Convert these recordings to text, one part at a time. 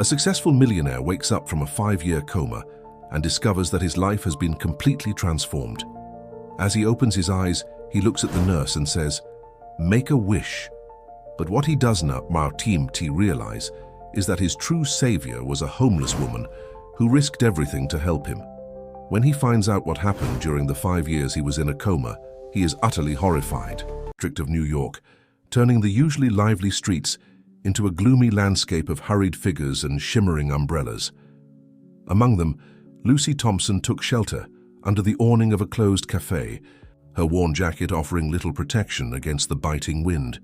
A successful millionaire wakes up from a 5-year coma and discovers that his life has been completely transformed. As he opens his eyes, he looks at the nurse and says, "Make a wish." But what he does not realize is that his true savior was a homeless woman who risked everything to help him. When he finds out what happened during the 5 years he was in a coma, he is utterly horrified. District of New York, turning the usually lively streets into a gloomy landscape of hurried figures and shimmering umbrellas. Among them, Lucy Thompson took shelter under the awning of a closed cafe, her worn jacket offering little protection against the biting wind.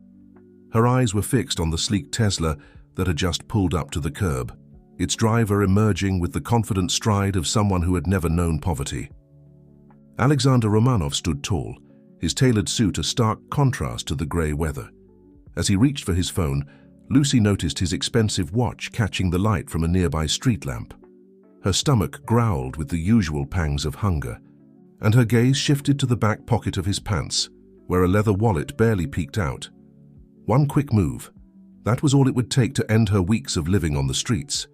Her eyes were fixed on the sleek Tesla that had just pulled up to the curb, its driver emerging with the confident stride of someone who had never known poverty. Alexander Romanov stood tall, his tailored suit a stark contrast to the grey weather. As he reached for his phone, Lucy noticed his expensive watch catching the light from a nearby street lamp. Her stomach growled with the usual pangs of hunger, and her gaze shifted to the back pocket of his pants, where a leather wallet barely peeked out. One quick move. That was all it would take to end her weeks of living on the streets.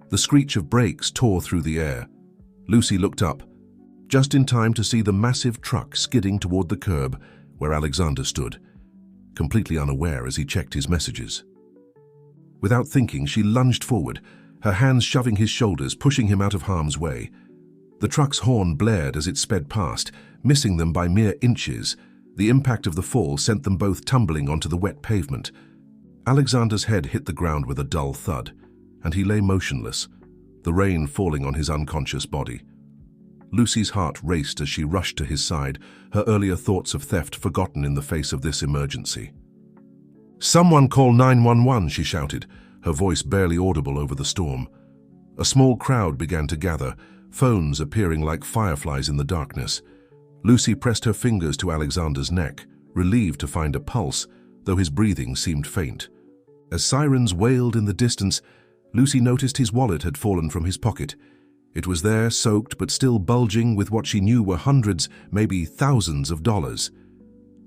The screech of brakes tore through the air. Lucy looked up, just in time to see the massive truck skidding toward the curb where Alexander stood, completely unaware as he checked his messages. Without thinking, she lunged forward, her hands shoving his shoulders, pushing him out of harm's way. The truck's horn blared as it sped past, missing them by mere inches. The impact of the fall sent them both tumbling onto the wet pavement. Alexander's head hit the ground with a dull thud, and he lay motionless, the rain falling on his unconscious body. Lucy's heart raced as she rushed to his side, her earlier thoughts of theft forgotten in the face of this emergency. "Someone call 911, she shouted, her voice barely audible over the storm. A small crowd began to gather, phones appearing like fireflies in the darkness. Lucy pressed her fingers to Alexander's neck, relieved to find a pulse, though his breathing seemed faint. As sirens wailed in the distance, Lucy noticed his wallet had fallen from his pocket. It was there, soaked but still bulging with what she knew were hundreds, maybe thousands of dollars.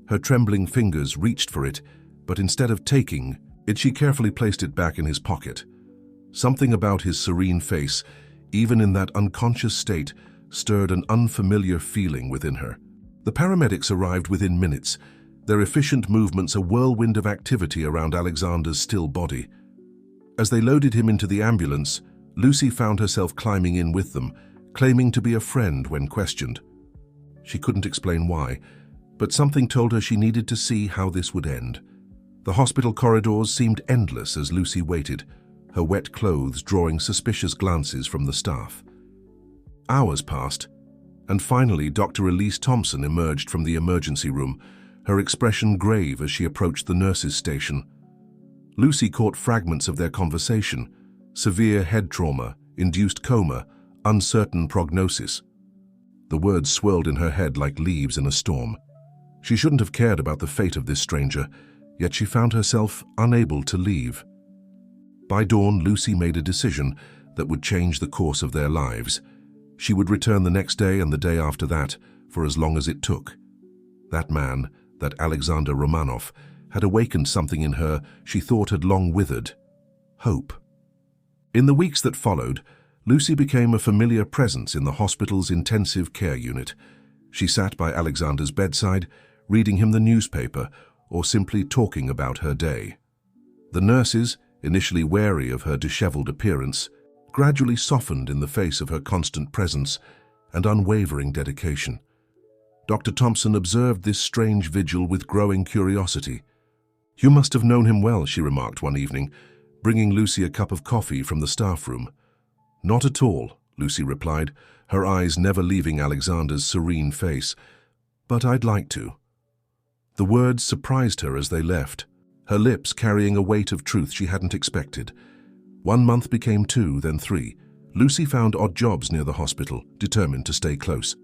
Her trembling fingers reached for it, but instead of taking it, she carefully placed it back in his pocket. Something about his serene face, even in that unconscious state, stirred an unfamiliar feeling within her. The paramedics arrived within minutes, their efficient movements a whirlwind of activity around Alexander's still body. As they loaded him into the ambulance, Lucy found herself climbing in with them, claiming to be a friend when questioned. She couldn't explain why, but something told her she needed to see how this would end. The hospital corridors seemed endless as Lucy waited, her wet clothes drawing suspicious glances from the staff. Hours passed, and finally Dr. Elise Thompson emerged from the emergency room, her expression grave as she approached the nurses' station. Lucy caught fragments of their conversation: severe head trauma, induced coma, uncertain prognosis. The words swirled in her head like leaves in a storm. She shouldn't have cared about the fate of this stranger, yet she found herself unable to leave. By dawn, Lucy made a decision that would change the course of their lives. She would return the next day and the day after that, for as long as it took. That man, that Alexander Romanov, had awakened something in her she thought had long withered: hope. In the weeks that followed, Lucy became a familiar presence in the hospital's intensive care unit. She sat by Alexander's bedside, reading him the newspaper, or simply talking about her day. The nurses, initially wary of her disheveled appearance, gradually softened in the face of her constant presence and unwavering dedication. Dr. Thompson observed this strange vigil with growing curiosity. "You must have known him well," she remarked one evening, bringing Lucy a cup of coffee from the staff room. "Not at all," Lucy replied, her eyes never leaving Alexander's serene face. "But I'd like to." The words surprised her as they left, her lips carrying a weight of truth she hadn't expected. 1 month became 2, then 3. Lucy found odd jobs near the hospital, determined to stay close.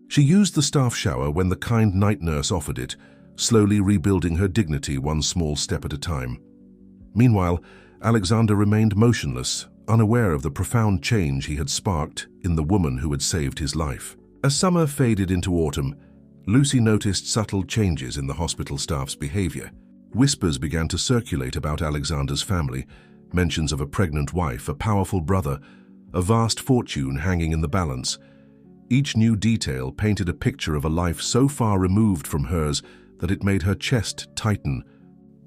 She used the staff shower when the kind night nurse offered it, slowly rebuilding her dignity one small step at a time. Meanwhile, Alexander remained motionless, unaware of the profound change he had sparked in the woman who had saved his life. As summer faded into autumn, Lucy noticed subtle changes in the hospital staff's behavior. Whispers began to circulate about Alexander's family, mentions of a pregnant wife, a powerful brother, a vast fortune hanging in the balance. Each new detail painted a picture of a life so far removed from hers that it made her chest tighten,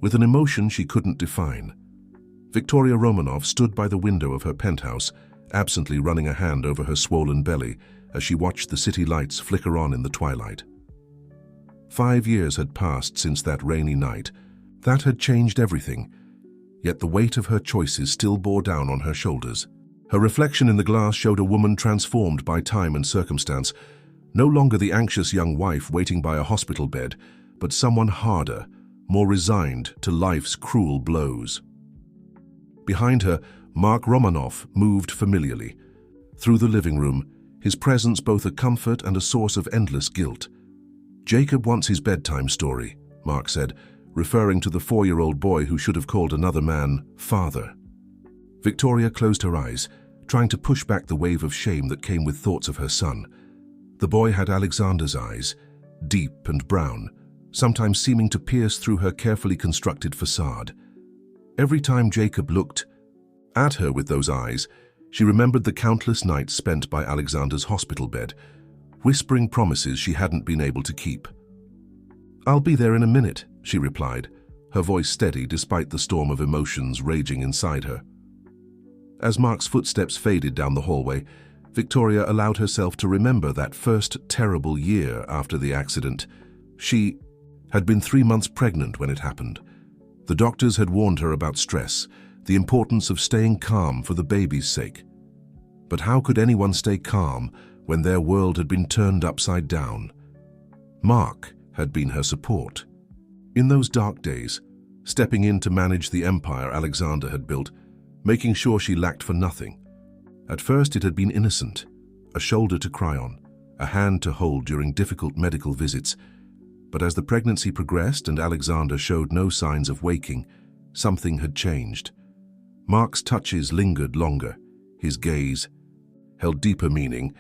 with an emotion she couldn't define. Victoria Romanov stood by the window of her penthouse, absently running a hand over her swollen belly as she watched the city lights flicker on in the twilight. 5 years had passed since that rainy night. That had changed everything, yet the weight of her choices still bore down on her shoulders. Her reflection in the glass showed a woman transformed by time and circumstance, no longer the anxious young wife waiting by a hospital bed, but someone harder, more resigned to life's cruel blows. Behind her, Mark Romanov moved familiarly. Through the living room, his presence both a comfort and a source of endless guilt. "Jacob wants his bedtime story," Mark said, referring to the 4-year-old boy who should have called another man father. Victoria closed her eyes, trying to push back the wave of shame that came with thoughts of her son. The boy had Alexander's eyes, deep and brown, sometimes seeming to pierce through her carefully constructed facade. Every time Jacob looked at her with those eyes, she remembered the countless nights spent by Alexander's hospital bed, whispering promises she hadn't been able to keep. "I'll be there in a minute," she replied, her voice steady despite the storm of emotions raging inside her. As Mark's footsteps faded down the hallway, Victoria allowed herself to remember that first terrible year after the accident. She had been 3 months pregnant when it happened. The doctors had warned her about stress, the importance of staying calm for the baby's sake. But how could anyone stay calm when their world had been turned upside down? Mark had been her support. In those dark days, stepping in to manage the empire Alexander had built, making sure she lacked for nothing. At first it had been innocent, a shoulder to cry on, a hand to hold during difficult medical visits. But as the pregnancy progressed and Alexander showed no signs of waking, something had changed. Mark's touches lingered longer, his gaze held deeper meaning,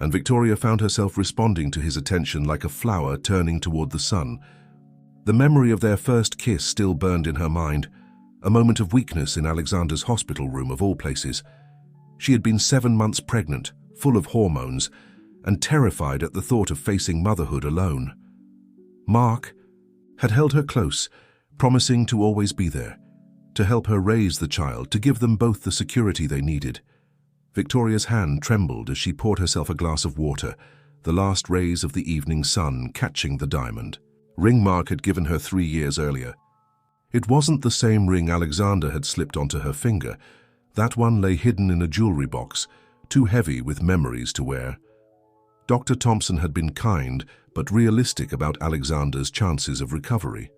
and Victoria found herself responding to his attention like a flower turning toward the sun. The memory of their first kiss still burned in her mind, a moment of weakness in Alexander's hospital room of all places. She had been 7 months pregnant, full of hormones, and terrified at the thought of facing motherhood alone. Mark had held her close, promising to always be there, to help her raise the child, to give them both the security they needed. Victoria's hand trembled as she poured herself a glass of water, the last rays of the evening sun catching the diamond. Ring Mark had given her 3 years earlier. It wasn't the same ring Alexander had slipped onto her finger. That one lay hidden in a jewelry box, too heavy with memories to wear. Dr. Thompson had been kind but realistic about Alexander's chances of recovery.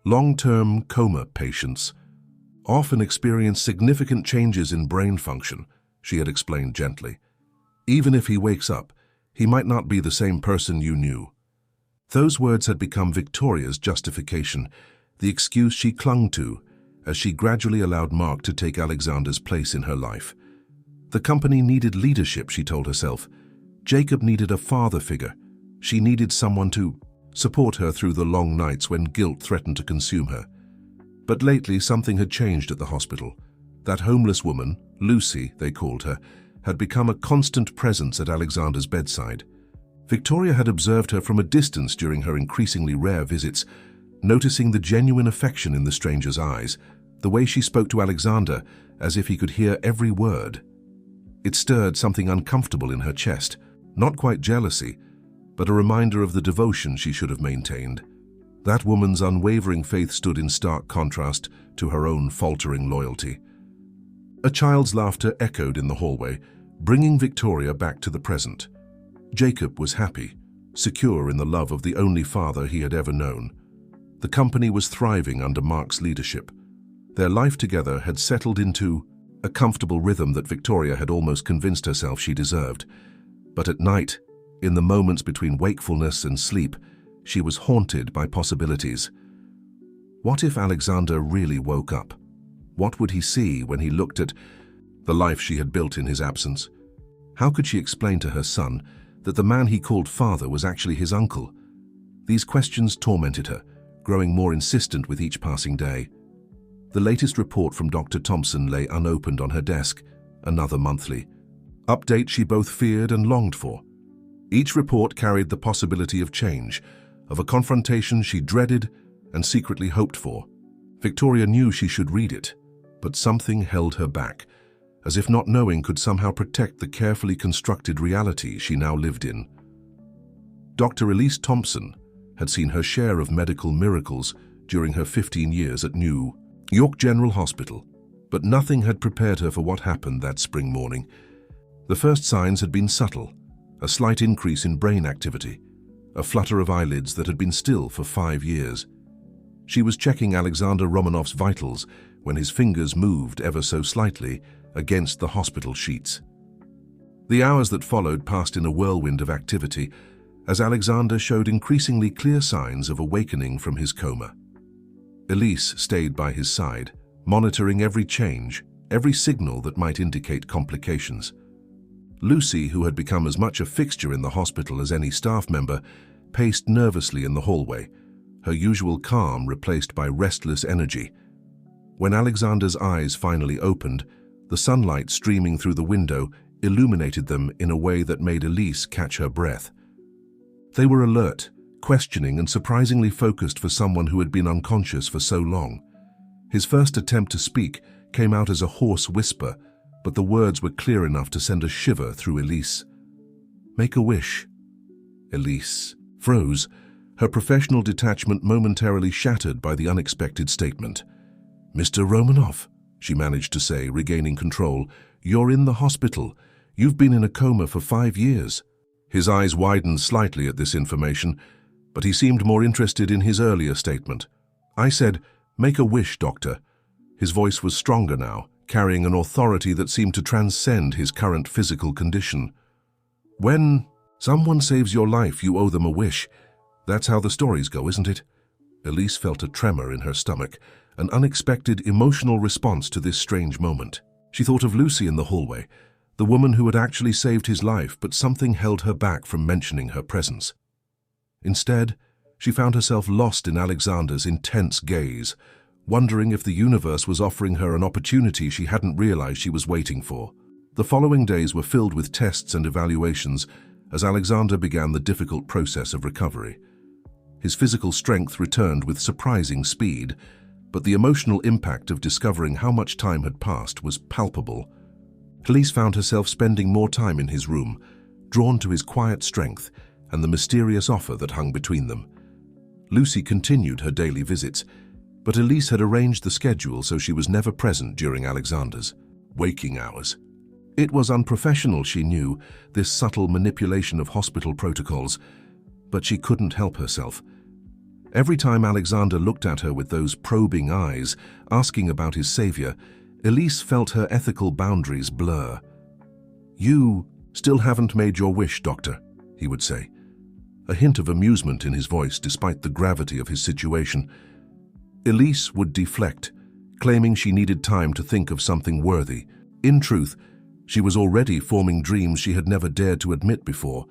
Long-term coma patients often experience significant changes in brain function, she had explained gently. Even if he wakes up, he might not be the same person you knew. Those words had become Victoria's justification, the excuse she clung to as she gradually allowed Mark to take Alexander's place in her life. The company needed leadership, she told herself. Jacob needed a father figure. She needed someone to support her through the long nights when guilt threatened to consume her. But lately something had changed at the hospital. That homeless woman, Lucy, they called her, had become a constant presence at Alexander's bedside. Victoria had observed her from a distance during her increasingly rare visits, noticing the genuine affection in the stranger's eyes, the way she spoke to Alexander as if he could hear every word. It stirred something uncomfortable in her chest, not quite jealousy, but a reminder of the devotion she should have maintained. That woman's unwavering faith stood in stark contrast to her own faltering loyalty. A child's laughter echoed in the hallway, bringing Victoria back to the present. Jacob was happy, secure in the love of the only father he had ever known. The company was thriving under Mark's leadership. Their life together had settled into a comfortable rhythm that Victoria had almost convinced herself she deserved. But at night, in the moments between wakefulness and sleep, she was haunted by possibilities. What if Alexander really woke up? What would he see when he looked at the life she had built in his absence? How could she explain to her son that the man he called father was actually his uncle? These questions tormented her, growing more insistent with each passing day. The latest report from Dr. Thompson lay unopened on her desk, another monthly update she both feared and longed for. Each report carried the possibility of change, of a confrontation she dreaded and secretly hoped for. Victoria knew she should read it, but something held her back, as if not knowing could somehow protect the carefully constructed reality she now lived in. Dr. Elise Thompson had seen her share of medical miracles during her 15 years at New York General Hospital, but nothing had prepared her for what happened that spring morning. The first signs had been subtle, a slight increase in brain activity, a flutter of eyelids that had been still for 5 years. She was checking Alexander Romanov's vitals when his fingers moved ever so slightly against the hospital sheets. The hours that followed passed in a whirlwind of activity as Alexander showed increasingly clear signs of awakening from his coma. Elise stayed by his side, monitoring every change, every signal that might indicate complications. Lucy, who had become as much a fixture in the hospital as any staff member, paced nervously in the hallway, her usual calm replaced by restless energy. When Alexander's eyes finally opened, the sunlight streaming through the window illuminated them in a way that made Elise catch her breath. They were alert, questioning and surprisingly focused for someone who had been unconscious for so long. His first attempt to speak came out as a hoarse whisper, but the words were clear enough to send a shiver through Elise. "Make a wish." Elise froze, her professional detachment momentarily shattered by the unexpected statement. "Mr. Romanov," she managed to say, regaining control, "you're in the hospital. You've been in a coma for 5 years." His eyes widened slightly at this information, but he seemed more interested in his earlier statement. "I said, make a wish, doctor." His voice was stronger now, carrying an authority that seemed to transcend his current physical condition. "When someone saves your life, you owe them a wish. That's how the stories go, isn't it?" Elise felt a tremor in her stomach, an unexpected emotional response to this strange moment. She thought of Lucy in the hallway, the woman who had actually saved his life, but something held her back from mentioning her presence. Instead, she found herself lost in Alexander's intense gaze, wondering if the universe was offering her an opportunity she hadn't realized she was waiting for. The following days were filled with tests and evaluations as Alexander began the difficult process of recovery. His physical strength returned with surprising speed, but the emotional impact of discovering how much time had passed was palpable. Elise found herself spending more time in his room, drawn to his quiet strength and the mysterious offer that hung between them. Lucy continued her daily visits, but Elise had arranged the schedule so she was never present during Alexander's waking hours. It was unprofessional, she knew, this subtle manipulation of hospital protocols, but she couldn't help herself. Every time Alexander looked at her with those probing eyes, asking about his savior, Elise felt her ethical boundaries blur. "You still haven't made your wish, doctor," he would say, a hint of amusement in his voice despite the gravity of his situation. Elise would deflect, claiming she needed time to think of something worthy. In truth, she was already forming dreams she had never dared to admit before,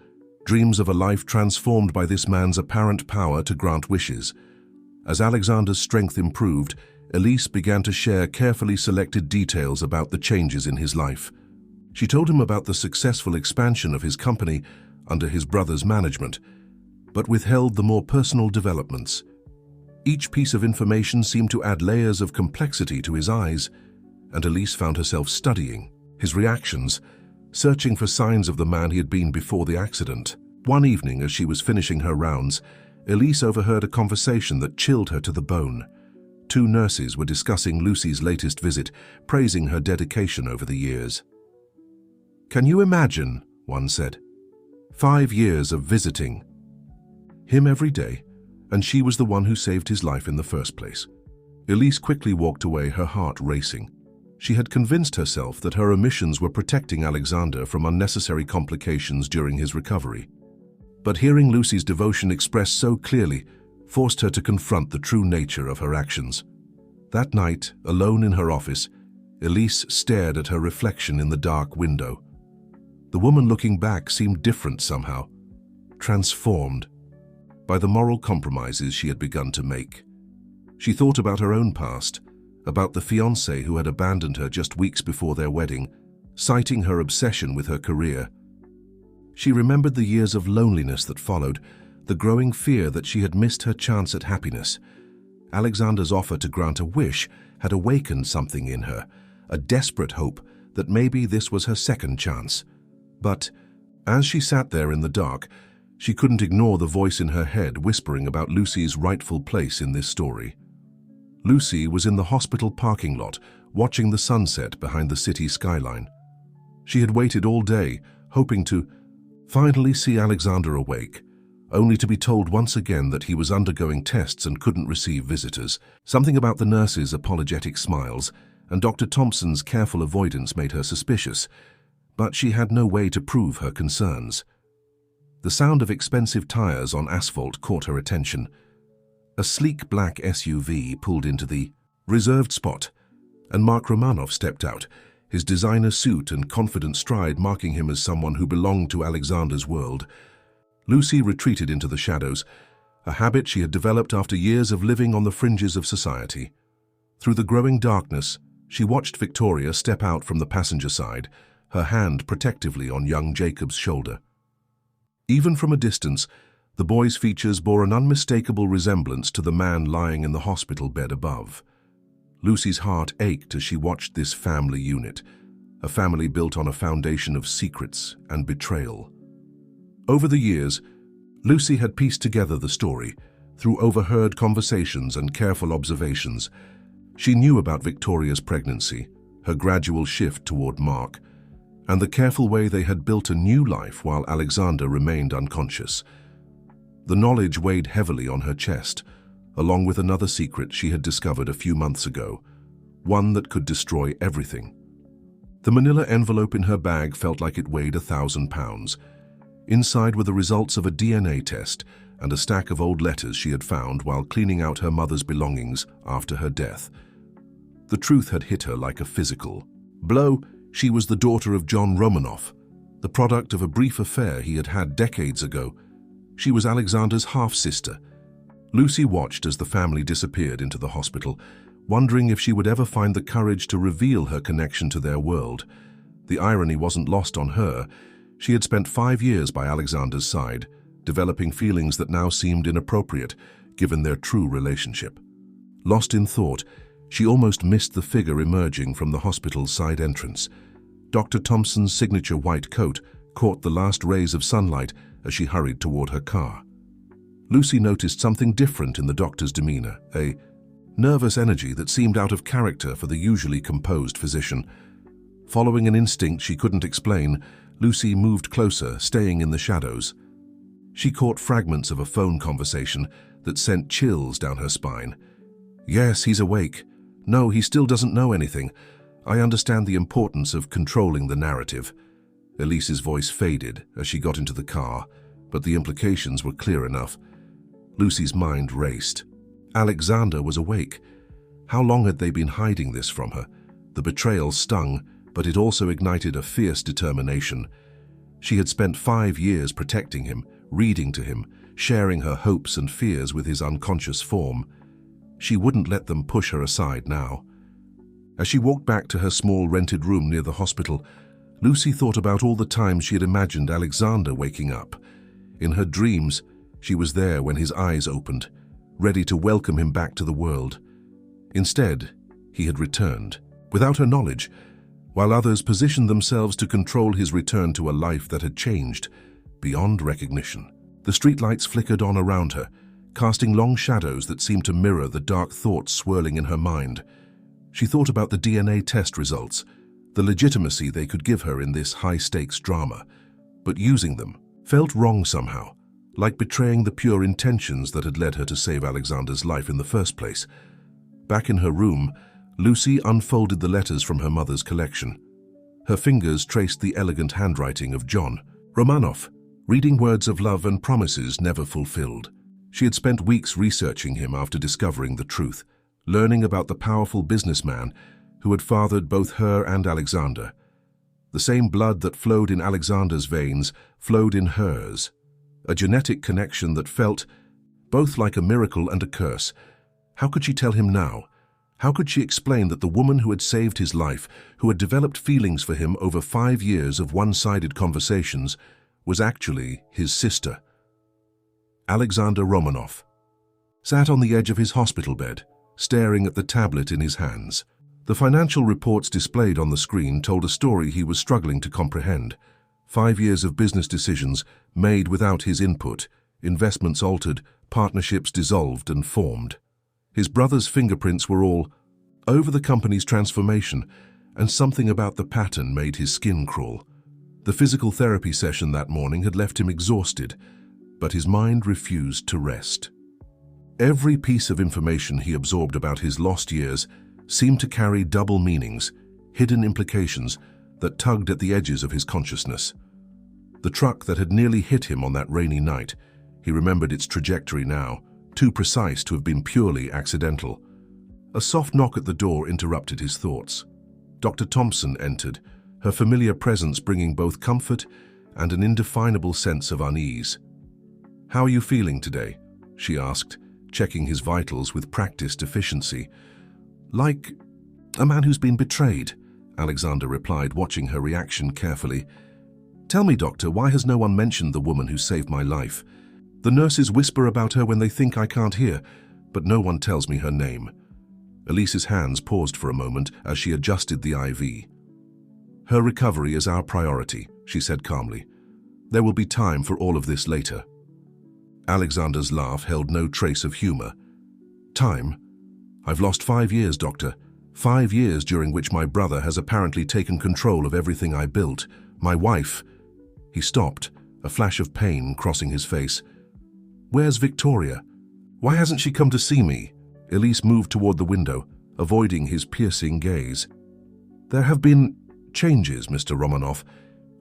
dreams of a life transformed by this man's apparent power to grant wishes. As Alexander's strength improved, Elise began to share carefully selected details about the changes in his life. She told him about the successful expansion of his company under his brother's management, but withheld the more personal developments. Each piece of information seemed to add layers of complexity to his eyes, and Elise found herself studying his reactions, searching for signs of the man he had been before the accident. One evening, as she was finishing her rounds, Elise overheard a conversation that chilled her to the bone. 2 nurses were discussing Lucy's latest visit, praising her dedication over the years. "Can you imagine?" one said. 5 years of visiting him every day, and she was the one who saved his life in the first place. Elise quickly walked away, her heart racing. She had convinced herself that her omissions were protecting Alexander from unnecessary complications during his recovery. But hearing Lucy's devotion expressed so clearly forced her to confront the true nature of her actions. That night, alone in her office, Elise stared at her reflection in the dark window. The woman looking back seemed different somehow, transformed by the moral compromises she had begun to make. She thought about her own past, about the fiancé who had abandoned her just weeks before their wedding, citing her obsession with her career. She remembered the years of loneliness that followed, the growing fear that she had missed her chance at happiness. Alexander's offer to grant a wish had awakened something in her, a desperate hope that maybe this was her second chance. But as she sat there in the dark, she couldn't ignore the voice in her head whispering about Lucy's rightful place in this story. Lucy was in the hospital parking lot, watching the sunset behind the city skyline. She had waited all day, hoping to finally see Alexander awake, only to be told once again that he was undergoing tests and couldn't receive visitors. Something about the nurse's apologetic smiles and Dr. Thompson's careful avoidance made her suspicious, but she had no way to prove her concerns. The sound of expensive tires on asphalt caught her attention. A sleek black SUV pulled into the reserved spot, and Mark Romanov stepped out, his designer suit and confident stride marking him as someone who belonged to Alexander's world. Lucy retreated into the shadows, a habit she had developed after years of living on the fringes of society. Through the growing darkness, she watched Victoria step out from the passenger side, her hand protectively on young Jacob's shoulder. Even from a distance, the boy's features bore an unmistakable resemblance to the man lying in the hospital bed above. Lucy's heart ached as she watched this family unit, a family built on a foundation of secrets and betrayal. Over the years, Lucy had pieced together the story through overheard conversations and careful observations. She knew about Victoria's pregnancy, her gradual shift toward Mark, and the careful way they had built a new life while Alexander remained unconscious. The knowledge weighed heavily on her chest, along with another secret she had discovered a few months ago, one that could destroy everything. The manila envelope in her bag felt like it weighed 1,000 pounds. Inside were the results of a DNA test and a stack of old letters she had found while cleaning out her mother's belongings after her death. The truth had hit her like a physical blow. She was the daughter of John Romanoff, the product of a brief affair he had had decades ago. She was Alexander's half-sister. Lucy watched as the family disappeared into the hospital, wondering if she would ever find the courage to reveal her connection to their world. The irony wasn't lost on her. She had spent 5 years by Alexander's side, developing feelings that now seemed inappropriate, given their true relationship. Lost in thought, she almost missed the figure emerging from the hospital's side entrance. Dr. Thompson's signature white coat caught the last rays of sunlight as she hurried toward her car. Lucy noticed something different in the doctor's demeanor, a nervous energy that seemed out of character for the usually composed physician. Following an instinct she couldn't explain, Lucy moved closer, staying in the shadows. She caught fragments of a phone conversation that sent chills down her spine. "Yes, he's awake. No, he still doesn't know anything. I understand the importance of controlling the narrative." Elise's voice faded as she got into the car, but the implications were clear enough. Lucy's mind raced. Alexander was awake. How long had they been hiding this from her? The betrayal stung, but it also ignited a fierce determination. She had spent 5 years protecting him, reading to him, sharing her hopes and fears with his unconscious form. She wouldn't let them push her aside now. As she walked back to her small rented room near the hospital, Lucy thought about all the times she had imagined Alexander waking up. In her dreams, she was there when his eyes opened, ready to welcome him back to the world. Instead, he had returned, without her knowledge, while others positioned themselves to control his return to a life that had changed beyond recognition. The streetlights flickered on around her, casting long shadows that seemed to mirror the dark thoughts swirling in her mind. She thought about the DNA test results, the legitimacy they could give her in this high-stakes drama, but using them felt wrong somehow, like betraying the pure intentions that had led her to save Alexander's life in the first place. Back in her room, Lucy unfolded the letters from her mother's collection. Her fingers traced the elegant handwriting of John Romanoff, reading words of love and promises never fulfilled. She had spent weeks researching him after discovering the truth, learning about the powerful businessman who had fathered both her and Alexander. The same blood that flowed in Alexander's veins flowed in hers, a genetic connection that felt both like a miracle and a curse. How could she tell him now? How could she explain that the woman who had saved his life, who had developed feelings for him over 5 years of one-sided conversations, was actually his sister? Alexander Romanov sat on the edge of his hospital bed, staring at the tablet in his hands. The financial reports displayed on the screen told a story he was struggling to comprehend. 5 years of business decisions made without his input, investments altered, partnerships dissolved and formed. His brother's fingerprints were all over the company's transformation, and something about the pattern made his skin crawl. The physical therapy session that morning had left him exhausted, but his mind refused to rest. Every piece of information he absorbed about his lost years seemed to carry double meanings, hidden implications that tugged at the edges of his consciousness. The truck that had nearly hit him on that rainy night, he remembered its trajectory now, too precise to have been purely accidental. A soft knock at the door interrupted his thoughts. Dr. Thompson entered, her familiar presence bringing both comfort and an indefinable sense of unease. "How are you feeling today?" she asked, checking his vitals with practiced efficiency. "Like a man who's been betrayed," Alexander replied, watching her reaction carefully. "Tell me, doctor, why has no one mentioned the woman who saved my life? The nurses whisper about her when they think I can't hear, but no one tells me her name." Elise's hands paused for a moment as she adjusted the IV. "Her recovery is our priority," she said calmly. "There will be time for all of this later." Alexander's laugh held no trace of humor. "Time? I've lost 5 years, doctor. 5 years during which my brother has apparently taken control of everything I built. My wife—" He stopped, a flash of pain crossing his face. "Where's Victoria? Why hasn't she come to see me?" Elise moved toward the window, avoiding his piercing gaze. "There have been changes, Mr. Romanov.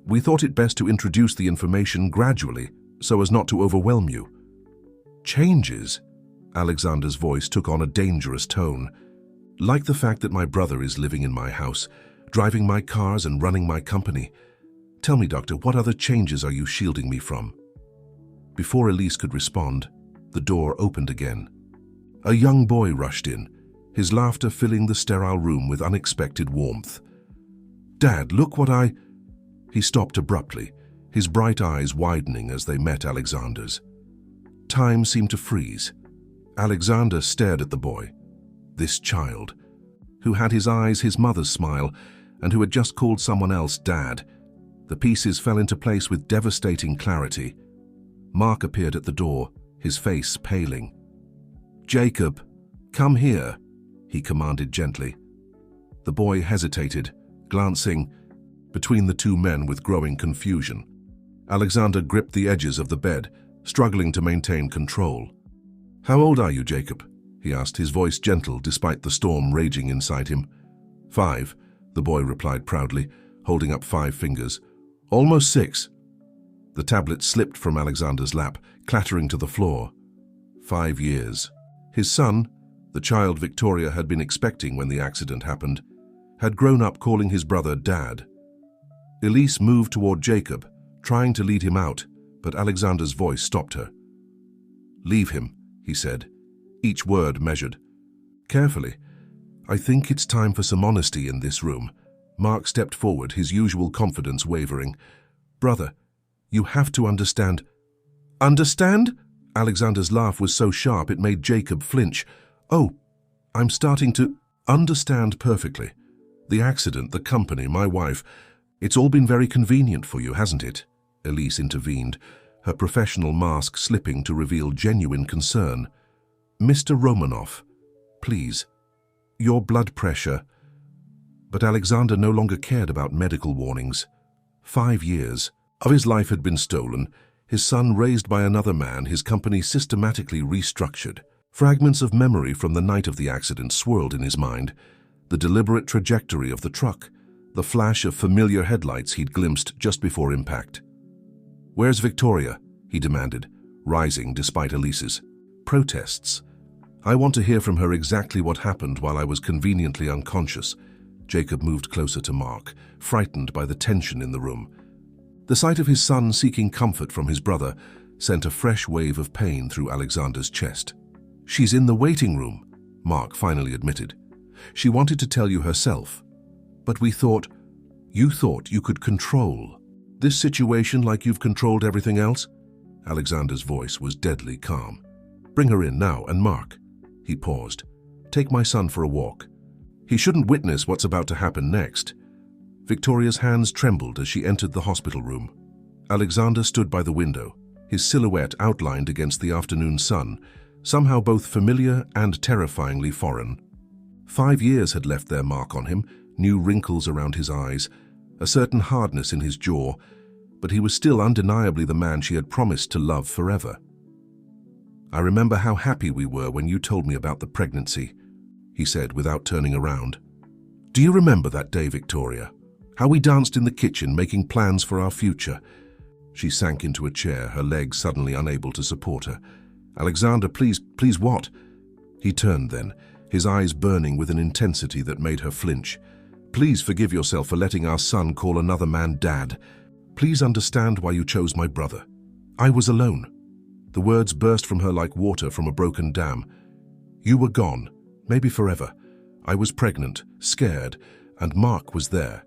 We thought it best to introduce the information gradually, so as not to overwhelm you." "Changes?" Alexander's voice took on a dangerous tone. "Like the fact that my brother is living in my house, driving my cars and running my company. Tell me, doctor, what other changes are you shielding me from?" Before Elise could respond, the door opened again. A young boy rushed in, his laughter filling the sterile room with unexpected warmth. "Dad, look what I—" He stopped abruptly, his bright eyes widening as they met Alexander's. Time seemed to freeze. Alexander stared at the boy, this child, who had his eyes his mother's smile and who had just called someone else Dad. The pieces fell into place with devastating clarity. Mark appeared at the door, his face paling. "Jacob, come here," he commanded gently. The boy hesitated, glancing between the two men with growing confusion. Alexander gripped the edges of the bed, struggling to maintain control. "How old are you, Jacob?" he asked, his voice gentle despite the storm raging inside him. "5, the boy replied proudly, holding up 5 fingers. "Almost 6. The tablet slipped from Alexander's lap, clattering to the floor. 5 years. His son, the child Victoria had been expecting when the accident happened, had grown up calling his brother Dad. Elise moved toward Jacob, trying to lead him out, but Alexander's voice stopped her. "Leave him," he said, each word measured. "Carefully. I think it's time for some honesty in this room." Mark stepped forward, his usual confidence wavering. "Brother, you have to understand." "Understand?" Alexander's laugh was so sharp it made Jacob flinch. "Oh, I'm starting to understand perfectly. The accident, the company, my wife. It's all been very convenient for you, hasn't it?" Elise intervened, her professional mask slipping to reveal genuine concern. "Mr. Romanov, please. Your blood pressure." But Alexander no longer cared about medical warnings. 5 years of his life had been stolen, his son raised by another man, his company systematically restructured. Fragments of memory from the night of the accident swirled in his mind. The deliberate trajectory of the truck, the flash of familiar headlights he'd glimpsed just before impact. "Where's Victoria?" he demanded, rising despite Elise's protests. "I want to hear from her exactly what happened while I was conveniently unconscious." Jacob moved closer to Mark, frightened by the tension in the room. The sight of his son seeking comfort from his brother sent a fresh wave of pain through Alexander's chest. "She's in the waiting room," Mark finally admitted. She wanted to tell you herself. But you thought you could control this situation like you've controlled everything else? Alexander's voice was deadly calm. Bring her in now, and Mark. He paused. Take my son for a walk. He shouldn't witness what's about to happen next. Victoria's hands trembled as she entered the hospital room. Alexander stood by the window, his silhouette outlined against the afternoon sun, somehow both familiar and terrifyingly foreign. 5 years had left their mark on him, new wrinkles around his eyes, a certain hardness in his jaw, but he was still undeniably the man she had promised to love forever. I remember how happy we were when you told me about the pregnancy, he said without turning around. Do you remember that day, Victoria? How we danced in the kitchen making plans for our future? She sank into a chair, her legs suddenly unable to support her. Alexander, please what? He turned then, his eyes burning with an intensity that made her flinch. Please forgive yourself for letting our son call another man Dad. Please understand why you chose my brother. I was alone. The words burst from her like water from a broken dam. You were gone, maybe forever. I was pregnant, scared, and Mark was there.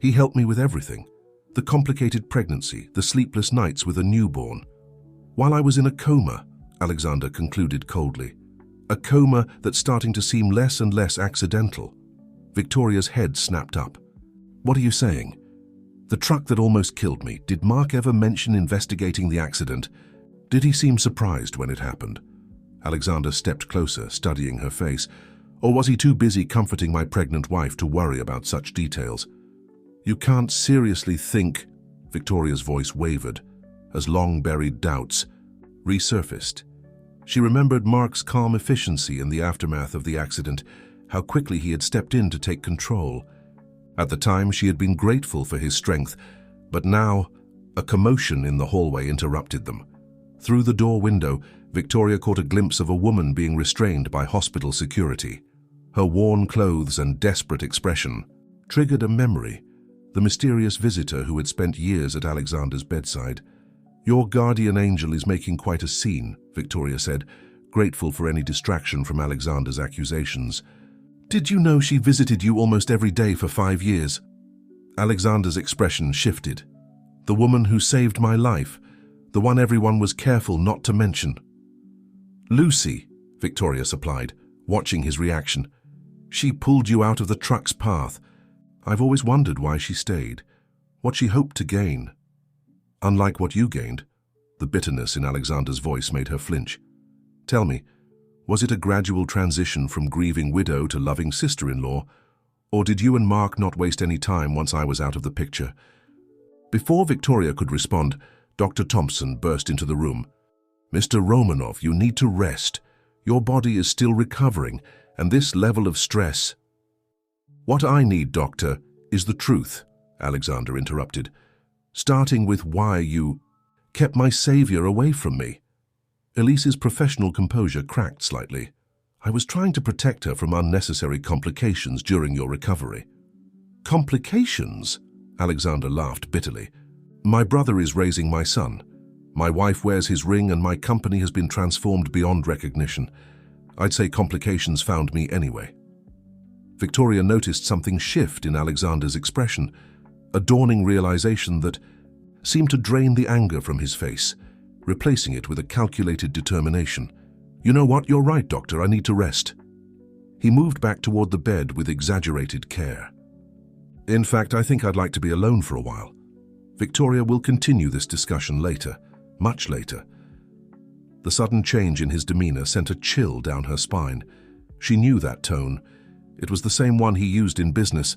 He helped me with everything. The complicated pregnancy, the sleepless nights with a newborn. While I was in a coma, Alexander concluded coldly. A coma that's starting to seem less and less accidental. Victoria's head snapped up. What are you saying? The truck that almost killed me, did Mark ever mention investigating the accident? Did he seem surprised when it happened? Alexander stepped closer, studying her face. Or was he too busy comforting my pregnant wife to worry about such details? You can't seriously think, Victoria's voice wavered, as long-buried doubts resurfaced. She remembered Mark's calm efficiency in the aftermath of the accident, how quickly he had stepped in to take control. At the time, she had been grateful for his strength, but now, a commotion in the hallway interrupted them. Through the door window, Victoria caught a glimpse of a woman being restrained by hospital security. Her worn clothes and desperate expression triggered a memory, the mysterious visitor who had spent years at Alexander's bedside. Your guardian angel is making quite a scene, Victoria said, grateful for any distraction from Alexander's accusations. Did you know she visited you almost every day for 5 years? Alexander's expression shifted. The woman who saved my life, the one everyone was careful not to mention. Lucy, Victoria supplied, watching his reaction. She pulled you out of the truck's path. I've always wondered why she stayed, what she hoped to gain. Unlike what you gained, the bitterness in Alexander's voice made her flinch. Tell me, was it a gradual transition from grieving widow to loving sister-in-law, or did you and Mark not waste any time once I was out of the picture? Before Victoria could respond, Dr. Thompson burst into the room. Mr. Romanov, you need to rest. Your body is still recovering, and this level of stress... What I need, Doctor, is the truth, Alexander interrupted, starting with why you kept my savior away from me. Elise's professional composure cracked slightly. I was trying to protect her from unnecessary complications during your recovery. Complications? Alexander laughed bitterly. My brother is raising my son. My wife wears his ring and my company has been transformed beyond recognition. I'd say complications found me anyway. Victoria noticed something shift in Alexander's expression, a dawning realization that seemed to drain the anger from his face, replacing it with a calculated determination. You know what? You're right, Doctor. I need to rest. He moved back toward the bed with exaggerated care. In fact, I think I'd like to be alone for a while. Victoria will continue this discussion later, much later. The sudden change in his demeanor sent a chill down her spine. She knew that tone. It was the same one he used in business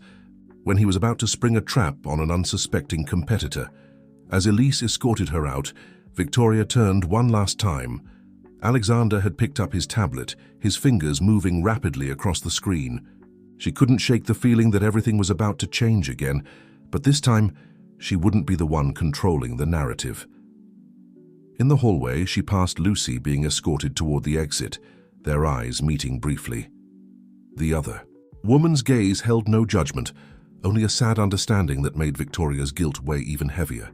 when he was about to spring a trap on an unsuspecting competitor. As Elise escorted her out, Victoria turned one last time. Alexander had picked up his tablet, his fingers moving rapidly across the screen. She couldn't shake the feeling that everything was about to change again, but this time she wouldn't be the one controlling the narrative. In the hallway, she passed Lucy being escorted toward the exit, their eyes meeting briefly. The other woman's gaze held no judgment, only a sad understanding that made Victoria's guilt weigh even heavier.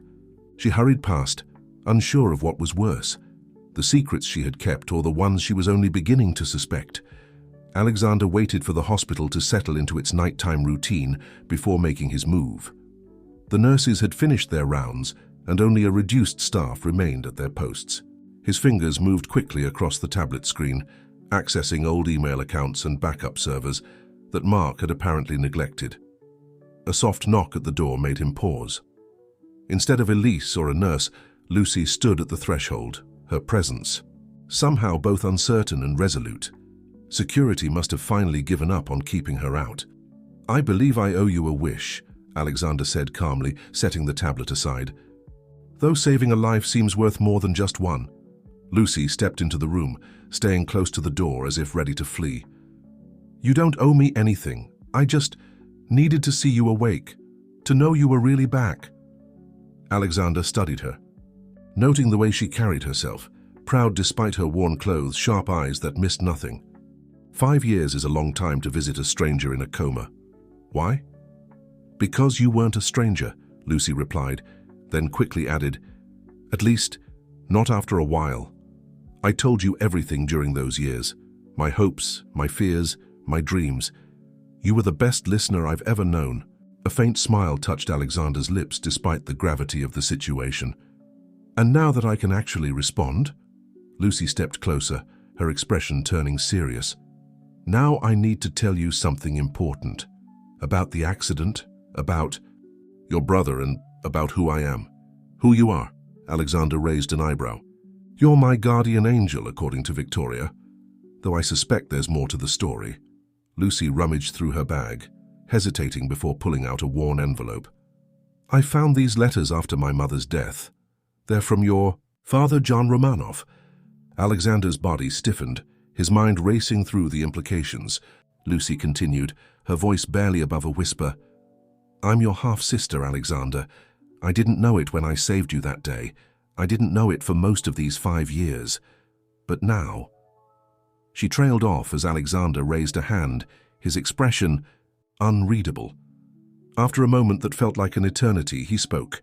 She hurried past, unsure of what was worse, the secrets she had kept or the ones she was only beginning to suspect. Alexander waited for the hospital to settle into its nighttime routine before making his move. The nurses had finished their rounds, and only a reduced staff remained at their posts. His fingers moved quickly across the tablet screen, accessing old email accounts and backup servers that Mark had apparently neglected. A soft knock at the door made him pause. Instead of Elise or a nurse, Lucy stood at the threshold, her presence somehow both uncertain and resolute. Security must have finally given up on keeping her out. "I believe I owe you a wish," Alexander said calmly, setting the tablet aside. "Though saving a life seems worth more than just one." Lucy stepped into the room, staying close to the door as if ready to flee. "You don't owe me anything. I just needed to see you awake, to know you were really back." Alexander studied her, noting the way she carried herself, proud despite her worn clothes, sharp eyes that missed nothing. 5 years is a long time to visit a stranger in a coma. Why? "Because you weren't a stranger," Lucy replied, then quickly added, "At least, not after a while. I told you everything during those years. My hopes, my fears, my dreams. You were the best listener I've ever known." A faint smile touched Alexander's lips despite the gravity of the situation. "And now that I can actually respond?" Lucy stepped closer, her expression turning serious. "Now I need to tell you something important. About the accident, about your brother, and about who I am. Who you are." Alexander raised an eyebrow. "You're my guardian angel, according to Victoria, though I suspect there's more to the story." Lucy rummaged through her bag, hesitating before pulling out a worn envelope. "I found these letters after my mother's death. They're from your father, John Romanov." Alexander's body stiffened, his mind racing through the implications. Lucy continued, her voice barely above a whisper. "I'm your half-sister, Alexander. I didn't know it when I saved you that day. I didn't know it for most of these 5 years. But now..." She trailed off as Alexander raised a hand, his expression unreadable. After a moment that felt like an eternity, he spoke.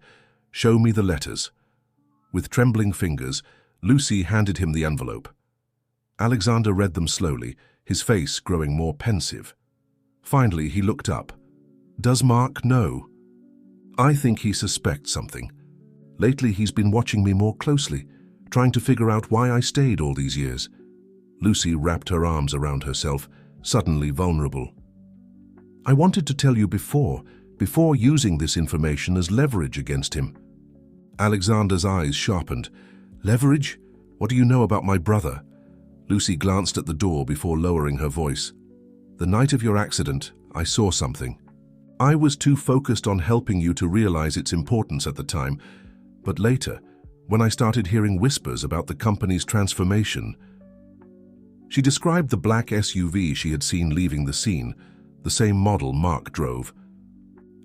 "Show me the letters." With trembling fingers, Lucy handed him the envelope. Alexander read them slowly, his face growing more pensive. Finally, he looked up. "Does Mark know?" "I think he suspects something. Lately, he's been watching me more closely, trying to figure out why I stayed all these years." Lucy wrapped her arms around herself, suddenly vulnerable. "I wanted to tell you before using this information as leverage against him." Alexander's eyes sharpened. "Leverage? What do you know about my brother?" Lucy glanced at the door before lowering her voice. "The night of your accident, I saw something. I was too focused on helping you to realize its importance at the time, but later, when I started hearing whispers about the company's transformation..." She described the black SUV she had seen leaving the scene, the same model Mark drove.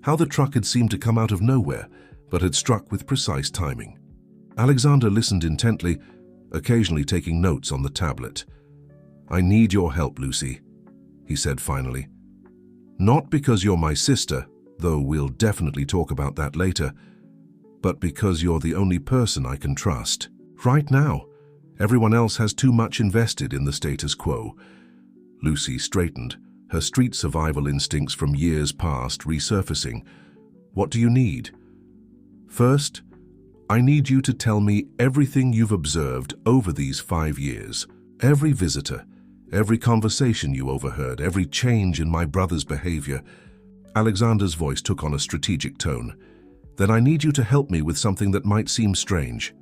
How the truck had seemed to come out of nowhere, but had struck with precise timing. Alexander listened intently, occasionally taking notes on the tablet. "I need your help, Lucy," he said finally. "Not because you're my sister, though we'll definitely talk about that later, but because you're the only person I can trust. Right now, everyone else has too much invested in the status quo." Lucy straightened, her street survival instincts from years past resurfacing. "What do you need?" "First, I need you to tell me everything you've observed over these 5 years. Every visitor, every conversation you overheard, every change in my brother's behavior." Alexander's voice took on a strategic tone. "Then I need you to help me with something that might seem strange."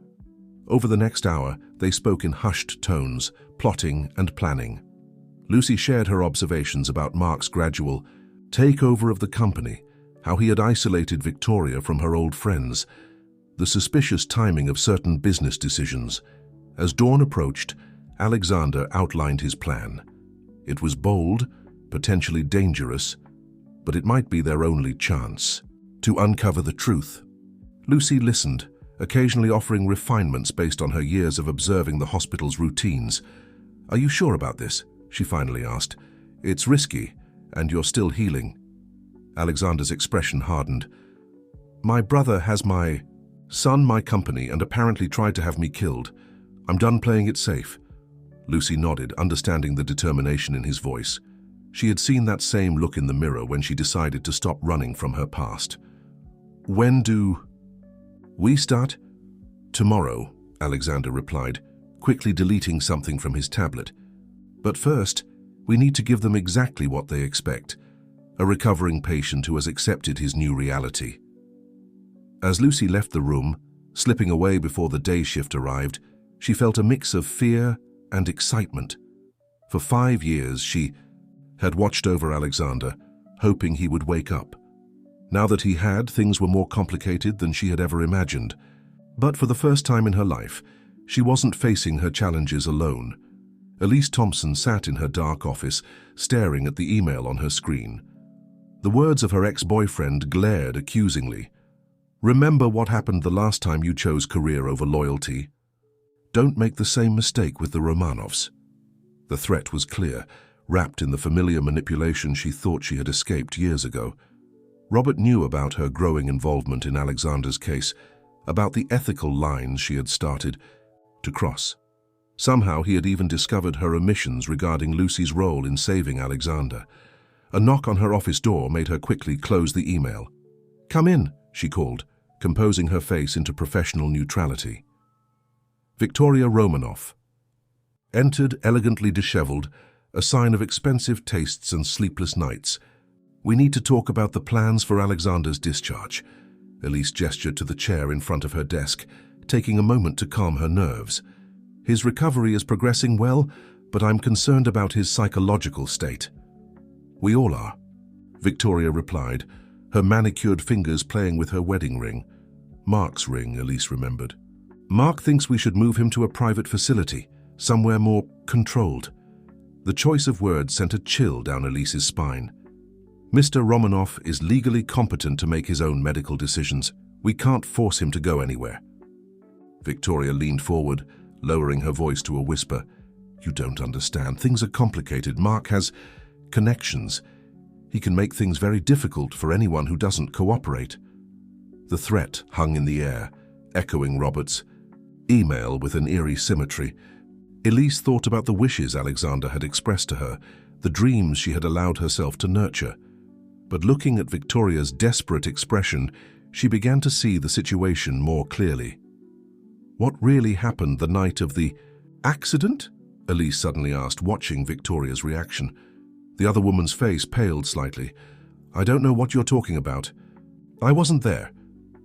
Over the next hour, they spoke in hushed tones, plotting and planning. Lucy shared her observations about Mark's gradual takeover of the company, how he had isolated Victoria from her old friends, the suspicious timing of certain business decisions. As dawn approached, Alexander outlined his plan. It was bold, potentially dangerous, but it might be their only chance to uncover the truth. Lucy listened, occasionally offering refinements based on her years of observing the hospital's routines. "Are you sure about this?" she finally asked. "It's risky, and you're still healing." Alexander's expression hardened. "My brother has my son, my company, and apparently tried to have me killed. I'm done playing it safe. Lucy nodded, understanding the determination in his voice. She had seen that same look in the mirror when she decided to stop running from her past. "When do we start?" "Tomorrow," Alexander replied, quickly deleting something from his tablet. "But first, we need to give them exactly what they expect. A recovering patient who has accepted his new reality." As Lucy left the room, slipping away before the day shift arrived, she felt a mix of fear and excitement. For 5 years, she had watched over Alexander, hoping he would wake up. Now that he had, things were more complicated than she had ever imagined. But for the first time in her life, she wasn't facing her challenges alone. Elise Thompson sat in her dark office, staring at the email on her screen. The words of her ex-boyfriend glared accusingly. "Remember what happened the last time you chose career over loyalty? Don't make the same mistake with the Romanovs." The threat was clear, wrapped in the familiar manipulation she thought she had escaped years ago. Robert knew about her growing involvement in Alexander's case, about the ethical lines she had started to cross. Somehow he had even discovered her omissions regarding Lucy's role in saving Alexander. A knock on her office door made her quickly close the email. "Come in," she called, composing her face into professional neutrality. Victoria Romanoff entered, elegantly disheveled, a sign of expensive tastes and sleepless nights. "We need to talk about the plans for Alexander's discharge." Elise gestured to the chair in front of her desk, taking a moment to calm her nerves. "His recovery is progressing well, but I'm concerned about his psychological state." "We all are," Victoria replied, her manicured fingers playing with her wedding ring. Mark's ring, Elise remembered. "Mark thinks we should move him to a private facility, somewhere more controlled." The choice of words sent a chill down Elise's spine. "Mr. Romanoff is legally competent to make his own medical decisions. We can't force him to go anywhere." Victoria leaned forward, lowering her voice to a whisper. "You don't understand. Things are complicated. Mark has connections. He can make things very difficult for anyone who doesn't cooperate." The threat hung in the air, echoing Robert's email with an eerie symmetry. Elise thought about the wishes Alexander had expressed to her, the dreams she had allowed herself to nurture. But looking at Victoria's desperate expression, she began to see the situation more clearly. What really happened the night of the accident? Elise suddenly asked, watching Victoria's reaction. The other woman's face paled slightly. "I don't know what you're talking about." "I wasn't there.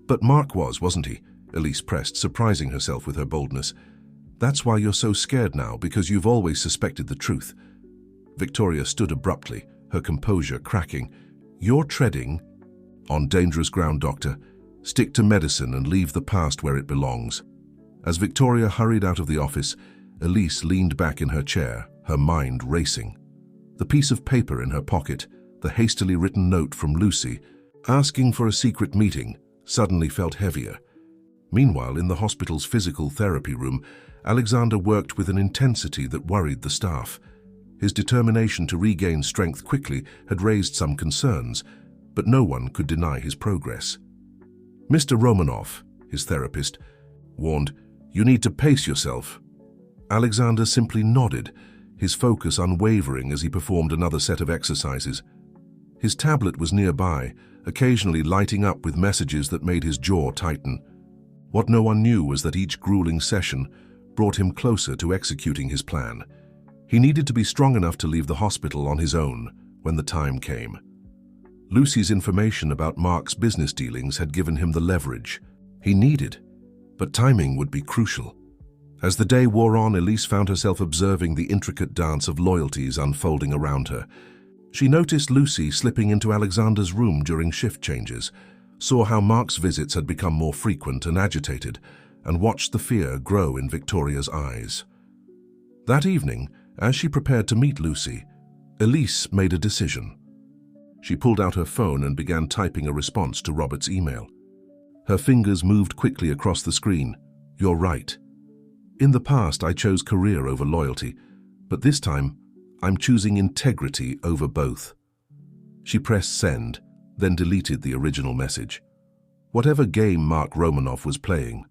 But Mark was, wasn't he?" Elise pressed, surprising herself with her boldness. "That's why you're so scared now, because you've always suspected the truth." Victoria stood abruptly, her composure cracking. "You're treading on dangerous ground, Doctor. Stick to medicine and leave the past where it belongs." As Victoria hurried out of the office, Elise leaned back in her chair, her mind racing. The piece of paper in her pocket, the hastily written note from Lucy, asking for a secret meeting, suddenly felt heavier. Meanwhile, in the hospital's physical therapy room, Alexander worked with an intensity that worried the staff. His determination to regain strength quickly had raised some concerns, but no one could deny his progress. "Mr. Romanoff," his therapist warned, "you need to pace yourself." Alexander simply nodded, his focus unwavering as he performed another set of exercises. His tablet was nearby, occasionally lighting up with messages that made his jaw tighten. What no one knew was that each grueling session brought him closer to executing his plan. He needed to be strong enough to leave the hospital on his own when the time came. Lucy's information about Mark's business dealings had given him the leverage he needed, but timing would be crucial. As the day wore on, Elise found herself observing the intricate dance of loyalties unfolding around her. She noticed Lucy slipping into Alexander's room during shift changes, saw how Mark's visits had become more frequent and agitated, and watched the fear grow in Victoria's eyes. That evening, as she prepared to meet Lucy, Elise made a decision. She pulled out her phone and began typing a response to Robert's email. Her fingers moved quickly across the screen. "You're right. In the past, I chose career over loyalty, but this time, I'm choosing integrity over both." She pressed send, then deleted the original message. Whatever game Mark Romanoff was playing,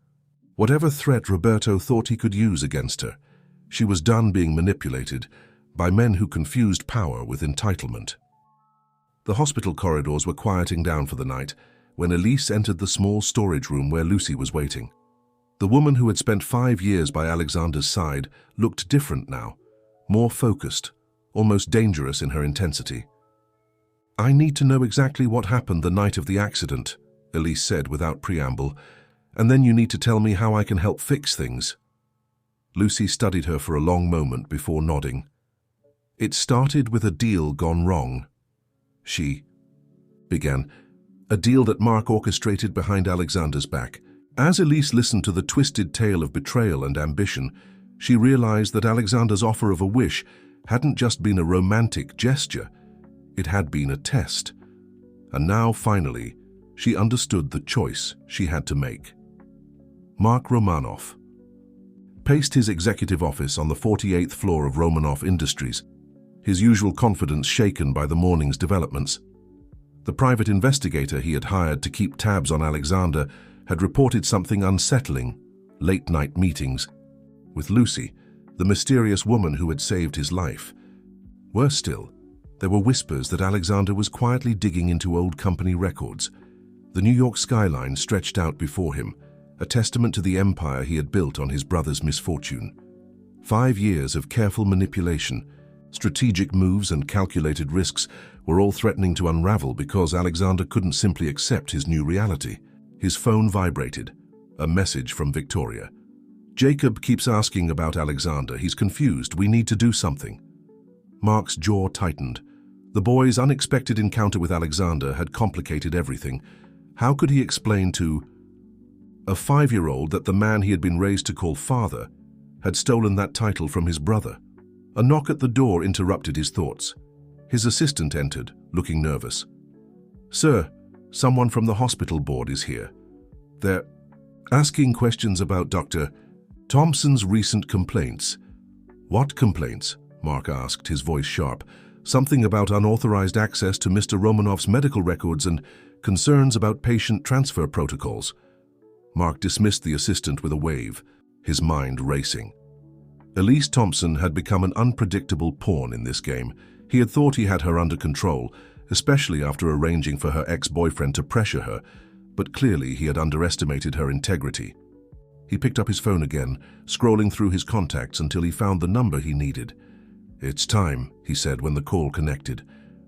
whatever threat Roberto thought he could use against her, She was done being manipulated by men who confused power with entitlement. The hospital corridors were quieting down for the night when Elise entered the small storage room where Lucy was waiting. The woman who had spent 5 years by Alexander's side looked different now, more focused, almost dangerous in her intensity. "I need to know exactly what happened the night of the accident," Elise said without preamble, "and then you need to tell me how I can help fix things." Lucy studied her for a long moment before nodding. "It started with a deal gone wrong," she began. "A deal that Mark orchestrated behind Alexander's back." As Elise listened to the twisted tale of betrayal and ambition, she realized that Alexander's offer of a wish hadn't just been a romantic gesture, it had been a test. And now, finally, she understood the choice she had to make. Mark Romanoff paced his executive office on the 48th floor of Romanoff Industries, his usual confidence shaken by the morning's developments. The private investigator he had hired to keep tabs on Alexander had reported something unsettling: late-night meetings with Lucy, the mysterious woman who had saved his life. Worse still, there were whispers that Alexander was quietly digging into old company records. The New York skyline stretched out before him, a testament to the empire he had built on his brother's misfortune. 5 years of careful manipulation, strategic moves and calculated risks were all threatening to unravel because Alexander couldn't simply accept his new reality. His phone vibrated, a message from Victoria. "Jacob keeps asking about Alexander. He's confused. We need to do something." Mark's jaw tightened. The boy's unexpected encounter with Alexander had complicated everything. How could he explain to a 5-year-old that the man he had been raised to call father had stolen that title from his brother? A knock at the door interrupted his thoughts. His assistant entered, looking nervous. "Sir, someone from the hospital board is here. They're asking questions about Dr. Thompson's recent complaints." "What complaints?" Mark asked, his voice sharp. "Something about unauthorized access to Mr. Romanoff's medical records and concerns about patient transfer protocols." Mark dismissed the assistant with a wave, his mind racing. Elise Thompson had become an unpredictable pawn in this game. He had thought he had her under control, especially after arranging for her ex-boyfriend to pressure her, but clearly he had underestimated her integrity. He picked up his phone again, scrolling through his contacts until he found the number he needed. "It's time," he said when the call connected.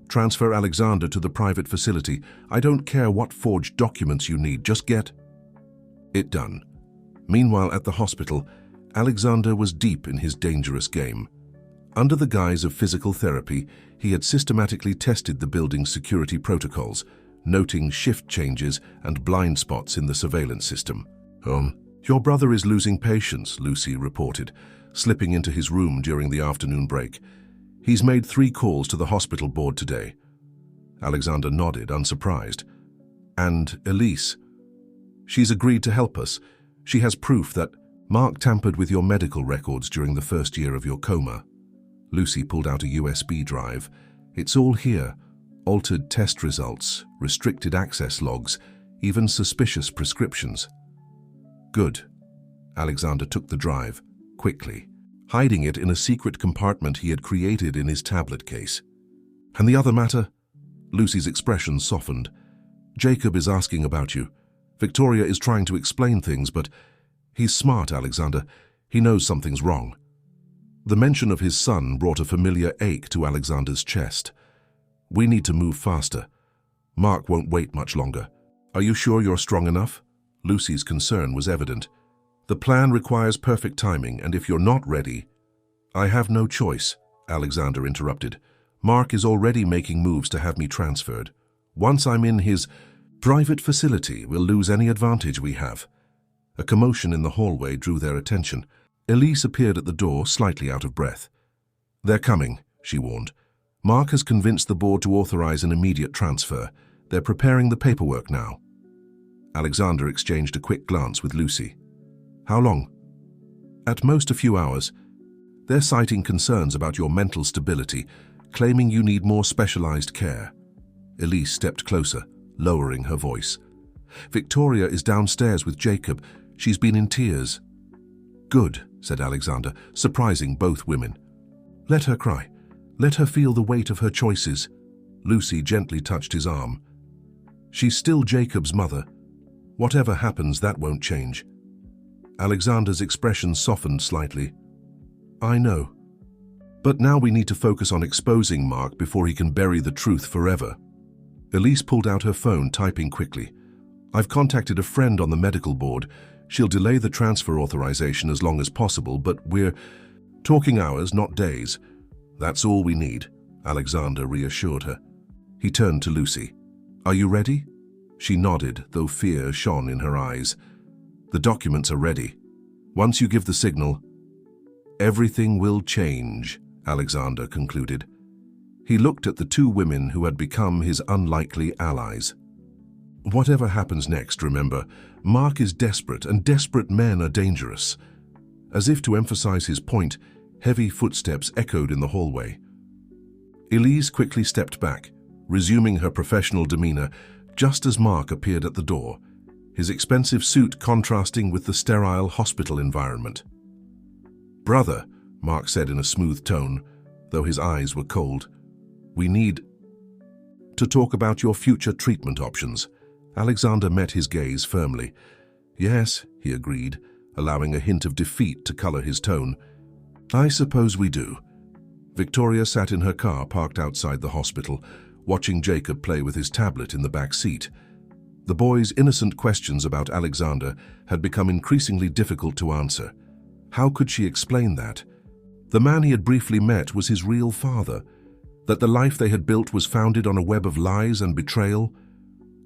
"Transfer Alexander to the private facility. I don't care what forged documents you need, just get it done." Meanwhile, at the hospital, Alexander was deep in his dangerous game. Under the guise of physical therapy, he had systematically tested the building's security protocols, noting shift changes and blind spots in the surveillance system. Your brother is losing patience," Lucy reported, slipping into his room during the afternoon break. "He's made 3 calls to the hospital board today." Alexander nodded, unsurprised. "And Elise? She's agreed to help us. She has proof that Mark tampered with your medical records during the first year of your coma." Lucy pulled out a USB drive. "It's all here. Altered test results, restricted access logs, even suspicious prescriptions." "Good." Alexander took the drive, quickly, hiding it in a secret compartment he had created in his tablet case. "And the other matter?" Lucy's expression softened. "Jacob is asking about you. Victoria is trying to explain things, but he's smart, Alexander. He knows something's wrong." The mention of his son brought a familiar ache to Alexander's chest. "We need to move faster. Mark won't wait much longer. Are you sure you're strong enough?" Lucy's concern was evident. "The plan requires perfect timing, and if you're not ready—" "I have no choice," Alexander interrupted. "Mark is already making moves to have me transferred. Once I'm in his private facility, we'll lose any advantage we have." A commotion in the hallway drew their attention. Elise appeared at the door, slightly out of breath. "They're coming," she warned. "Mark has convinced the board to authorize an immediate transfer. They're preparing the paperwork now." Alexander exchanged a quick glance with Lucy. "How long?" "At most a few hours. They're citing concerns about your mental stability, claiming you need more specialized care." Elise stepped closer, lowering her voice. "Victoria is downstairs with Jacob. She's been in tears." Good, said Alexander, surprising both women. Let her cry. Let her feel the weight of her choices. Lucy gently touched his arm. She's still Jacob's mother. Whatever happens, that won't change. Alexander's expression softened slightly. I know. But now we need to focus on exposing Mark before he can bury the truth forever. Elise pulled out her phone, typing quickly. I've contacted a friend on the medical board. She'll delay the transfer authorization as long as possible, but we're talking hours, not days. That's all we need, Alexander reassured her. He turned to Lucy. Are you ready? She nodded, though fear shone in her eyes. The documents are ready. Once you give the signal, everything will change, Alexander concluded. He looked at the two women who had become his unlikely allies. Whatever happens next, remember, Mark is desperate, and desperate men are dangerous. As if to emphasize his point, heavy footsteps echoed in the hallway. Elise quickly stepped back, resuming her professional demeanor, just as Mark appeared at the door, his expensive suit contrasting with the sterile hospital environment. Brother, Mark said in a smooth tone, though his eyes were cold, we need to talk about your future treatment options. Alexander met his gaze firmly. Yes, he agreed, allowing a hint of defeat to color his tone. I suppose we do. Victoria sat in her car parked outside the hospital, watching Jacob play with his tablet in the back seat. The boy's innocent questions about Alexander had become increasingly difficult to answer. How could she explain that? The man he had briefly met was his real father, that the life they had built was founded on a web of lies and betrayal.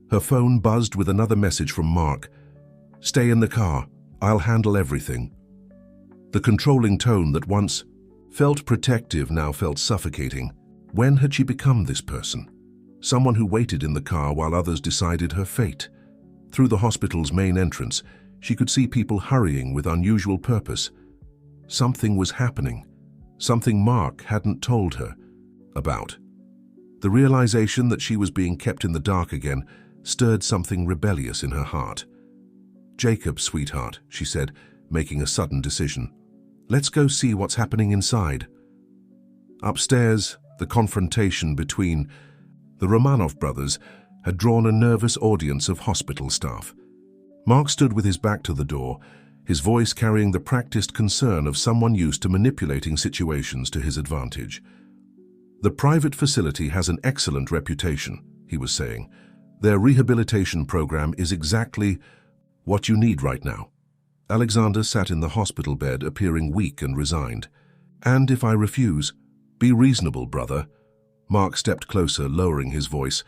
Her phone buzzed with another message from Mark. Stay in the car. I'll handle everything. The controlling tone that once felt protective now felt suffocating. When had she become this person? Someone who waited in the car while others decided her fate. Through the hospital's main entrance, she could see people hurrying with unusual purpose. Something was happening. Something Mark hadn't told her about. The realization that she was being kept in the dark again stirred something rebellious in her heart. Jacob, sweetheart, she said, making a sudden decision. Let's go see what's happening inside. Upstairs, the confrontation between the Romanov brothers had drawn a nervous audience of hospital staff. Mark stood with his back to the door, his voice carrying the practiced concern of someone used to manipulating situations to his advantage. The private facility has an excellent reputation, he was saying. Their rehabilitation program is exactly what you need right now. Alexander sat in the hospital bed, appearing weak and resigned. And if I refuse, be reasonable, brother. Mark stepped closer, lowering his voice.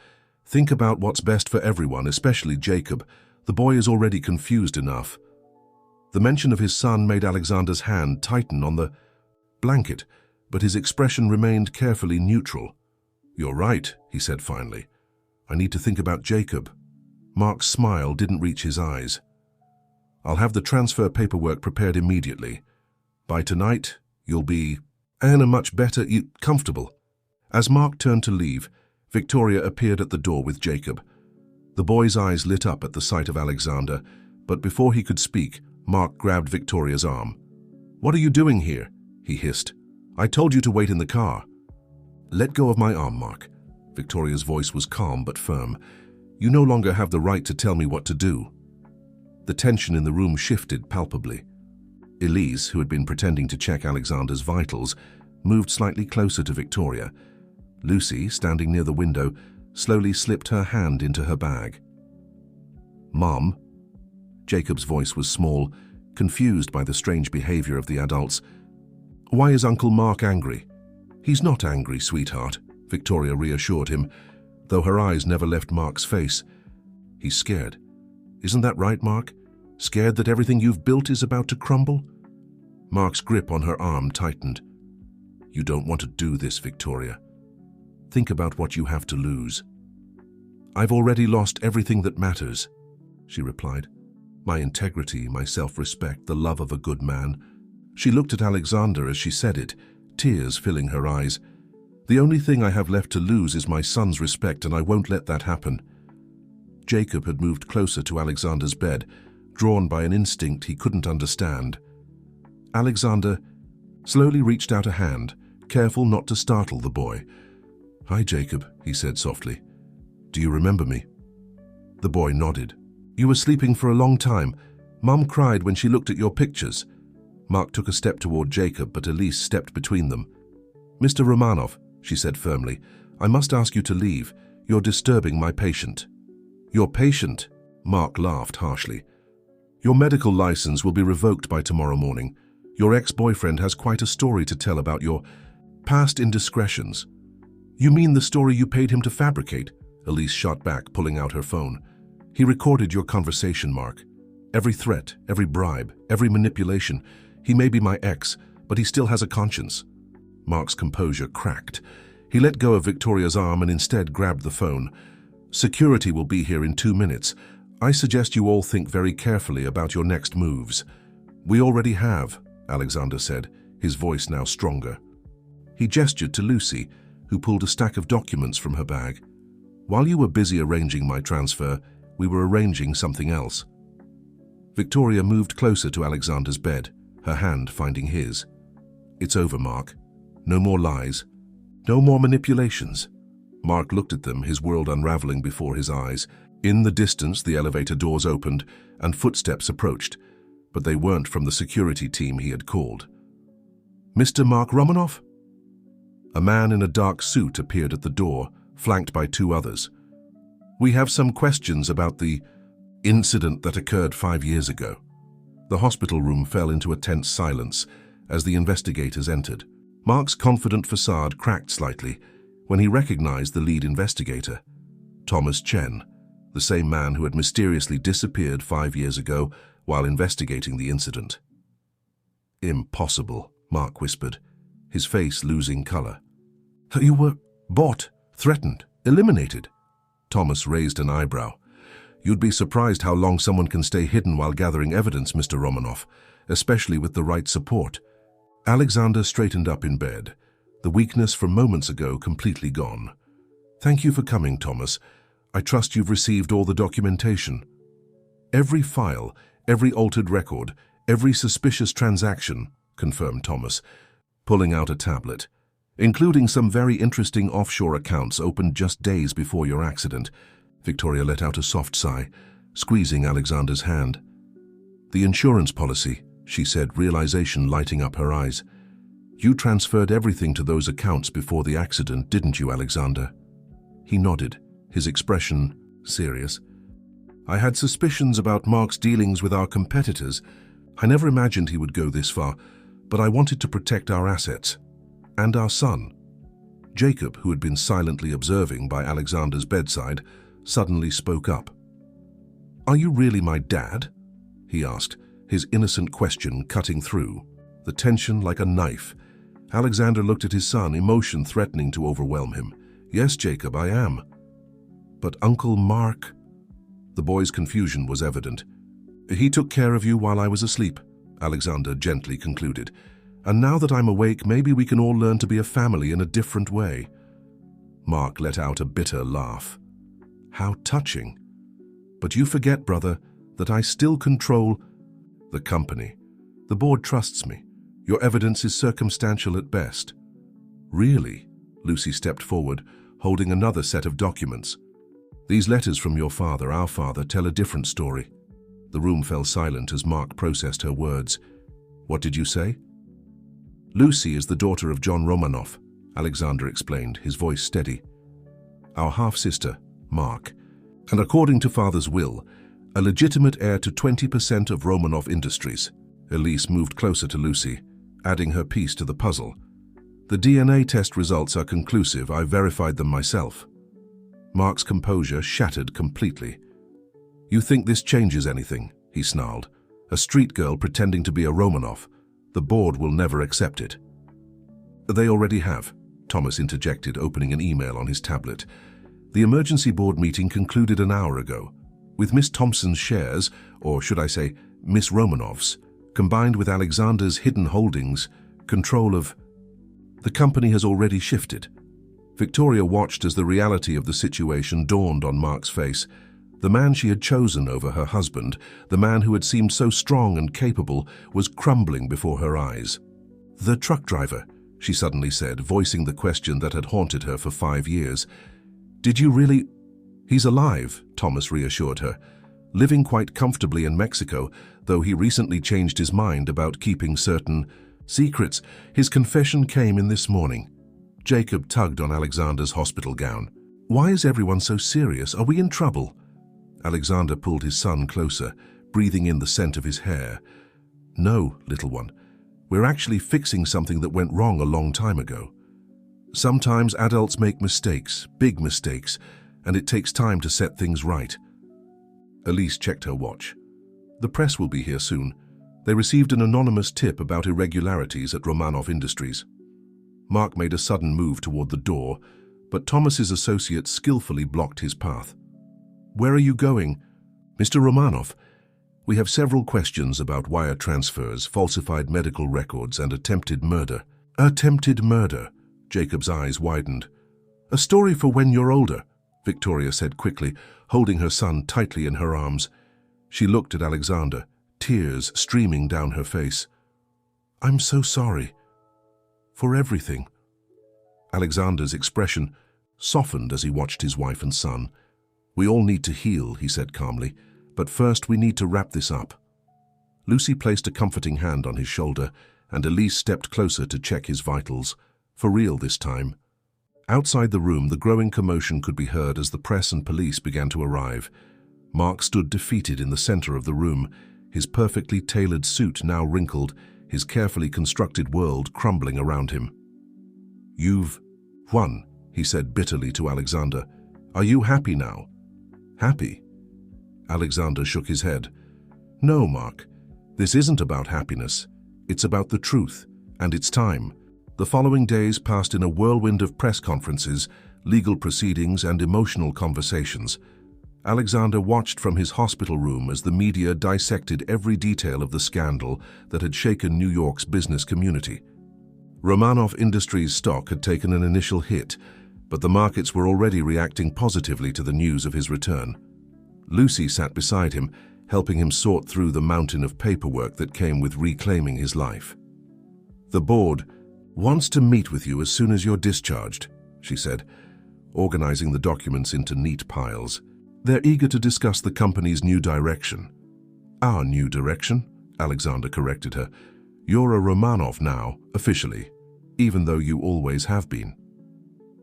Think about what's best for everyone, especially Jacob. The boy is already confused enough. The mention of his son made Alexander's hand tighten on the blanket, but his expression remained carefully neutral. You're right, he said finally. I need to think about Jacob. Mark's smile didn't reach his eyes. I'll have the transfer paperwork prepared immediately. By tonight, you'll be in a much better, comfortable. As Mark turned to leave, Victoria appeared at the door with Jacob. The boy's eyes lit up at the sight of Alexander, but before he could speak, Mark grabbed Victoria's arm. What are you doing here? He hissed. I told you to wait in the car. Let go of my arm, Mark. Victoria's voice was calm but firm. You no longer have the right to tell me what to do. The tension in the room shifted palpably. Elise, who had been pretending to check Alexander's vitals, moved slightly closer to Victoria. Lucy, standing near the window, slowly slipped her hand into her bag. Mom? Jacob's voice was small, confused by the strange behavior of the adults. Why is Uncle Mark angry? He's not angry, sweetheart, Victoria reassured him, though her eyes never left Mark's face. He's scared. Isn't that right, Mark? Scared that everything you've built is about to crumble? Mark's grip on her arm tightened. You don't want to do this, Victoria. Think about what you have to lose. I've already lost everything that matters, she replied. My integrity, my self-respect, the love of a good man. She looked at Alexander as she said it, tears filling her eyes. The only thing I have left to lose is my son's respect, and I won't let that happen. Jacob had moved closer to Alexander's bed, drawn by an instinct he couldn't understand. Alexander slowly reached out a hand, careful not to startle the boy. "Hi, Jacob," he said softly. "Do you remember me?" The boy nodded. "You were sleeping for a long time. Mum cried when she looked at your pictures." Mark took a step toward Jacob, but Elise stepped between them. "Mr. Romanov," she said firmly, "I must ask you to leave. You're disturbing my patient." "Your patient?" Mark laughed harshly. "Your medical license will be revoked by tomorrow morning. Your ex-boyfriend has quite a story to tell about your past indiscretions." "You mean the story you paid him to fabricate?" Elise shot back, pulling out her phone. "He recorded your conversation, Mark. Every threat, every bribe, every manipulation. He may be my ex, but he still has a conscience." Mark's composure cracked. He let go of Victoria's arm and instead grabbed the phone. "Security will be here in 2 minutes. I suggest you all think very carefully about your next moves." "We already have," Alexander said, his voice now stronger. He gestured to Lucy, who pulled a stack of documents from her bag. "While you were busy arranging my transfer, we were arranging something else." Victoria moved closer to Alexander's bed, her hand finding his. "It's over, Mark. No more lies. No more manipulations." Mark looked at them, his world unraveling before his eyes. In the distance, the elevator doors opened and footsteps approached, but they weren't from the security team he had called. "Mr. Mark Romanov?" A man in a dark suit appeared at the door, flanked by 2 others. "We have some questions about the incident that occurred 5 years ago." The hospital room fell into a tense silence as the investigators entered. Mark's confident facade cracked slightly when he recognized the lead investigator, Thomas Chen, the same man who had mysteriously disappeared 5 years ago while investigating the incident. "Impossible," Mark whispered, his face losing color. "You were bought, threatened, eliminated." Thomas raised an eyebrow. "You'd be surprised how long someone can stay hidden while gathering evidence, Mr. Romanov, especially with the right support." Alexander straightened up in bed, the weakness from moments ago completely gone. "Thank you for coming, Thomas. I trust you've received all the documentation." "Every file, every altered record, every suspicious transaction," confirmed Thomas, pulling out a tablet, "including some very interesting offshore accounts opened just days before your accident." Victoria let out a soft sigh, squeezing Alexander's hand. "The insurance policy," she said, realization lighting up her eyes. "You transferred everything to those accounts before the accident, didn't you, Alexander?" He nodded, his expression serious. "I had suspicions about Mark's dealings with our competitors. I never imagined he would go this far, but I wanted to protect our assets. And our son." Jacob, who had been silently observing by Alexander's bedside, suddenly spoke up. "Are you really my dad?" he asked, his innocent question cutting through the tension like a knife. Alexander looked at his son, emotion threatening to overwhelm him. "Yes, Jacob, I am." "But Uncle Mark—" The boy's confusion was evident. "He took care of you while I was asleep," Alexander gently concluded. "And now that I'm awake, maybe we can all learn to be a family in a different way." Mark let out a bitter laugh. "How touching. But you forget, brother, that I still control the company. The board trusts me. Your evidence is circumstantial at best." "Really?" Lucy stepped forward, holding another set of documents. "These letters from your father, our father, tell a different story." The room fell silent as Mark processed her words. "What did you say?" "Lucy is the daughter of John Romanov," Alexander explained, his voice steady. "Our half-sister, Mark, and according to father's will, a legitimate heir to 20% of Romanov Industries." Elise moved closer to Lucy, adding her piece to the puzzle. "The DNA test results are conclusive. I verified them myself." Mark's composure shattered completely. "You think this changes anything?" he snarled. "A street girl pretending to be a Romanov. The board will never accept it." "They already have," Thomas interjected, opening an email on his tablet. "The emergency board meeting concluded an hour ago. With Miss Thompson's shares, or should I say, Miss Romanov's, combined with Alexander's hidden holdings, control of the company has already shifted." Victoria watched as the reality of the situation dawned on Mark's face. The man she had chosen over her husband, the man who had seemed so strong and capable, was crumbling before her eyes. "The truck driver," she suddenly said, voicing the question that had haunted her for 5 years. "Did you really—" "He's alive," Thomas reassured her, "living quite comfortably in Mexico, though he recently changed his mind about keeping certain secrets. His confession came in this morning." Jacob tugged on Alexander's hospital gown. "Why is everyone so serious? Are we in trouble?" Alexander pulled his son closer, breathing in the scent of his hair. "No, little one. We're actually fixing something that went wrong a long time ago. Sometimes adults make mistakes, big mistakes, and it takes time to set things right." Elise checked her watch. "The press will be here soon. They received an anonymous tip about irregularities at Romanov Industries." Mark made a sudden move toward the door, but Thomas's associate skillfully blocked his path. "Where are you going?" "Mr. Romanov, we have several questions about wire transfers, falsified medical records, and attempted murder." "Attempted murder?" Jacob's eyes widened. "A story for when you're older," Victoria said quickly, holding her son tightly in her arms. She looked at Alexander, tears streaming down her face. "I'm so sorry. For everything." Alexander's expression softened as he watched his wife and son. "We all need to heal," he said calmly, "but first we need to wrap this up." Lucy placed a comforting hand on his shoulder, and Elise stepped closer to check his vitals. For real this time. Outside the room, the growing commotion could be heard as the press and police began to arrive. Mark stood defeated in the center of the room, his perfectly tailored suit now wrinkled, his carefully constructed world crumbling around him. "You've won," he said bitterly to Alexander. "Are you happy now?" "Happy?" Alexander shook his head. "No, Mark. This isn't about happiness. It's about the truth, and it's time." The following days passed in a whirlwind of press conferences, legal proceedings, and emotional conversations. Alexander watched from his hospital room as the media dissected every detail of the scandal that had shaken New York's business community. Romanov Industries' stock had taken an initial hit, but the markets were already reacting positively to the news of his return. Lucy sat beside him, helping him sort through the mountain of paperwork that came with reclaiming his life. "The board wants to meet with you as soon as you're discharged," she said, organizing the documents into neat piles. "They're eager to discuss the company's new direction." "Our new direction?" Alexander corrected her. "You're a Romanov now, officially, even though you always have been."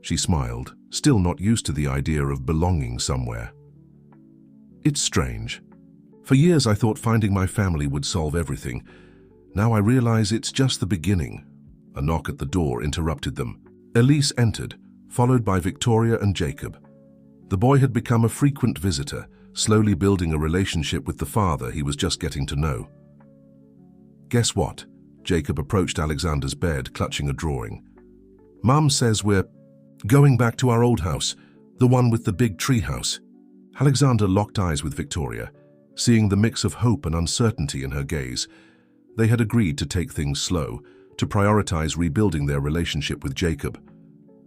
She smiled, still not used to the idea of belonging somewhere. "It's strange. For years I thought finding my family would solve everything. Now I realize it's just the beginning." A knock at the door interrupted them. Elise entered, followed by Victoria and Jacob. The boy had become a frequent visitor, slowly building a relationship with the father he was just getting to know. "Guess what?" Jacob approached Alexander's bed, clutching a drawing. "Mom says we're going back to our old house, the one with the big tree house." Alexander locked eyes with Victoria, seeing the mix of hope and uncertainty in her gaze. They had agreed to take things slow, to prioritize rebuilding their relationship with Jacob.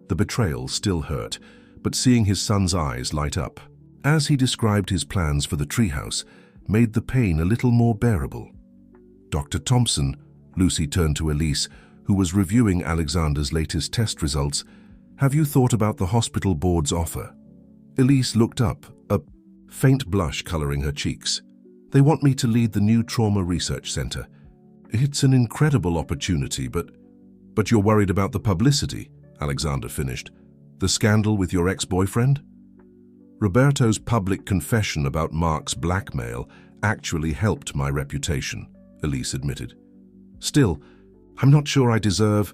The betrayal still hurt, but seeing his son's eyes light up, as he described his plans for the treehouse, made the pain a little more bearable. "Dr. Thompson," Lucy turned to Elise, who was reviewing Alexander's latest test results, "have you thought about the hospital board's offer?" Elise looked up, a faint blush coloring her cheeks. "They want me to lead the new trauma research center. It's an incredible opportunity, but you're worried about the publicity," Alexander finished. "The scandal with your ex-boyfriend?" "Roberto's public confession about Mark's blackmail actually helped my reputation," Elise admitted. "Still, I'm not sure I deserve—"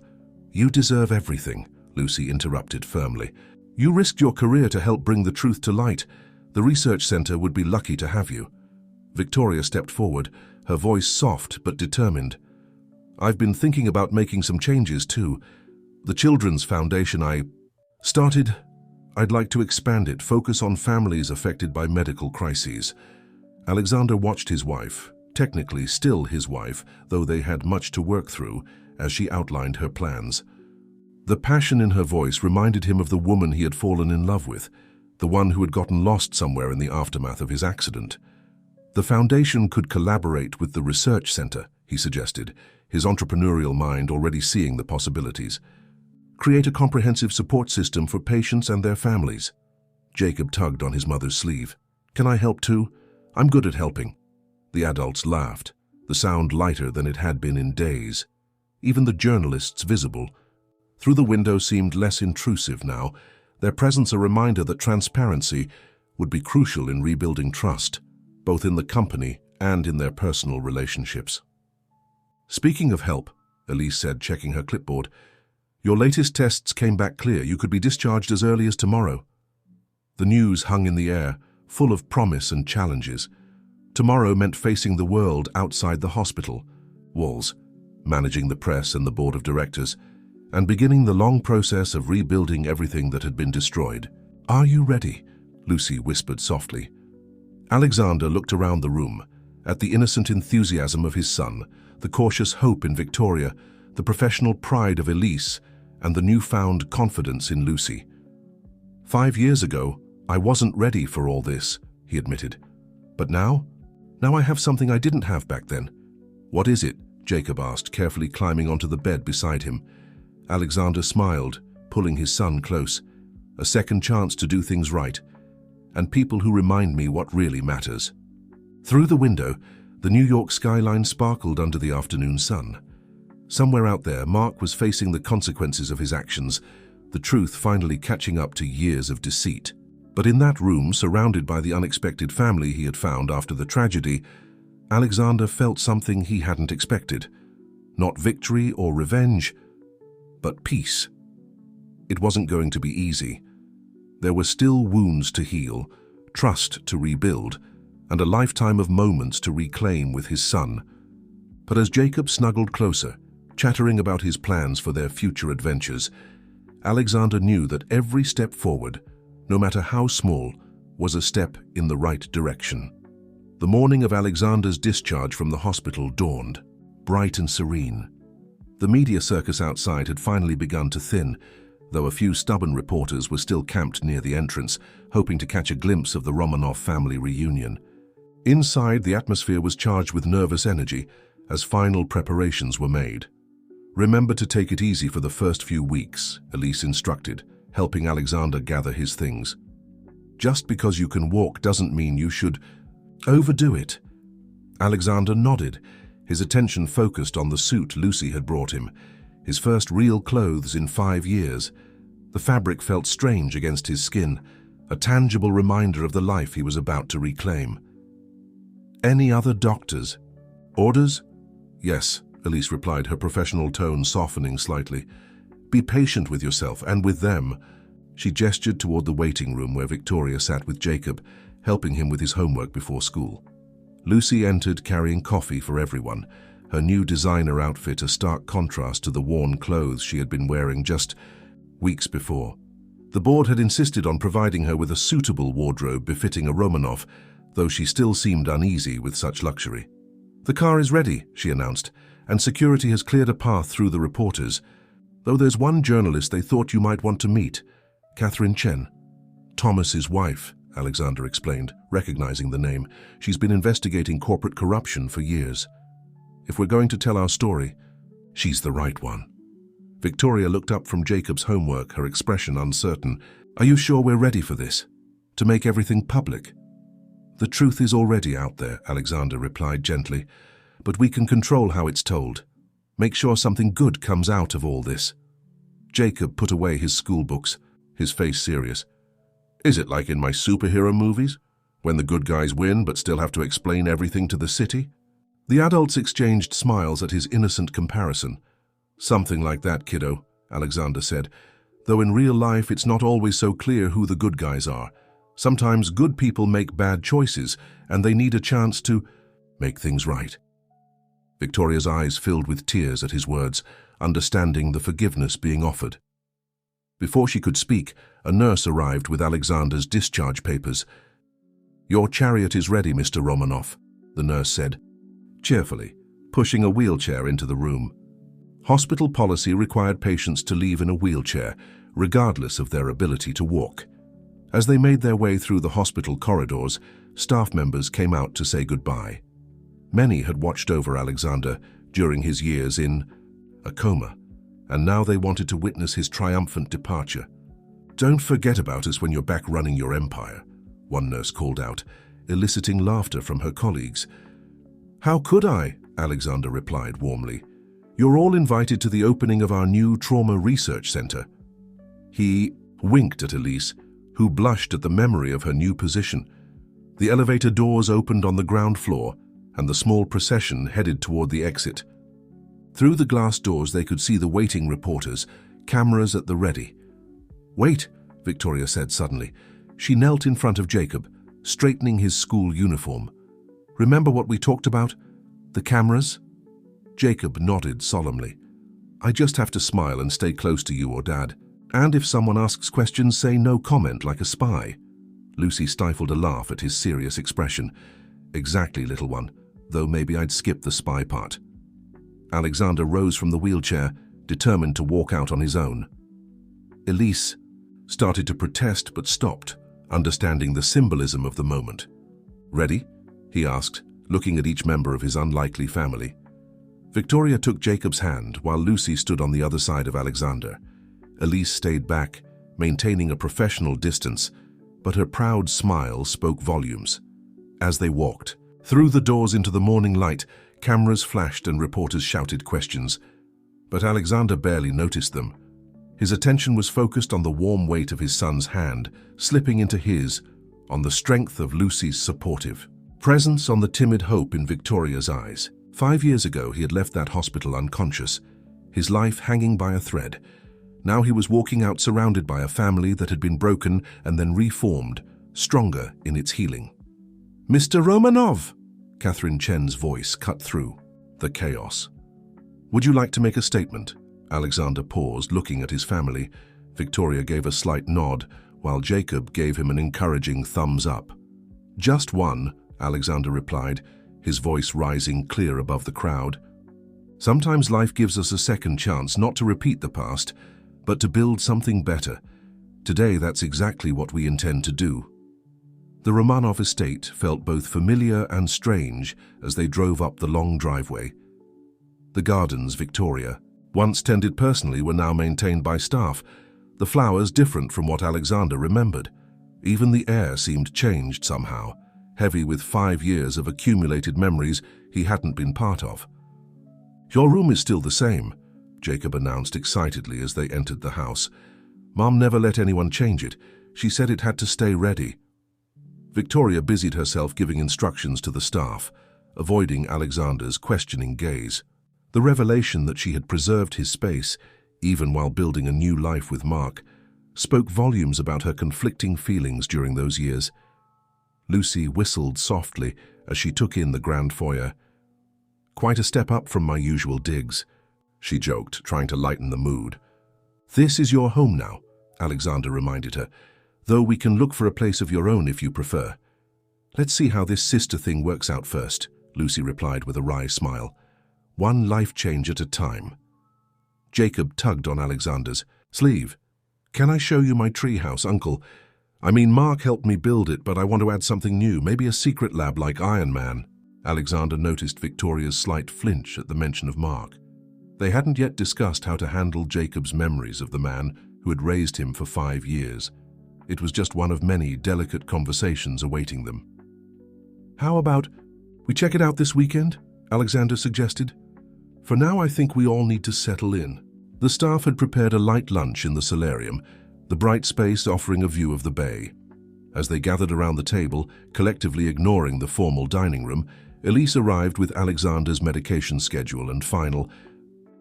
"You deserve everything," Lucy interrupted firmly. "You risked your career to help bring the truth to light. The research center would be lucky to have you." Victoria stepped forward, her voice soft but determined. "I've been thinking about making some changes too. The Children's Foundation I started, I'd like to expand it, focus on families affected by medical crises." Alexander watched his wife, technically still his wife, though they had much to work through, as she outlined her plans. The passion in her voice reminded him of the woman he had fallen in love with, the one who had gotten lost somewhere in the aftermath of his accident. The foundation could collaborate with the research center, he suggested, his entrepreneurial mind already seeing the possibilities. Create a comprehensive support system for patients and their families. Jacob tugged on his mother's sleeve. Can I help too? I'm good at helping. The adults laughed, the sound lighter than it had been in days. Even the journalists visible through the window seemed less intrusive now, their presence a reminder that transparency would be crucial in rebuilding trust, both in the company and in their personal relationships. Speaking of help, Elise said, checking her clipboard, your latest tests came back clear. You could be discharged as early as tomorrow. The news hung in the air, full of promise and challenges. Tomorrow meant facing the world outside the hospital walls, managing the press and the board of directors, and beginning the long process of rebuilding everything that had been destroyed. Are you ready? Lucy whispered softly. Alexander looked around the room, at the innocent enthusiasm of his son, the cautious hope in Victoria, the professional pride of Elise, and the newfound confidence in Lucy. 5 years ago, I wasn't ready for all this, he admitted. But now I have something I didn't have back then. What is it? Jacob asked, carefully climbing onto the bed beside him. Alexander smiled, pulling his son close. A second chance to do things right, and people who remind me what really matters. Through the window, the New York skyline sparkled under the afternoon sun. Somewhere out there, Mark was facing the consequences of his actions, the truth finally catching up to years of deceit. But in that room, surrounded by the unexpected family he had found after the tragedy, Alexander felt something he hadn't expected. Not victory or revenge, but peace. It wasn't going to be easy. There were still wounds to heal, trust to rebuild, and a lifetime of moments to reclaim with his son. But as Jacob snuggled closer, chattering about his plans for their future adventures, Alexander knew that every step forward, no matter how small, was a step in the right direction. The morning of Alexander's discharge from the hospital dawned, bright and serene. The media circus outside had finally begun to thin, though a few stubborn reporters were still camped near the entrance, hoping to catch a glimpse of the Romanov family reunion. Inside, the atmosphere was charged with nervous energy as final preparations were made. Remember to take it easy for the first few weeks, Elise instructed, helping Alexander gather his things. Just because you can walk doesn't mean you should overdo it. Alexander nodded, his attention focused on the suit Lucy had brought him, his first real clothes in 5 years. The fabric felt strange against his skin, a tangible reminder of the life he was about to reclaim. Any other doctors? Orders? Yes, Elise replied, her professional tone softening slightly. Be patient with yourself and with them. She gestured toward the waiting room where Victoria sat with Jacob, helping him with his homework before school. Lucy entered carrying coffee for everyone, her new designer outfit a stark contrast to the worn clothes she had been wearing just weeks before. The board had insisted on providing her with a suitable wardrobe befitting a Romanov, though she still seemed uneasy with such luxury. The car is ready, she announced, and security has cleared a path through the reporters. Though there's one journalist they thought you might want to meet, Catherine Chen. Thomas's wife, Alexander explained, recognizing the name. She's been investigating corporate corruption for years. If we're going to tell our story, she's the right one. Victoria looked up from Jacob's homework, her expression uncertain. Are you sure we're ready for this? To make everything public? The truth is already out there, Alexander replied gently, but we can control how it's told. Make sure something good comes out of all this. Jacob put away his school books, his face serious. Is it like in my superhero movies, when the good guys win but still have to explain everything to the city? The adults exchanged smiles at his innocent comparison. Something like that, kiddo, Alexander said, though in real life it's not always so clear who the good guys are. Sometimes good people make bad choices, and they need a chance to make things right. Victoria's eyes filled with tears at his words, understanding the forgiveness being offered. Before she could speak, a nurse arrived with Alexander's discharge papers. Your chariot is ready, Mr. Romanov, the nurse said, cheerfully, pushing a wheelchair into the room. Hospital policy required patients to leave in a wheelchair, regardless of their ability to walk. As they made their way through the hospital corridors, staff members came out to say goodbye. Many had watched over Alexander during his years in a coma, and now they wanted to witness his triumphant departure. "Don't forget about us when you're back running your empire," one nurse called out, eliciting laughter from her colleagues. "How could I?" Alexander replied warmly. "You're all invited to the opening of our new trauma research center." He winked at Elise, who blushed at the memory of her new position. The elevator doors opened on the ground floor, and the small procession headed toward the exit. Through the glass doors they could see the waiting reporters, cameras at the ready. "Wait," Victoria said suddenly. She knelt in front of Jacob, straightening his school uniform. "Remember what we talked about? The cameras?" Jacob nodded solemnly. "I just have to smile and stay close to you or Dad. And if someone asks questions, say no comment like a spy." Lucy stifled a laugh at his serious expression. "Exactly, little one, though maybe I'd skip the spy part." Alexander rose from the wheelchair, determined to walk out on his own. Elise started to protest but stopped, understanding the symbolism of the moment. "Ready?" he asked, looking at each member of his unlikely family. Victoria took Jacob's hand while Lucy stood on the other side of Alexander. Elise stayed back, maintaining a professional distance, but her proud smile spoke volumes. As they walked through the doors into the morning light, cameras flashed and reporters shouted questions. But Alexander barely noticed them. His attention was focused on the warm weight of his son's hand, slipping into his, on the strength of Lucy's supportive presence, on the timid hope in Victoria's eyes. 5 years ago, he had left that hospital unconscious, his life hanging by a thread. Now he was walking out surrounded by a family that had been broken and then reformed, stronger in its healing. "Mr. Romanov!" Catherine Chen's voice cut through the chaos. "Would you like to make a statement?" Alexander paused, looking at his family. Victoria gave a slight nod, while Jacob gave him an encouraging thumbs up. "Just one," Alexander replied, his voice rising clear above the crowd. "Sometimes life gives us a second chance not to repeat the past, but to build something better. Today, that's exactly what we intend to do." The Romanov estate felt both familiar and strange as they drove up the long driveway. The gardens, Victoria once tended personally, were now maintained by staff, the flowers different from what Alexander remembered. Even the air seemed changed somehow, heavy with 5 years of accumulated memories he hadn't been part of. "Your room is still the same," Jacob announced excitedly as they entered the house. "Mom never let anyone change it. She said it had to stay ready." Victoria busied herself giving instructions to the staff, avoiding Alexander's questioning gaze. The revelation that she had preserved his space, even while building a new life with Mark, spoke volumes about her conflicting feelings during those years. Lucy whistled softly as she took in the grand foyer. "Quite a step up from my usual digs," she joked, trying to lighten the mood. "This is your home now," Alexander reminded her, "though we can look for a place of your own if you prefer." "Let's see how this sister thing works out first," Lucy replied with a wry smile. "One life change at a time." Jacob tugged on Alexander's sleeve. "Can I show you my treehouse, Uncle? I mean, Mark helped me build it, but I want to add something new, maybe a secret lab like Iron Man." Alexander noticed Victoria's slight flinch at the mention of Mark. They hadn't yet discussed how to handle Jacob's memories of the man who had raised him for 5 years. It was just one of many delicate conversations awaiting them. "How about we check it out this weekend?" Alexander suggested. "For now, I think we all need to settle in." The staff had prepared a light lunch in the solarium, the bright space offering a view of the bay. As they gathered around the table, collectively ignoring the formal dining room, Elise arrived with Alexander's medication schedule and final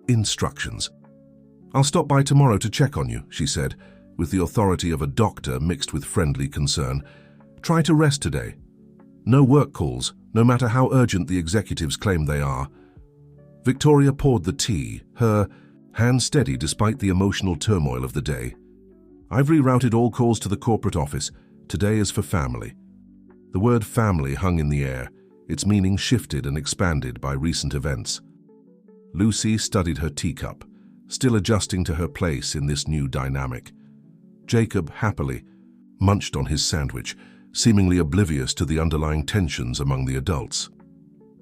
instructions. "I'll stop by tomorrow to check on you," she said, with the authority of a doctor mixed with friendly concern. "Try to rest today. No work calls, no matter how urgent the executives claim they are." Victoria poured the tea, her hand steady despite the emotional turmoil of the day. "I've rerouted all calls to the corporate office. Today is for family." The word family hung in the air, its meaning shifted and expanded by recent events. Lucy studied her teacup, still adjusting to her place in this new dynamic. Jacob happily, munched on his sandwich, seemingly oblivious to the underlying tensions among the adults.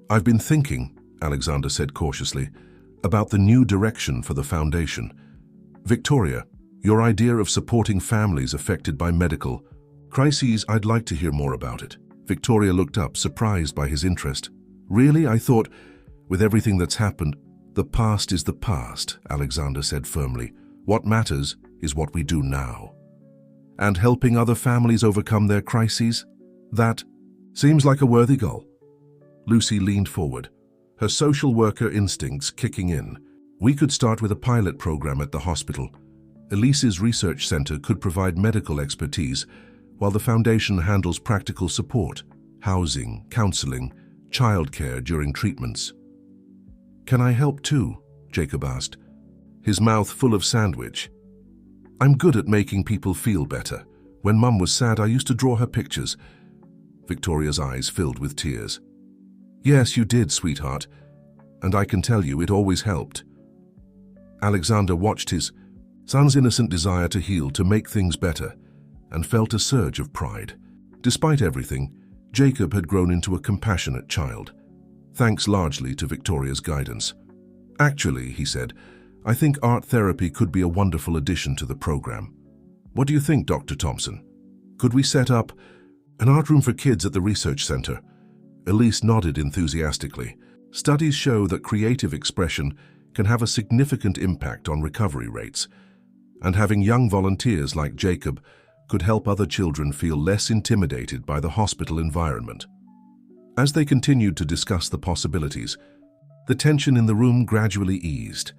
"I've been thinking," Alexander said cautiously, "about the new direction for the foundation. Victoria, your idea of supporting families affected by medical crises, I'd like to hear more about it." Victoria looked up, surprised by his interest. "Really? I thought, with everything that's happened—" "The past is the past," Alexander said firmly. "What matters is what we do now. And helping other families overcome their crises? That seems like a worthy goal." Lucy leaned forward, her social worker instincts kicking in. "We could start with a pilot program at the hospital. Elise's research center could provide medical expertise, while the foundation handles practical support, housing, counseling, childcare during treatments." "Can I help too?" Jacob asked, his mouth full of sandwich. "I'm good at making people feel better. When Mum was sad, I used to draw her pictures." Victoria's eyes filled with tears. "Yes, you did, sweetheart. And I can tell you, it always helped." Alexander watched his son's innocent desire to heal, to make things better, and felt a surge of pride. Despite everything, Jacob had grown into a compassionate child, thanks largely to Victoria's guidance. "Actually," he said, "I think art therapy could be a wonderful addition to the program. What do you think, Dr. Thompson? Could we set up an art room for kids at the research center?" Elise nodded enthusiastically. "Studies show that creative expression can have a significant impact on recovery rates, and having young volunteers like Jacob could help other children feel less intimidated by the hospital environment." As they continued to discuss the possibilities, the tension in the room gradually eased.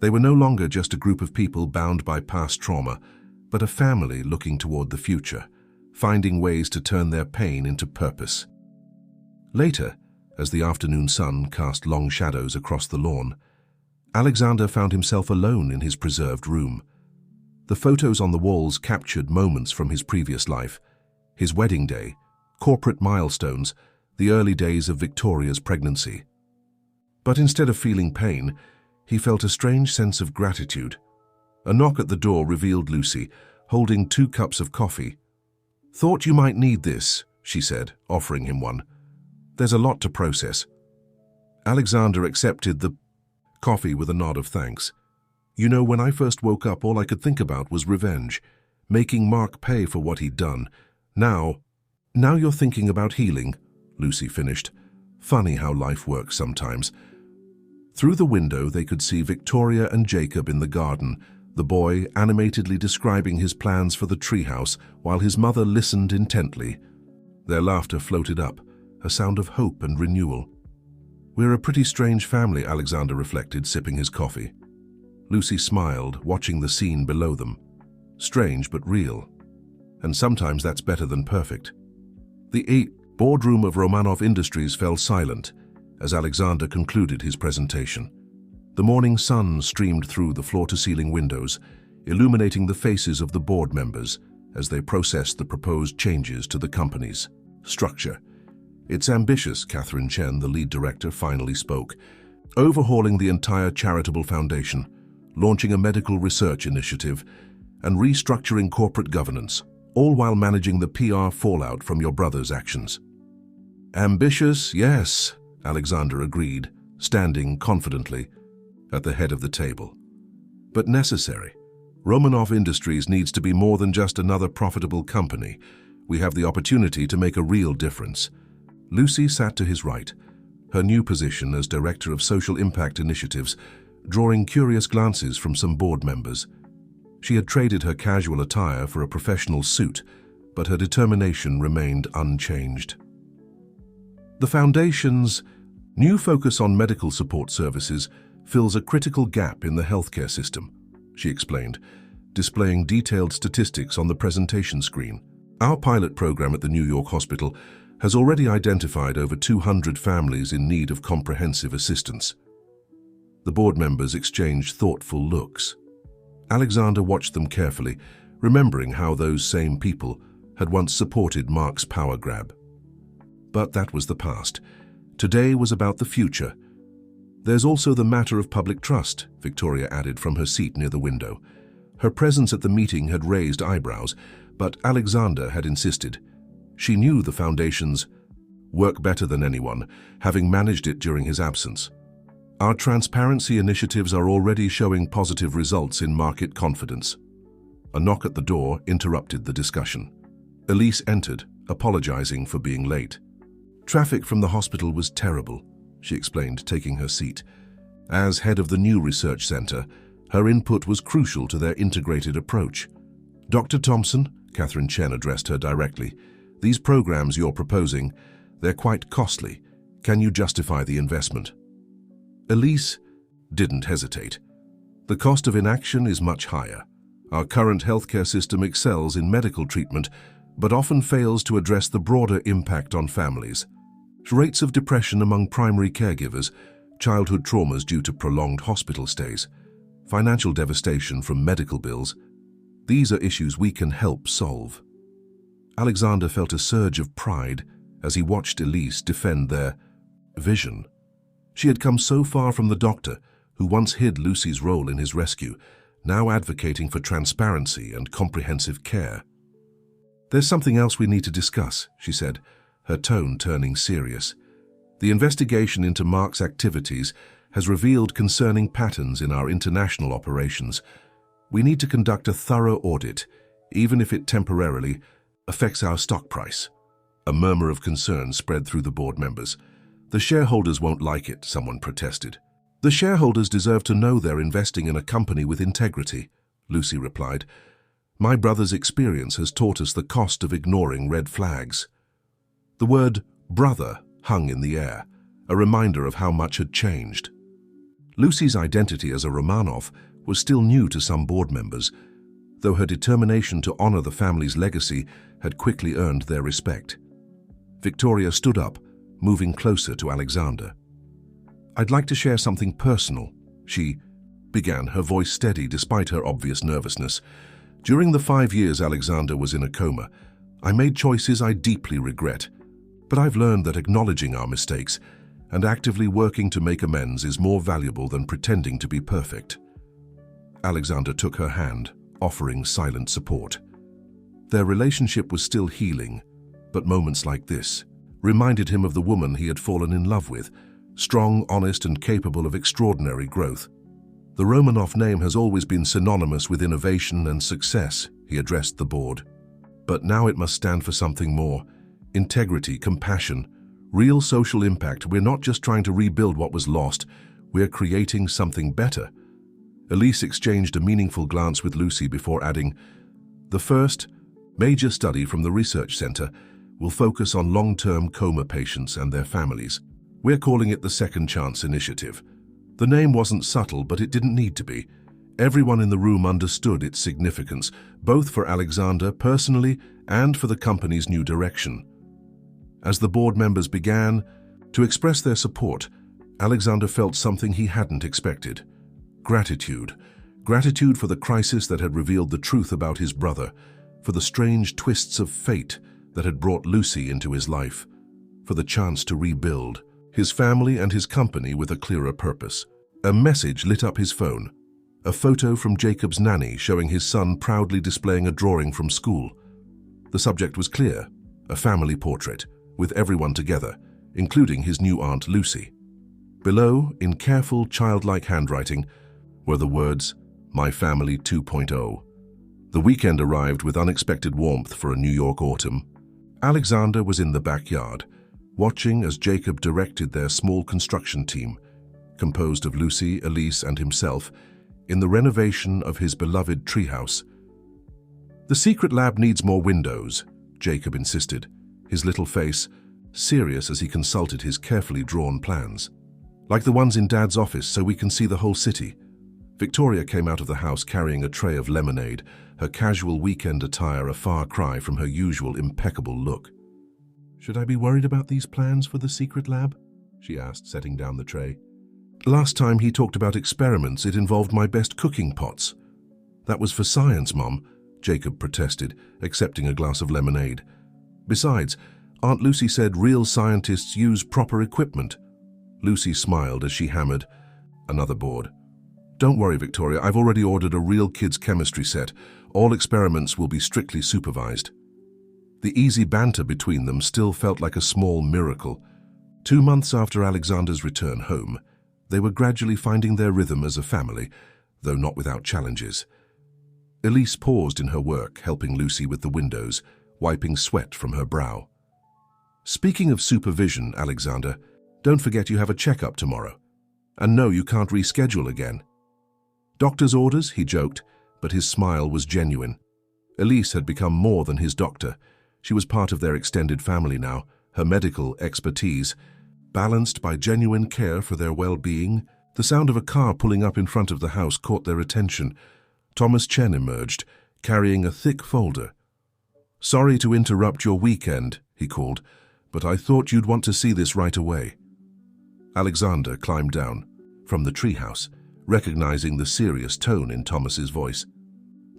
They were no longer just a group of people bound by past trauma, but a family looking toward the future, finding ways to turn their pain into purpose. Later, as the afternoon sun cast long shadows across the lawn, Alexander found himself alone in his preserved room. The photos on the walls captured moments from his previous life: his wedding day, corporate milestones, the early days of Victoria's pregnancy. But instead of feeling pain, he felt a strange sense of gratitude. A knock at the door revealed Lucy, holding 2 cups of coffee. "Thought you might need this," she said, offering him one. "There's a lot to process." Alexander accepted the coffee with a nod of thanks. "You know, when I first woke up, all I could think about was revenge, making Mark pay for what he'd done. Now you're thinking about healing," Lucy finished. "Funny how life works sometimes." Through the window, they could see Victoria and Jacob in the garden, the boy animatedly describing his plans for the treehouse while his mother listened intently. Their laughter floated up, a sound of hope and renewal. "We're a pretty strange family," Alexander reflected, sipping his coffee. Lucy smiled, watching the scene below them. Strange but real. And sometimes that's better than perfect. The boardroom of Romanov Industries fell silent as Alexander concluded his presentation. The morning sun streamed through the floor-to-ceiling windows, illuminating the faces of the board members as they processed the proposed changes to the company's structure. "It's ambitious," Catherine Chen, the lead director, finally spoke. "Overhauling the entire charitable foundation, launching a medical research initiative, and restructuring corporate governance, all while managing the PR fallout from your brother's actions." "Ambitious, yes," Alexander agreed, standing confidently at the head of the table. "But necessary. Romanov Industries needs to be more than just another profitable company. We have the opportunity to make a real difference." Lucy sat to his right, her new position as Director of Social Impact Initiatives, drawing curious glances from some board members. She had traded her casual attire for a professional suit, but her determination remained unchanged. The Foundation's new focus on medical support services fills a critical gap in the healthcare system, she explained, displaying detailed statistics on the presentation screen. "Our pilot program at the New York hospital has already identified over 200 families in need of comprehensive assistance." The board members exchanged thoughtful looks. Alexander watched them carefully, remembering how those same people had once supported Mark's power grab. But that was the past. Today was about the future. "There's also the matter of public trust," Victoria added from her seat near the window. Her presence at the meeting had raised eyebrows, but Alexander had insisted. She knew the foundation's work better than anyone, having managed it during his absence. Our transparency initiatives are already showing positive results in market confidence. A knock at the door interrupted the discussion. Elise entered, apologizing for being late. Traffic from the hospital was terrible, she explained, taking her seat. As head of the new research center, her input was crucial to their integrated approach. Dr. Thompson, Catherine Chen addressed her directly, these programs you're proposing, they're quite costly. Can you justify the investment? Elise didn't hesitate. The cost of inaction is much higher. Our current healthcare system excels in medical treatment, but often fails to address the broader impact on families. Rates of depression among primary caregivers, childhood traumas due to prolonged hospital stays, financial devastation from medical bills, these are issues we can help solve. Alexander felt a surge of pride as he watched Elise defend their vision. She had come so far from the doctor, who once hid Lucy's role in his rescue, now advocating for transparency and comprehensive care. There's something else we need to discuss, she said, her tone turning serious. The investigation into Mark's activities has revealed concerning patterns in our international operations. We need to conduct a thorough audit, even if it temporarily affects our stock price. A murmur of concern spread through the board members. The shareholders won't like it, someone protested. The shareholders deserve to know they're investing in a company with integrity, Lucy replied. My brother's experience has taught us the cost of ignoring red flags. The word brother hung in the air, a reminder of how much had changed. Lucy's identity as a Romanov was still new to some board members, though her determination to honor the family's legacy had quickly earned their respect. Victoria stood up, moving closer to Alexander. I'd like to share something personal, she began, her voice steady despite her obvious nervousness. During the 5 years Alexander was in a coma, I made choices I deeply regret, but I've learned that acknowledging our mistakes and actively working to make amends is more valuable than pretending to be perfect. Alexander took her hand, offering silent support. Their relationship was still healing, but moments like this reminded him of the woman he had fallen in love with, strong, honest, and capable of extraordinary growth. The Romanov name has always been synonymous with innovation and success, he addressed the board. But now it must stand for something more. Integrity, compassion, real social impact. We're not just trying to rebuild what was lost, we're creating something better. Elise exchanged a meaningful glance with Lucy before adding, the first major study from the research center will focus on long-term coma patients and their families. We're calling it the Second Chance Initiative. The name wasn't subtle, but it didn't need to be. Everyone in the room understood its significance, both for Alexander personally and for the company's new direction. As the board members began to express their support, Alexander felt something he hadn't expected. Gratitude. Gratitude for the crisis that had revealed the truth about his brother, for the strange twists of fate that had brought Lucy into his life, for the chance to rebuild his family and his company with a clearer purpose. A message lit up his phone. A photo from Jacob's nanny showing his son proudly displaying a drawing from school. The subject was clear, a family portrait, with everyone together, including his new aunt Lucy. Below, in careful, childlike handwriting, were the words, My Family 2.0. The weekend arrived with unexpected warmth for a New York autumn. Alexander was in the backyard, watching as Jacob directed their small construction team, composed of Lucy, Elise, and himself, in the renovation of his beloved treehouse. The secret lab needs more windows, Jacob insisted, his little face serious as he consulted his carefully drawn plans. Like the ones in Dad's office, so we can see the whole city. Victoria came out of the house carrying a tray of lemonade, her casual weekend attire a far cry from her usual impeccable look. Should I be worried about these plans for the secret lab? She asked, setting down the tray. Last time he talked about experiments, it involved my best cooking pots. That was for science, Mom, Jacob protested, accepting a glass of lemonade. Besides, Aunt Lucy said real scientists use proper equipment. Lucy smiled as she hammered another board. Don't worry, Victoria, I've already ordered a real kids' chemistry set. All experiments will be strictly supervised. The easy banter between them still felt like a small miracle. 2 months after Alexander's return home, they were gradually finding their rhythm as a family, though not without challenges. Elise paused in her work, helping Lucy with the windows, wiping sweat from her brow. Speaking of supervision, Alexander, don't forget you have a checkup tomorrow. And no, you can't reschedule again. Doctor's orders, he joked, but his smile was genuine. Elise had become more than his doctor. She was part of their extended family now, her medical expertise, balanced by genuine care for their well-being. The sound of a car pulling up in front of the house caught their attention. Thomas Chen emerged, carrying a thick folder. "Sorry to interrupt your weekend," he called, "but I thought you'd want to see this right away." Alexander climbed down from the treehouse, recognizing the serious tone in Thomas's voice.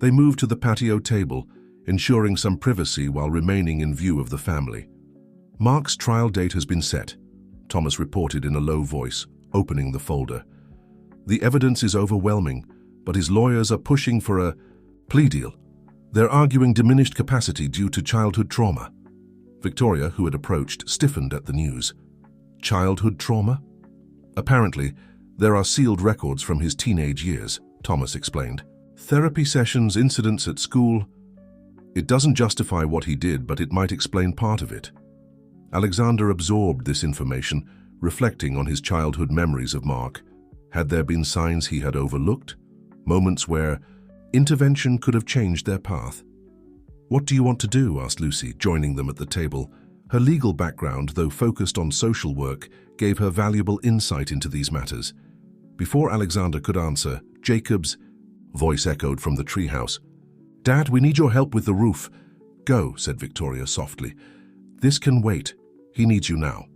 They moved to the patio table, ensuring some privacy while remaining in view of the family. "Mark's trial date has been set," Thomas reported in a low voice, opening the folder. "The evidence is overwhelming, but his lawyers are pushing for a plea deal. They're arguing diminished capacity due to childhood trauma." Victoria, who had approached, stiffened at the news. Childhood trauma? "Apparently, there are sealed records from his teenage years," Thomas explained. "Therapy sessions, incidents at school. It doesn't justify what he did, but it might explain part of it." Alexander absorbed this information, reflecting on his childhood memories of Mark. Had there been signs he had overlooked? Moments where intervention could have changed their path? "What do you want to do?" asked Lucy, joining them at the table. Her legal background, though focused on social work, gave her valuable insight into these matters. Before Alexander could answer, Jacob's voice echoed from the treehouse. "Dad, we need your help with the roof." "Go," said Victoria softly. "This can wait. He needs you now."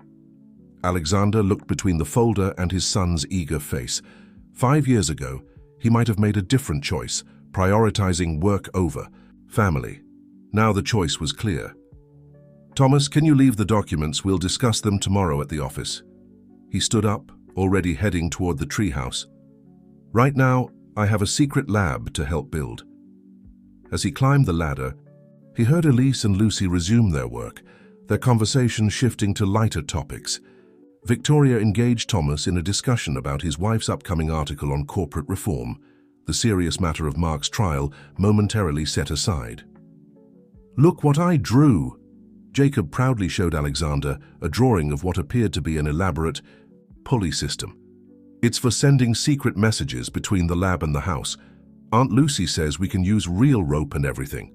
Alexander looked between the folder and his son's eager face. 5 years ago, he might have made a different choice, prioritizing work over family. Now the choice was clear. "Thomas, can you leave the documents? We'll discuss them tomorrow at the office." He stood up, already heading toward the treehouse. "Right now, I have a secret lab to help build." As he climbed the ladder, he heard Elise and Lucy resume their work, their conversation shifting to lighter topics. Victoria engaged Thomas in a discussion about his wife's upcoming article on corporate reform, the serious matter of Mark's trial momentarily set aside. "Look what I drew!" Jacob proudly showed Alexander a drawing of what appeared to be an elaborate pulley system. "It's for sending secret messages between the lab and the house. Aunt Lucy says we can use real rope and everything."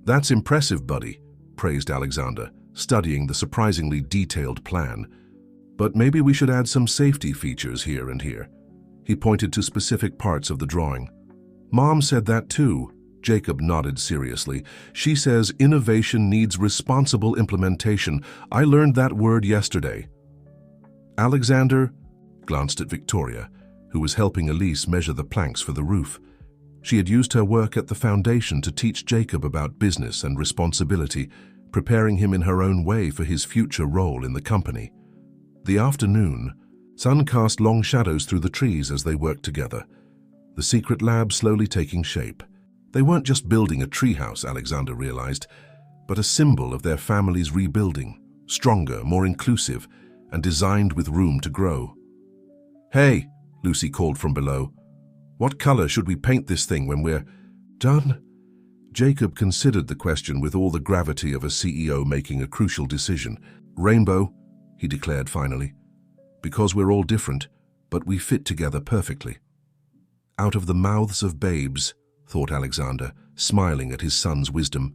"That's impressive, buddy," praised Alexander, studying the surprisingly detailed plan. "But maybe we should add some safety features here and here." He pointed to specific parts of the drawing. "Mom said that too." Jacob nodded seriously. "She says innovation needs responsible implementation. I learned that word yesterday." Alexander glanced at Victoria, who was helping Elise measure the planks for the roof. She had used her work at the foundation to teach Jacob about business and responsibility, preparing him in her own way for his future role in the company. The afternoon, sun cast long shadows through the trees as they worked together, the secret lab slowly taking shape. They weren't just building a treehouse, Alexander realized, but a symbol of their family's rebuilding, stronger, more inclusive, and designed with room to grow. "Hey," Lucy called from below. "What color should we paint this thing when we're done?" Jacob considered the question with all the gravity of a CEO making a crucial decision. "Rainbow," he declared finally, "because we're all different, but we fit together perfectly." Out of the mouths of babes, thought Alexander, smiling at his son's wisdom.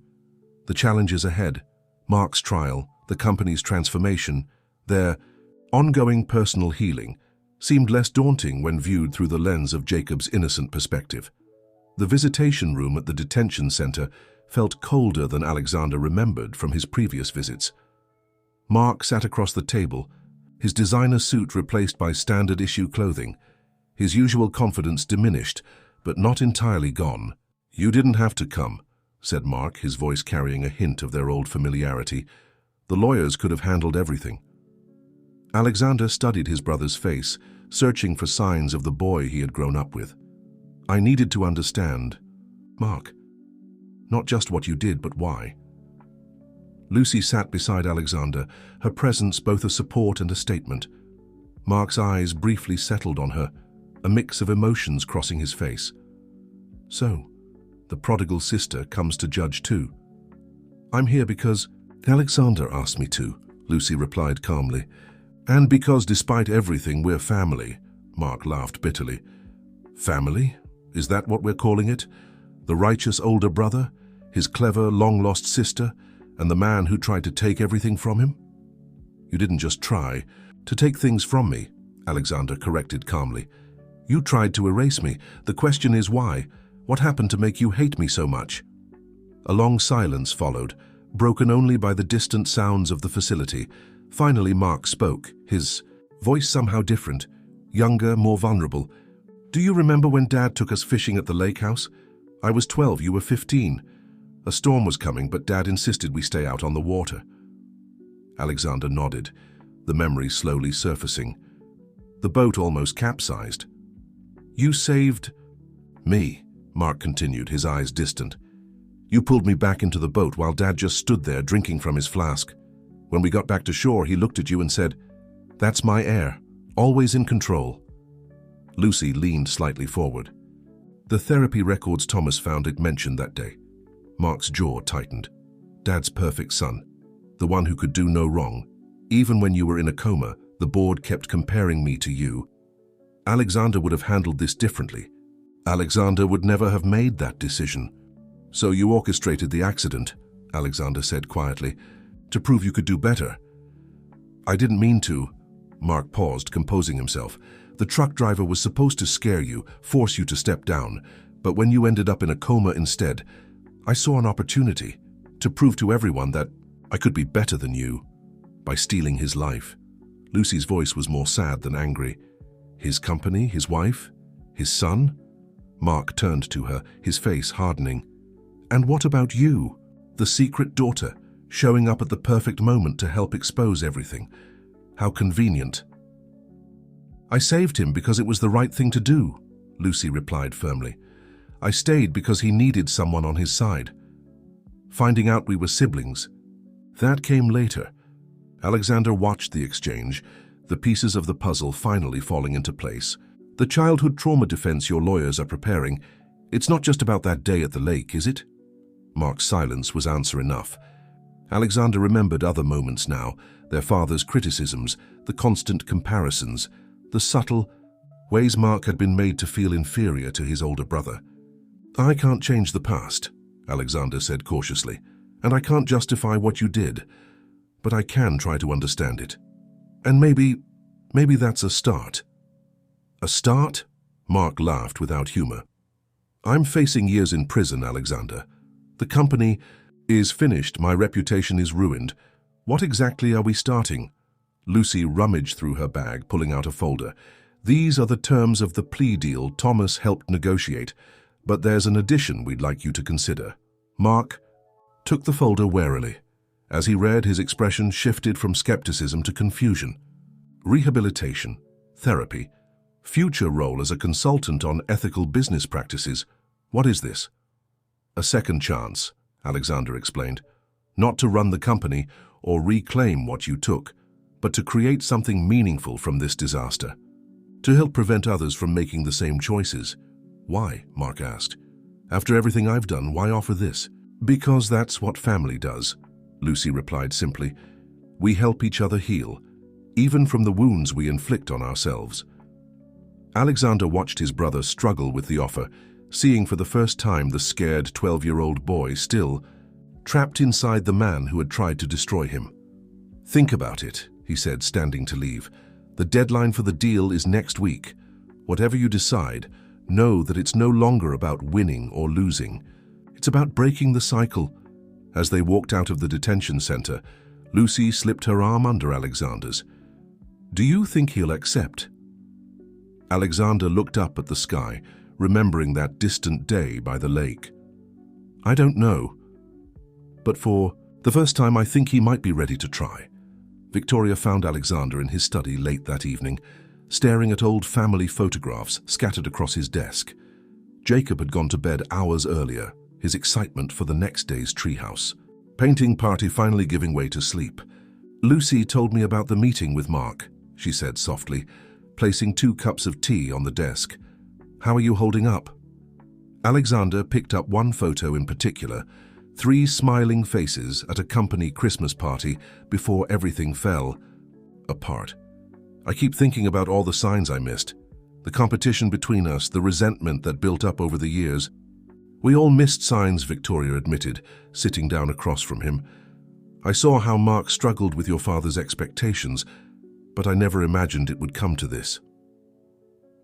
The challenges ahead, Mark's trial, the company's transformation, their ongoing personal healing, seemed less daunting when viewed through the lens of Jacob's innocent perspective. The visitation room at the detention center felt colder than Alexander remembered from his previous visits. Mark sat across the table, his designer suit replaced by standard-issue clothing. His usual confidence diminished, but not entirely gone. "You didn't have to come," said Mark, his voice carrying a hint of their old familiarity. "The lawyers could have handled everything." Alexander studied his brother's face, searching for signs of the boy he had grown up with. I needed to understand, Mark, not just what you did, but why. Lucy sat beside Alexander, her presence both a support and a statement. Mark's eyes briefly settled on her, a mix of emotions crossing his face. So, the prodigal sister comes to judge too. I'm here because Alexander asked me to, Lucy replied calmly. And because despite everything, we're family, Mark laughed bitterly. Family? Is that what we're calling it? The righteous older brother, his clever, long-lost sister, and the man who tried to take everything from him? You didn't just try to take things from me, Alexander corrected calmly. You tried to erase me. The question is why? What happened to make you hate me so much? A long silence followed, broken only by the distant sounds of the facility. Finally, Mark spoke, his voice somehow different, younger, more vulnerable. Do you remember when Dad took us fishing at the lake house? I was 12, you were 15. A storm was coming, but Dad insisted we stay out on the water. Alexander nodded, the memory slowly surfacing. The boat almost capsized. You saved me, Mark continued, his eyes distant. You pulled me back into the boat while Dad just stood there drinking from his flask. When we got back to shore, he looked at you and said, "That's my heir, always in control." Lucy leaned slightly forward. The therapy records Thomas found it mentioned that day. Mark's jaw tightened. Dad's perfect son, the one who could do no wrong. Even when you were in a coma, the board kept comparing me to you. Alexander would have handled this differently. Alexander would never have made that decision. So you orchestrated the accident, Alexander said quietly, to prove you could do better. I didn't mean to. Mark paused, composing himself. The truck driver was supposed to scare you, force you to step down, but when you ended up in a coma instead, I saw an opportunity to prove to everyone that I could be better than you by stealing his life. Lucy's voice was more sad than angry. His company, his wife, his son? Mark turned to her, his face hardening. And what about you, the secret daughter, showing up at the perfect moment to help expose everything? How convenient. I saved him because it was the right thing to do, Lucy replied firmly. I stayed because he needed someone on his side. Finding out we were siblings, that came later. Alexander watched the exchange, the pieces of the puzzle finally falling into place. The childhood trauma defense your lawyers are preparing, it's not just about that day at the lake, is it? Mark's silence was answer enough. Alexander remembered other moments now, their father's criticisms, the constant comparisons, the subtle ways Mark had been made to feel inferior to his older brother. I can't change the past, Alexander said cautiously, and I can't justify what you did, but I can try to understand it. And maybe that's a start. A start? Mark laughed without humor. I'm facing years in prison, Alexander. The company is finished, my reputation is ruined. What exactly are we starting? Lucy rummaged through her bag, pulling out a folder. These are the terms of the plea deal Thomas helped negotiate, but there's an addition we'd like you to consider. Mark took the folder warily. As he read, his expression shifted from skepticism to confusion. Rehabilitation, therapy, future role as a consultant on ethical business practices. What is this? A second chance, Alexander explained. Not to run the company or reclaim what you took, but to create something meaningful from this disaster. To help prevent others from making the same choices. Why? Mark asked. After everything I've done, why offer this? Because that's what family does, Lucy replied simply. We help each other heal, even from the wounds we inflict on ourselves. Alexander watched his brother struggle with the offer, seeing for the first time the scared 12-year-old boy still trapped inside the man who had tried to destroy him. Think about it, he said, standing to leave. The deadline for the deal is next week. Whatever you decide, know that it's no longer about winning or losing. It's about breaking the cycle. As they walked out of the detention center, Lucy slipped her arm under Alexander's. Do you think he'll accept? Alexander looked up at the sky, remembering that distant day by the lake. I don't know. But for the first time, I think he might be ready to try. Victoria found Alexander in his study late that evening. staring at old family photographs scattered across his desk. Jacob had gone to bed hours earlier, his excitement for the next day's treehouse painting party finally giving way to sleep. "Lucy told me about the meeting with Mark," she said softly, placing 2 cups of tea on the desk. "How are you holding up?" Alexander picked up one photo in particular, 3 smiling faces at a company Christmas party before everything fell apart. "I keep thinking about all the signs I missed. The competition between us, the resentment that built up over the years." "We all missed signs," Victoria admitted, sitting down across from him. "I saw how Mark struggled with your father's expectations, but I never imagined it would come to this."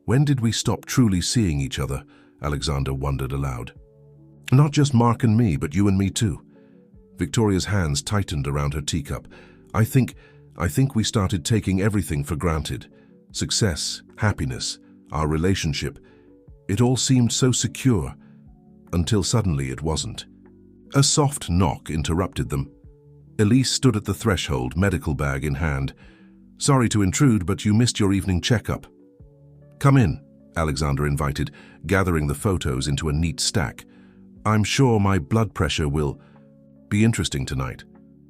"When did we stop truly seeing each other?" Alexander wondered aloud. "Not just Mark and me, but you and me too." Victoria's hands tightened around her teacup. I think we started taking everything for granted. Success, happiness, our relationship. It all seemed so secure, until suddenly it wasn't." A soft knock interrupted them. Elise stood at the threshold, medical bag in hand. "Sorry to intrude, but you missed your evening checkup." "Come in," Alexander invited, gathering the photos into a neat stack. "I'm sure my blood pressure will be interesting tonight."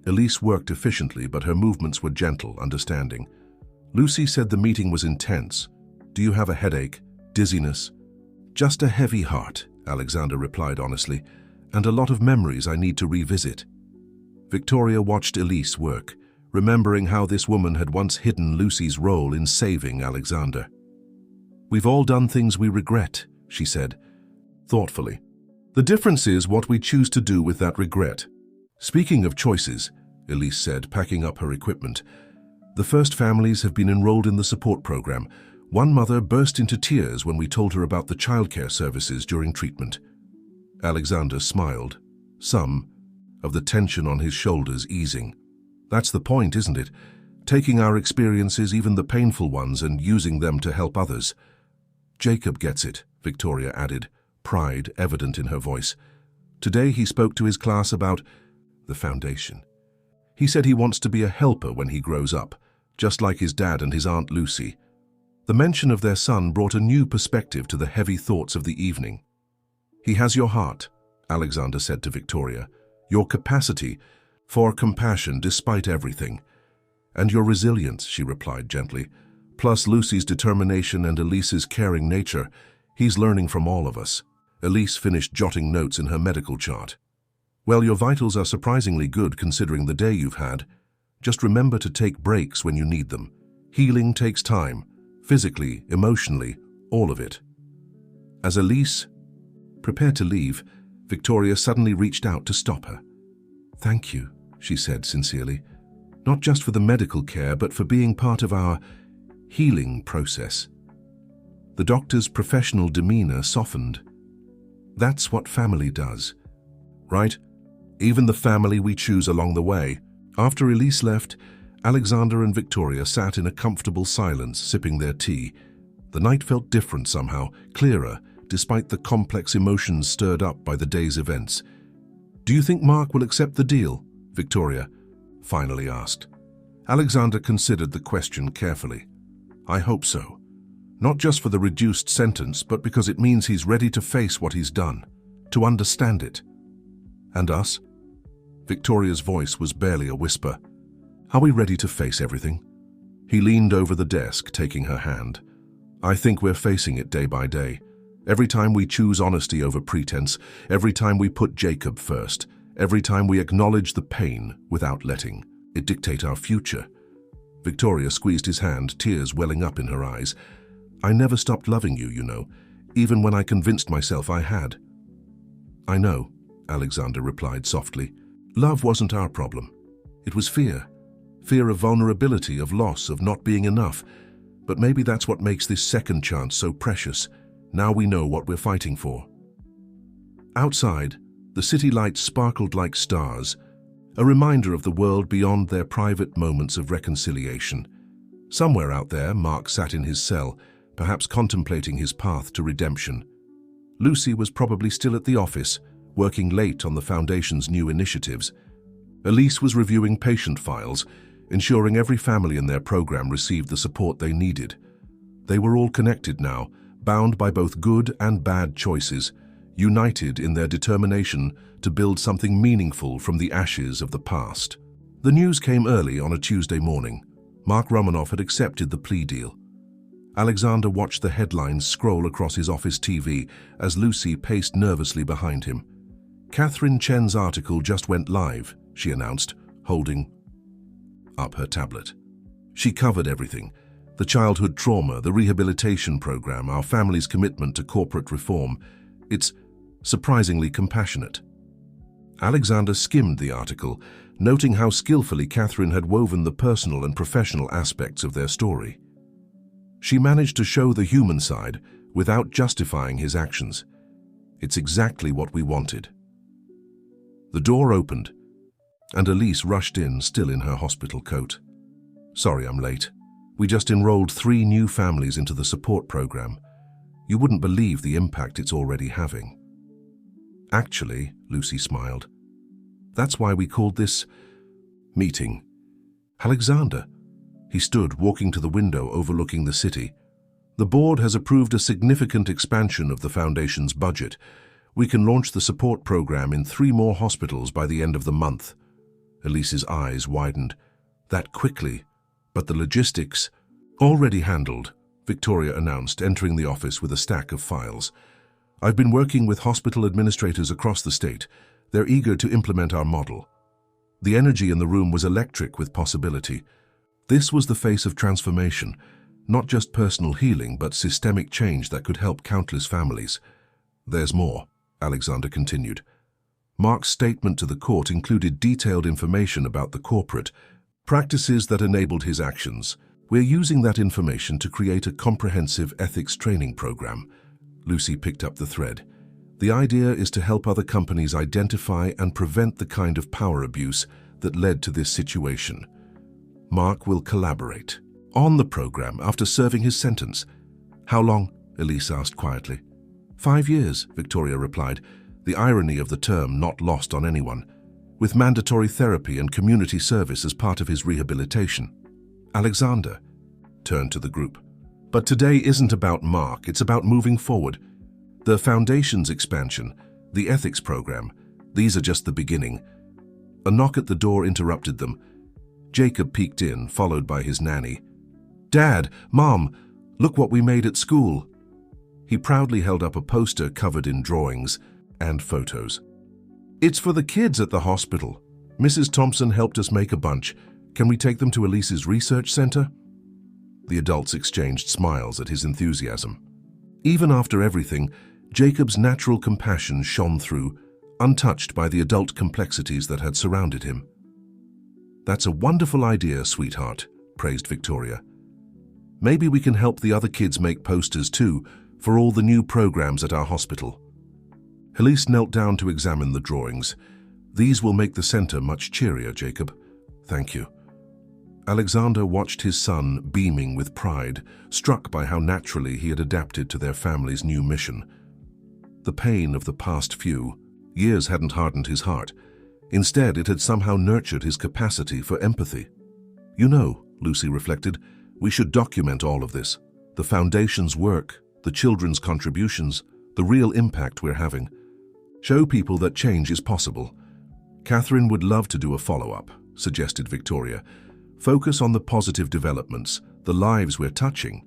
Elise worked efficiently, but her movements were gentle, understanding. "Lucy said the meeting was intense. Do you have a headache? Dizziness?" "Just a heavy heart," Alexander replied honestly, "and a lot of memories I need to revisit." Victoria watched Elise work, remembering how this woman had once hidden Lucy's role in saving Alexander. "We've all done things we regret," she said, thoughtfully. "The difference is what we choose to do with that regret." "Speaking of choices," Elise said, packing up her equipment, "the first families have been enrolled in the support program. One mother burst into tears when we told her about the childcare services during treatment." Alexander smiled, some of the tension on his shoulders easing. "That's the point, isn't it? Taking our experiences, even the painful ones, and using them to help others." "Jacob gets it," Victoria added, pride evident in her voice. "Today he spoke to his class about the foundation. He said he wants to be a helper when he grows up, just like his dad and his Aunt Lucy." The mention of their son brought a new perspective to the heavy thoughts of the evening. "He has your heart," Alexander said to Victoria, "your capacity for compassion despite everything. And your resilience," she replied gently, "plus Lucy's determination and Elise's caring nature. He's learning from all of us." Elise finished jotting notes in her medical chart. "Well, your vitals are surprisingly good considering the day you've had. Just remember to take breaks when you need them. Healing takes time. Physically, emotionally, all of it." As Elise prepared to leave, Victoria suddenly reached out to stop her. "Thank you," she said sincerely, "not just for the medical care, but for being part of our healing process." The doctor's professional demeanor softened. "That's what family does, right? Even the family we choose along the way." After Elise left, Alexander and Victoria sat in a comfortable silence, sipping their tea. The night felt different somehow, clearer, despite the complex emotions stirred up by the day's events. "Do you think Mark will accept the deal?" Victoria finally asked. Alexander considered the question carefully. "I hope so. Not just for the reduced sentence, but because it means he's ready to face what he's done, to understand it." "And us?" Victoria's voice was barely a whisper. "Are we ready to face everything?" He leaned over the desk, taking her hand. "I think we're facing it day by day. Every time we choose honesty over pretense, every time we put Jacob first, every time we acknowledge the pain without letting it dictate our future." Victoria squeezed his hand, tears welling up in her eyes. "I never stopped loving you, you know, even when I convinced myself I had." "I know," Alexander replied softly. "Love wasn't our problem. It was fear. Fear of vulnerability, of loss, of not being enough. But maybe that's what makes this second chance so precious. Now we know what we're fighting for." Outside, the city lights sparkled like stars, a reminder of the world beyond their private moments of reconciliation. Somewhere out there, Mark sat in his cell, perhaps contemplating his path to redemption. Lucy was probably still at the office, working late on the Foundation's new initiatives. Elise was reviewing patient files, ensuring every family in their program received the support they needed. They were all connected now, bound by both good and bad choices, united in their determination to build something meaningful from the ashes of the past. The news came early on a Tuesday morning. Mark Romanoff had accepted the plea deal. Alexander watched the headlines scroll across his office TV as Lucy paced nervously behind him. Catherine Chen's article just went live, she announced, holding up her tablet. She covered everything: the childhood trauma, the rehabilitation program, our family's commitment to corporate reform. It's surprisingly compassionate. Alexander skimmed the article, noting how skillfully Catherine had woven the personal and professional aspects of their story. She managed to show the human side without justifying his actions. It's exactly what we wanted. The door opened, and Elise rushed in, still in her hospital coat. "Sorry I'm late. We just enrolled 3 new families into the support program. You wouldn't believe the impact it's already having." "Actually," Lucy smiled, "that's why we called this meeting." "Alexander." He stood, walking to the window overlooking the city. "The board has approved a significant expansion of the foundation's budget. We can launch the support program in 3 more hospitals by the end of the month." Elise's eyes widened. "That quickly? But the logistics—" "Already handled," Victoria announced, entering the office with a stack of files. "I've been working with hospital administrators across the state. They're eager to implement our model." The energy in the room was electric with possibility. This was the face of transformation, not just personal healing, but systemic change that could help countless families. "There's more," Alexander continued. Mark's statement to the court included detailed information about the corporate practices that enabled his actions. "We're using that information to create a comprehensive ethics training program." Lucy picked up the thread. "The idea is to help other companies identify and prevent the kind of power abuse that led to this situation. Mark will collaborate on the program after serving his sentence." "How long?" Elise asked quietly. 5 years, Victoria replied, the irony of the term not lost on anyone, with mandatory therapy and community service as part of his rehabilitation. Alexander turned to the group. "But today isn't about Mark, it's about moving forward. The foundation's expansion, the ethics program, these are just the beginning." A knock at the door interrupted them. Jacob peeked in, followed by his nanny. "Dad, Mom, look what we made at school." He proudly held up a poster covered in drawings and photos. "It's for the kids at the hospital. Mrs. Thompson helped us make a bunch. Can we take them to Elise's research center?" The adults exchanged smiles at his enthusiasm. Even after everything, Jacob's natural compassion shone through, untouched by the adult complexities that had surrounded him. "That's a wonderful idea, sweetheart," praised Victoria. "Maybe we can help the other kids make posters too, for all the new programs at our hospital." Elise knelt down to examine the drawings. "These will make the center much cheerier, Jacob." "Thank you." Alexander watched his son beaming with pride, struck by how naturally he had adapted to their family's new mission. The pain of the past few years hadn't hardened his heart. Instead, it had somehow nurtured his capacity for empathy. "You know," Lucy reflected, "we should document all of this. The foundation's work, the children's contributions, the real impact we're having. Show people that change is possible." "Catherine would love to do a follow-up," suggested Victoria. "Focus on the positive developments, the lives we're touching."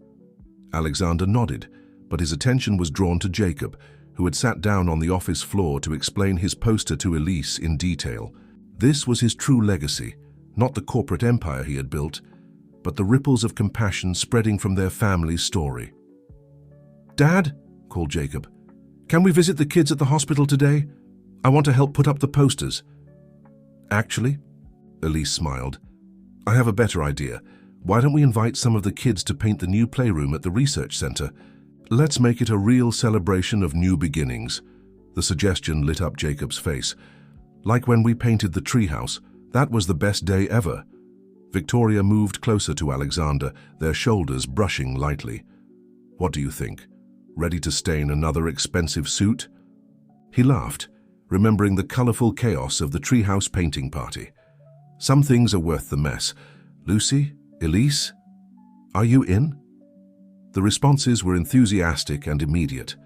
Alexander nodded, but his attention was drawn to Jacob, who had sat down on the office floor to explain his poster to Elise in detail. This was his true legacy, not the corporate empire he had built, but the ripples of compassion spreading from their family's story. "Dad," called Jacob, "can we visit the kids at the hospital today? I want to help put up the posters." "Actually," Elise smiled, "I have a better idea. Why don't we invite some of the kids to paint the new playroom at the research center? Let's make it a real celebration of new beginnings." The suggestion lit up Jacob's face. "Like when we painted the treehouse, that was the best day ever." Victoria moved closer to Alexander, their shoulders brushing lightly. "What do you think? Ready to stain another expensive suit?" He laughed, remembering the colorful chaos of the treehouse painting party. "Some things are worth the mess. Lucy, Elise, are you in?" The responses were enthusiastic and immediate.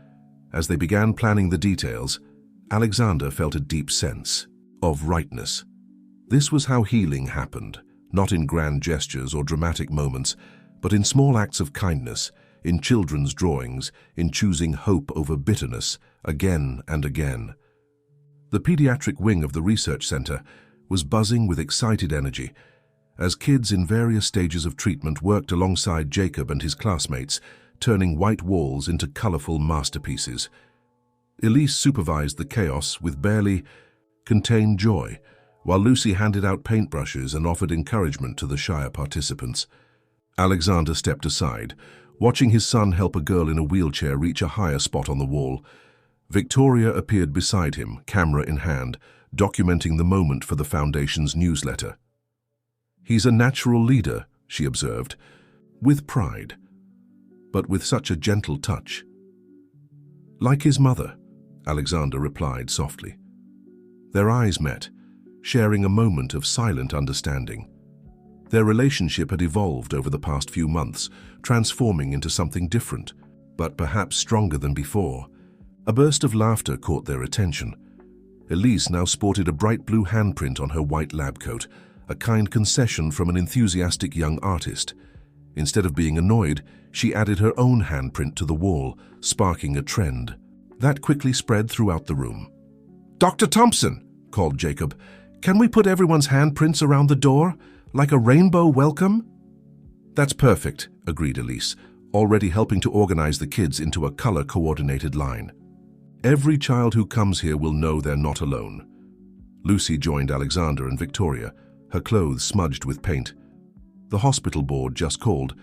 As they began planning the details, Alexander felt a deep sense of rightness. This was how healing happened, not in grand gestures or dramatic moments, but in small acts of kindness, in children's drawings, in choosing hope over bitterness, again and again. The pediatric wing of the research center was buzzing with excited energy, as kids in various stages of treatment worked alongside Jacob and his classmates, turning white walls into colorful masterpieces. Elise supervised the chaos with barely contained joy, while Lucy handed out paintbrushes and offered encouragement to the shyer participants. Alexander stepped aside, watching his son help a girl in a wheelchair reach a higher spot on the wall. Victoria appeared beside him, camera in hand, documenting the moment for the Foundation's newsletter. "He's a natural leader," she observed, with pride, but with such a gentle touch. "Like his mother," Alexander replied softly. Their eyes met, sharing a moment of silent understanding. Their relationship had evolved over the past few months, transforming into something different, but perhaps stronger than before. A burst of laughter caught their attention. Elise now sported a bright blue handprint on her white lab coat, a kind concession from an enthusiastic young artist. Instead of being annoyed, she added her own handprint to the wall, sparking a trend. That quickly spread throughout the room. "Dr. Thompson," called Jacob, "can we put everyone's handprints around the door, like a rainbow welcome?" "That's perfect," agreed Elise, already helping to organize the kids into a color-coordinated line. "Every child who comes here will know they're not alone." Lucy joined Alexander and Victoria, her clothes smudged with paint. The hospital board just called.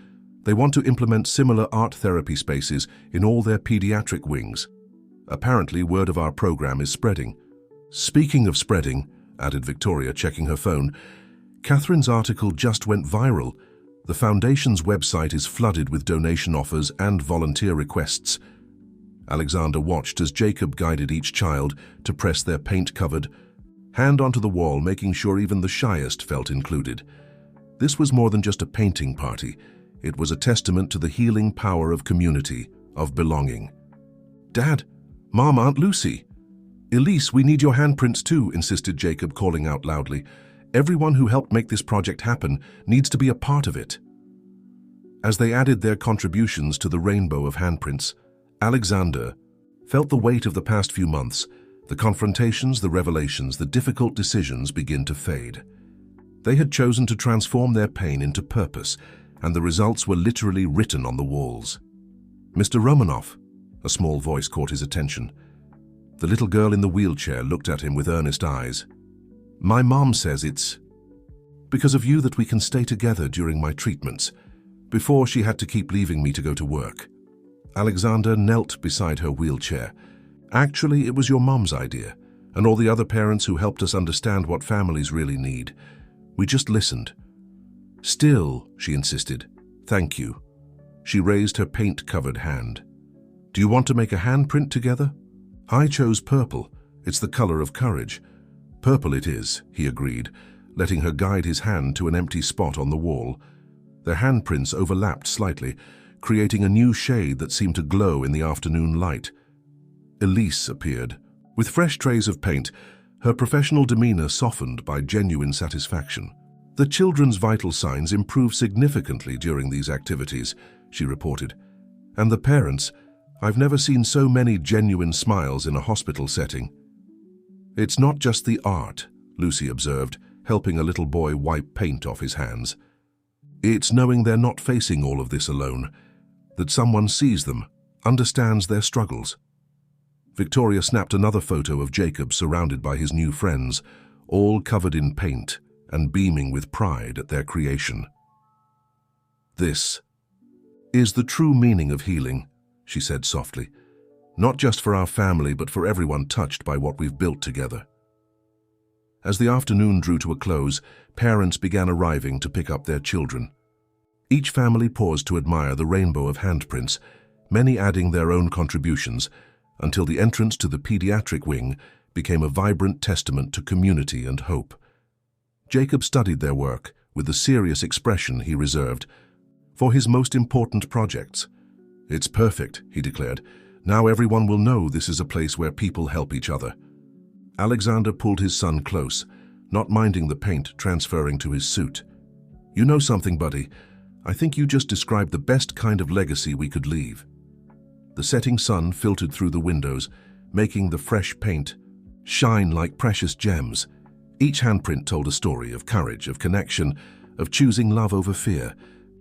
They want to implement similar art therapy spaces in all their pediatric wings. Apparently, word of our program is spreading. "Speaking of spreading," added Victoria, checking her phone, "Catherine's article just went viral. The Foundation's website is flooded with donation offers and volunteer requests." Alexander watched as Jacob guided each child to press their paint-covered hand onto the wall, making sure even the shyest felt included. This was more than just a painting party. It was a testament to the healing power of community, of belonging. "Dad, Mom, Aunt Lucy. Elise, we need your handprints too," insisted Jacob, calling out loudly. "Everyone who helped make this project happen needs to be a part of it." As they added their contributions to the rainbow of handprints, Alexander felt the weight of the past few months, the confrontations, the revelations, the difficult decisions begin to fade. They had chosen to transform their pain into purpose, and the results were literally written on the walls. "Mr. Romanoff," a small voice caught his attention. The little girl in the wheelchair looked at him with earnest eyes. "My mom says it's because of you that we can stay together during my treatments. Before, she had to keep leaving me to go to work." Alexander knelt beside her wheelchair. "Actually, it was your mom's idea, and all the other parents who helped us understand what families really need. We just listened." "Still," she insisted, "thank you." She raised her paint-covered hand. "Do you want to make a handprint together?" "I chose purple. It's the color of courage." "Purple it is," he agreed, letting her guide his hand to an empty spot on the wall. Their handprints overlapped slightly, creating a new shade that seemed to glow in the afternoon light. Elise appeared. With fresh trays of paint, her professional demeanor softened by genuine satisfaction. "The children's vital signs improved significantly during these activities," she reported. "And the parents, I've never seen so many genuine smiles in a hospital setting." "It's not just the art," Lucy observed, helping a little boy wipe paint off his hands. "It's knowing they're not facing all of this alone, that someone sees them, understands their struggles." Victoria snapped another photo of Jacob surrounded by his new friends, all covered in paint and beaming with pride at their creation. "This is the true meaning of healing," she said softly. "Not just for our family, but for everyone touched by what we've built together." As the afternoon drew to a close, parents began arriving to pick up their children. Each family paused to admire the rainbow of handprints, many adding their own contributions, until the entrance to the pediatric wing became a vibrant testament to community and hope. Jacob studied their work with the serious expression he reserved for his most important projects. "It's perfect," he declared. "Now everyone will know this is a place where people help each other." Alexander pulled his son close, not minding the paint transferring to his suit. "You know something, buddy? I think you just described the best kind of legacy we could leave." The setting sun filtered through the windows, making the fresh paint shine like precious gems. Each handprint told a story of courage, of connection, of choosing love over fear.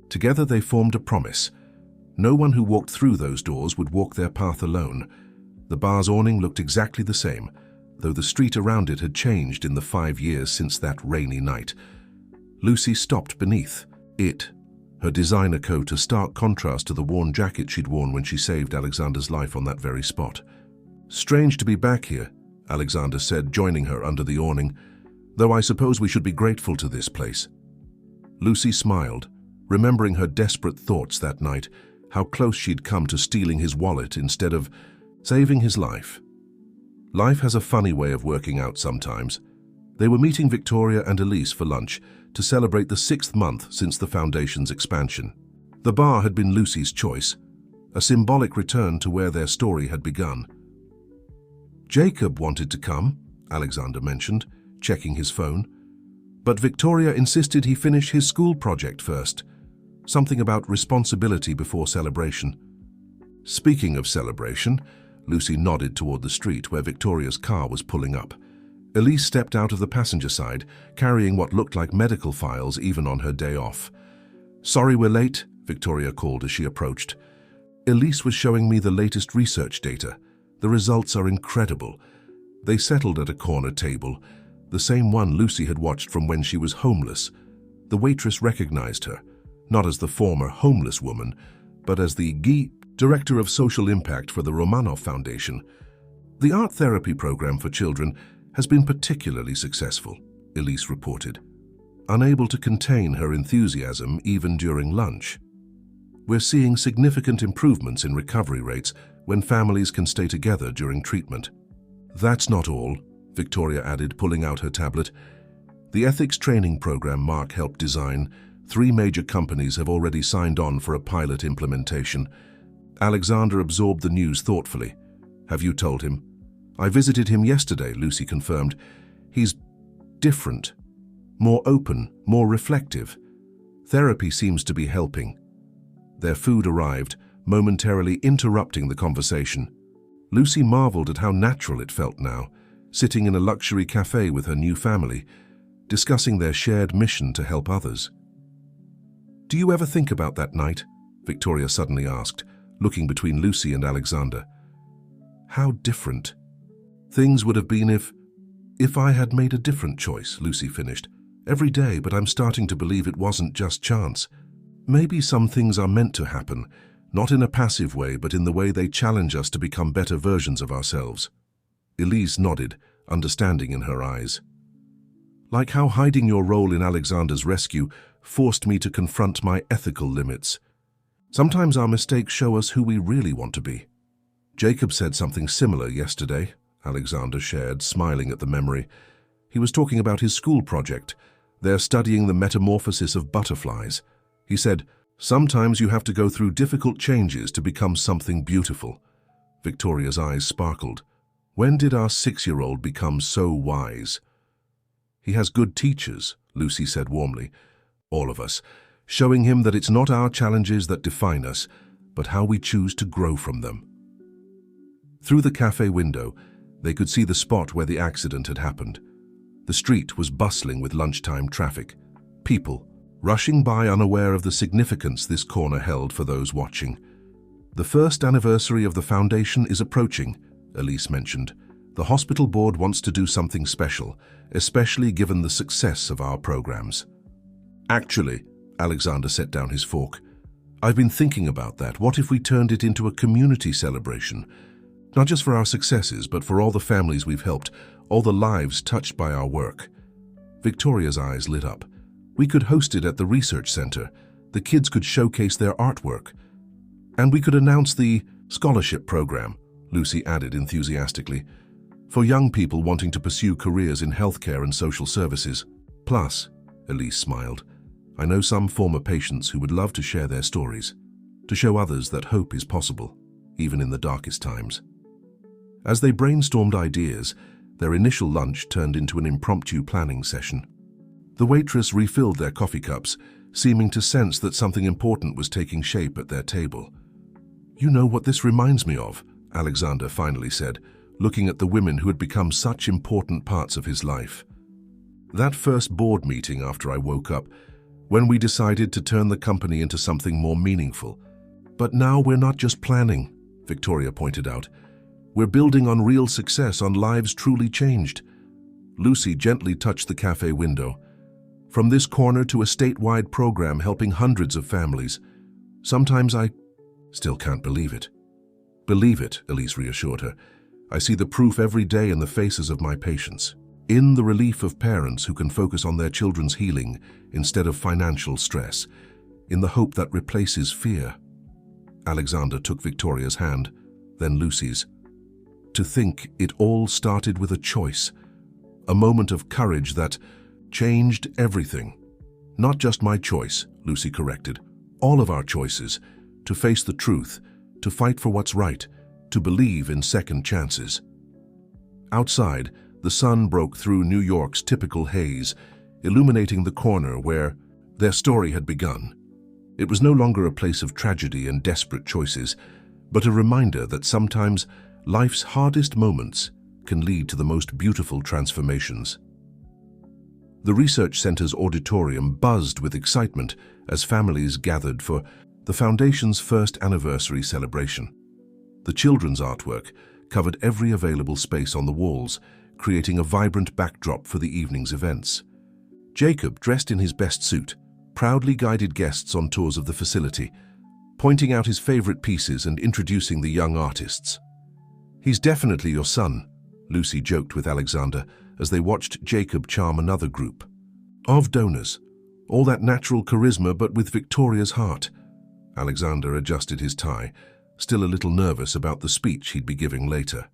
Together they formed a promise. No one who walked through those doors would walk their path alone. The bar's awning looked exactly the same, though the street around it had changed in the 5 years since that rainy night. Lucy stopped beneath it, her designer coat a stark contrast to the worn jacket she'd worn when she saved Alexander's life on that very spot. "Strange to be back here," Alexander said, joining her under the awning, "though I suppose we should be grateful to this place." Lucy smiled, remembering her desperate thoughts that night, how close she'd come to stealing his wallet instead of saving his life. Life has a funny way of working out sometimes. They were meeting Victoria and Elise for lunch to celebrate the 6th month since the Foundation's expansion. The bar had been Lucy's choice, a symbolic return to where their story had begun. "Jacob wanted to come," Alexander mentioned, checking his phone. But Victoria insisted he finish his school project first. Something about responsibility before celebration. Speaking of celebration, Lucy nodded toward the street where Victoria's car was pulling up. Elise stepped out of the passenger side, carrying what looked like medical files even on her day off. "Sorry we're late," Victoria called as she approached. "Elise was showing me the latest research data. The results are incredible." They settled at a corner table, the same one Lucy had watched from when she was homeless. The waitress recognized her, not as the former homeless woman, but as the Director of Social Impact for the Romanov Foundation. "The art therapy program for children has been particularly successful," Elise reported, unable to contain her enthusiasm even during lunch. "We're seeing significant improvements in recovery rates when families can stay together during treatment." "That's not all," Victoria added, pulling out her tablet. "The ethics training program Mark helped design, 3 major companies have already signed on for a pilot implementation." Alexander absorbed the news thoughtfully. "Have you told him?" "I visited him yesterday," Lucy confirmed. "He's different, more open, more reflective. Therapy seems to be helping." Their food arrived, momentarily interrupting the conversation. Lucy marveled at how natural it felt now, sitting in a luxury cafe with her new family, discussing their shared mission to help others. "Do you ever think about that night?" Victoria suddenly asked, looking between Lucy and Alexander. "How different things would have been if I had made a different choice," Lucy finished. "Every day, but I'm starting to believe it wasn't just chance. Maybe some things are meant to happen, not in a passive way, but in the way they challenge us to become better versions of ourselves." Elise nodded, understanding in her eyes. "Like how hiding your role in Alexander's rescue forced me to confront my ethical limits. Sometimes our mistakes show us who we really want to be." "Jacob said something similar yesterday," Alexander shared, smiling at the memory. "He was talking about his school project. They're studying the metamorphosis of butterflies. He said, sometimes you have to go through difficult changes to become something beautiful." Victoria's eyes sparkled. "When did our 6-year-old become so wise?" "He has good teachers," Lucy said warmly. "All of us. Showing him that it's not our challenges that define us, but how we choose to grow from them." Through the cafe window, they could see the spot where the accident had happened. The street was bustling with lunchtime traffic, people rushing by unaware of the significance this corner held for those watching. "The 1st anniversary of the foundation is approaching," Elise mentioned. "The hospital board wants to do something special, especially given the success of our programs." "Actually," Alexander set down his fork, "I've been thinking about that. What if we turned it into a community celebration? Not just for our successes, but for all the families we've helped, all the lives touched by our work." Victoria's eyes lit up. "We could host it at the research center. The kids could showcase their artwork. And we could announce the scholarship program," Lucy added enthusiastically, "for young people wanting to pursue careers in healthcare and social services. Plus," Elise smiled, "I know some former patients who would love to share their stories." to show others that hope is possible, even in the darkest times. As they brainstormed ideas, their initial lunch turned into an impromptu planning session. The waitress refilled their coffee cups, seeming to sense that something important was taking shape at their table. "You know what this reminds me of," Alexander finally said, looking at the women who had become such important parts of his life. "That first board meeting after I woke up, when we decided to turn the company into something more meaningful. But now we're not just planning," Victoria pointed out. "We're building on real success, on lives truly changed." Lucy gently touched the cafe window. "From this corner to a statewide program helping hundreds of families. Sometimes I still can't believe it." "Believe it," Elise reassured her. "I see the proof every day in the faces of my patients. In the relief of parents who can focus on their children's healing instead of financial stress, in the hope that replaces fear." Alexander took Victoria's hand, then Lucy's. "To think it all started with a choice, a moment of courage that changed everything." "Not just my choice," Lucy corrected. "All of our choices, to face the truth, to fight for what's right, to believe in second chances." Outside, the sun broke through New York's typical haze, illuminating the corner where their story had begun. It was no longer a place of tragedy and desperate choices, but a reminder that sometimes life's hardest moments can lead to the most beautiful transformations. The research center's auditorium buzzed with excitement as families gathered for the Foundation's first anniversary celebration. The children's artwork covered every available space on the walls, creating a vibrant backdrop for the evening's events. Jacob, dressed in his best suit, proudly guided guests on tours of the facility, pointing out his favorite pieces and introducing the young artists. "He's definitely your son," Lucy joked with Alexander as they watched Jacob charm another group of donors. "All that natural charisma, but with Victoria's heart." Alexander adjusted his tie, still a little nervous about the speech he'd be giving later.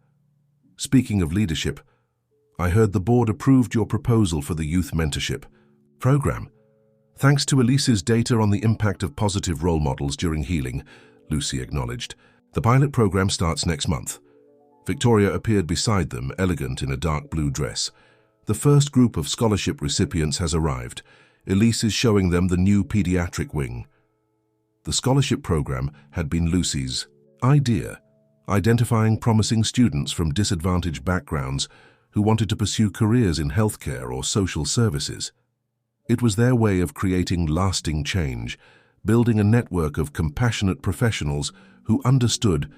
"Speaking of leadership, I heard the board approved your proposal for the youth mentorship program. Thanks to Elise's data on the impact of positive role models during healing," Lucy acknowledged. "The pilot program starts next month." Victoria appeared beside them, elegant in a dark blue dress. "The first group of scholarship recipients has arrived. Elise is showing them the new pediatric wing." The scholarship program had been Lucy's idea, identifying promising students from disadvantaged backgrounds who wanted to pursue careers in healthcare or social services. It was their way of creating lasting change, building a network of compassionate professionals who understood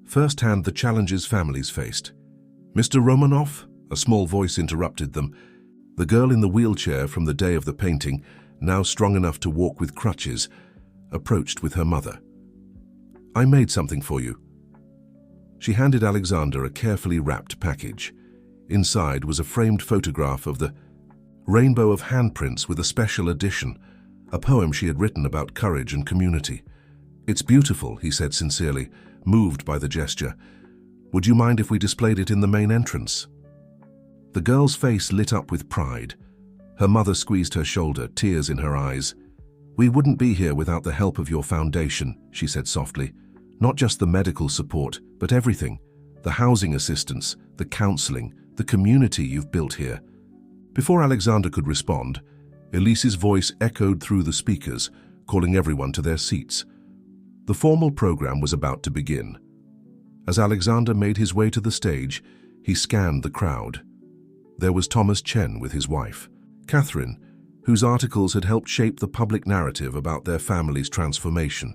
firsthand the challenges families faced. "Mr. Romanoff," a small voice interrupted them. The girl in the wheelchair from the day of the painting, now strong enough to walk with crutches, approached with her mother. "I made something for you." She handed Alexander a carefully wrapped package. Inside was a framed photograph of the rainbow of handprints with a special edition, a poem she had written about courage and community. "It's beautiful," he said sincerely, moved by the gesture. "Would you mind if we displayed it in the main entrance?" The girl's face lit up with pride. Her mother squeezed her shoulder, tears in her eyes. "We wouldn't be here without the help of your foundation," she said softly. "Not just the medical support, but everything. The housing assistance, the counseling, the community you've built here." Before Alexander could respond, Elise's voice echoed through the speakers, calling everyone to their seats. The formal program was about to begin. As Alexander made his way to the stage, he scanned the crowd. There was Thomas Chen with his wife, Catherine, whose articles had helped shape the public narrative about their family's transformation.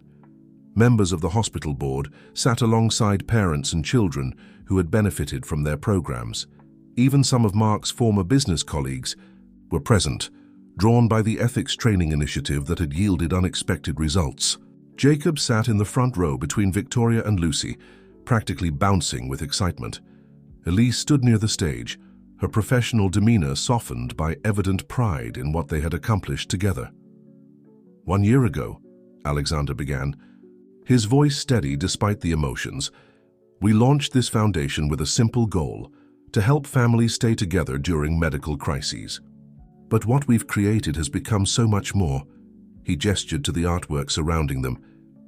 Members of the hospital board sat alongside parents and children who had benefited from their programs. Even some of Mark's former business colleagues were present, drawn by the ethics training initiative that had yielded unexpected results. Jacob sat in the front row between Victoria and Lucy, practically bouncing with excitement. Elise stood near the stage, her professional demeanor softened by evident pride in what they had accomplished together. "1 year ago," Alexander began, his voice steady despite the emotions, "we launched this foundation with a simple goal, to help families stay together during medical crises. But what we've created has become so much more." He gestured to the artwork surrounding them.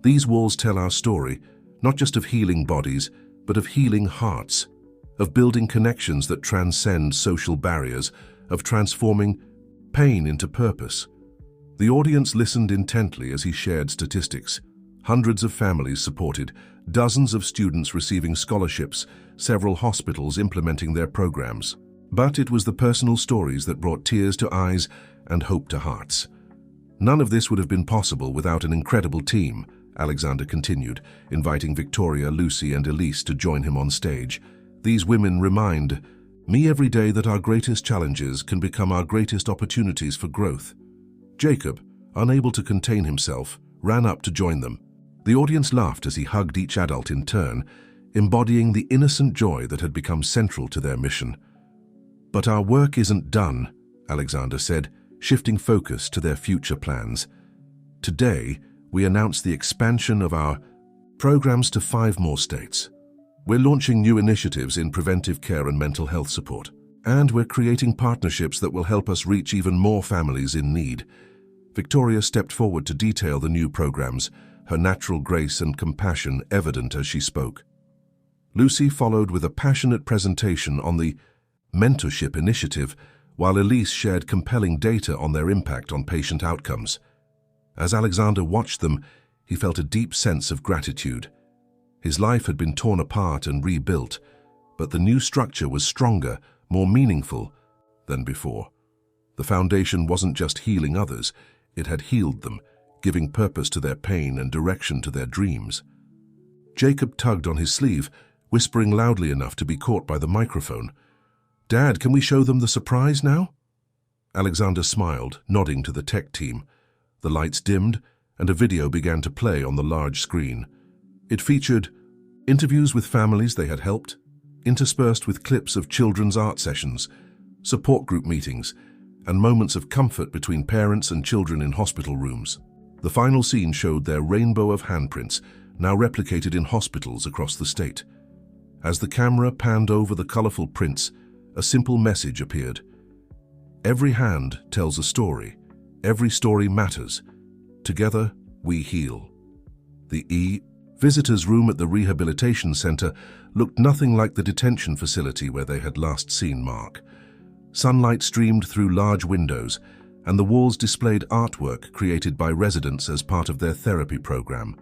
These walls tell our story, not just of healing bodies, but of healing hearts, of building connections that transcend social barriers, of transforming pain into purpose. The audience listened intently as he shared statistics. Hundreds of families supported, dozens of students receiving scholarships, several hospitals implementing their programs. But it was the personal stories that brought tears to eyes and hope to hearts. None of this would have been possible without an incredible team, Alexander continued, inviting Victoria, Lucy, and Elise to join him on stage. These women remind me every day that our greatest challenges can become our greatest opportunities for growth. Jacob, unable to contain himself, ran up to join them. The audience laughed as he hugged each adult in turn, embodying the innocent joy that had become central to their mission. But our work isn't done, Alexander said, shifting focus to their future plans. Today, we announce the expansion of our programs to 5 more states. We're launching new initiatives in preventive care and mental health support. And we're creating partnerships that will help us reach even more families in need. Victoria stepped forward to detail the new programs, her natural grace and compassion evident as she spoke. Lucy followed with a passionate presentation on the mentorship initiative, while Elise shared compelling data on their impact on patient outcomes. As Alexander watched them, he felt a deep sense of gratitude. His life had been torn apart and rebuilt, but the new structure was stronger, more meaningful than before. The foundation wasn't just healing others, it had healed them, giving purpose to their pain and direction to their dreams. Jacob tugged on his sleeve, whispering loudly enough to be caught by the microphone. "Dad, can we show them the surprise now?" Alexander smiled, nodding to the tech team. The lights dimmed, and a video began to play on the large screen. It featured interviews with families they had helped, interspersed with clips of children's art sessions, support group meetings, and moments of comfort between parents and children in hospital rooms. The final scene showed their rainbow of handprints, now replicated in hospitals across the state. As the camera panned over the colorful prints, a simple message appeared. Every hand tells a story. Every story matters. Together, we heal. The visitors' room at the rehabilitation center looked nothing like the detention facility where they had last seen Mark. Sunlight streamed through large windows, and the walls displayed artwork created by residents as part of their therapy program.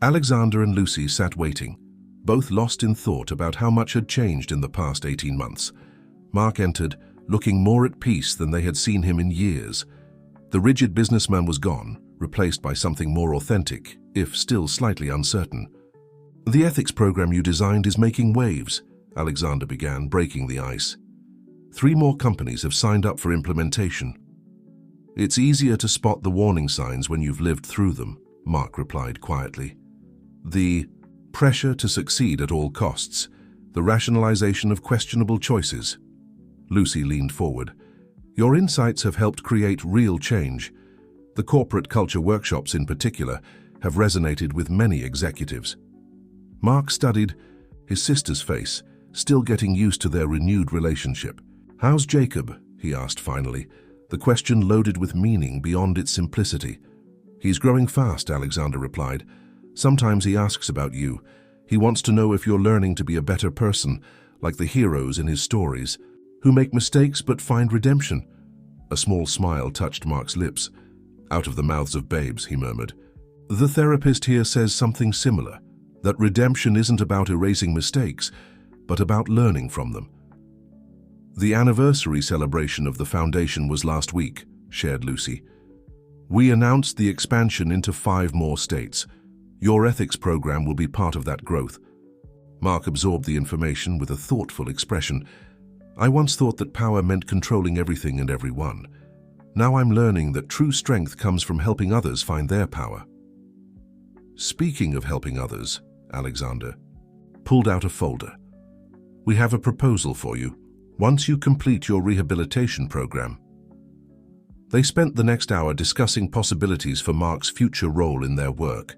Alexander and Lucy sat waiting, both lost in thought about how much had changed in the past 18 months. Mark entered, looking more at peace than they had seen him in years. The rigid businessman was gone, replaced by something more authentic, if still slightly uncertain. "The ethics program you designed is making waves," Alexander began, breaking the ice. 3 more companies have signed up for implementation. "It's easier to spot the warning signs when you've lived through them," Mark replied quietly. "The pressure to succeed at all costs, the rationalization of questionable choices." Lucy leaned forward. "Your insights have helped create real change. The corporate culture workshops in particular have resonated with many executives." Mark studied his sister's face, still getting used to their renewed relationship. "How's Jacob?" he asked finally, the question loaded with meaning beyond its simplicity. "He's growing fast," Alexander replied. "Sometimes he asks about you. He wants to know if you're learning to be a better person, like the heroes in his stories, who make mistakes but find redemption." A small smile touched Mark's lips. "Out of the mouths of babes," he murmured. "The therapist here says something similar, that redemption isn't about erasing mistakes, but about learning from them." "The anniversary celebration of the foundation was last week," shared Lucy. "We announced the expansion into 5 more states. Your ethics program will be part of that growth." Mark absorbed the information with a thoughtful expression. "I once thought that power meant controlling everything and everyone. Now I'm learning that true strength comes from helping others find their power." "Speaking of helping others," Alexander pulled out a folder. "We have a proposal for you. Once you complete your rehabilitation program." They spent the next hour discussing possibilities for Mark's future role in their work.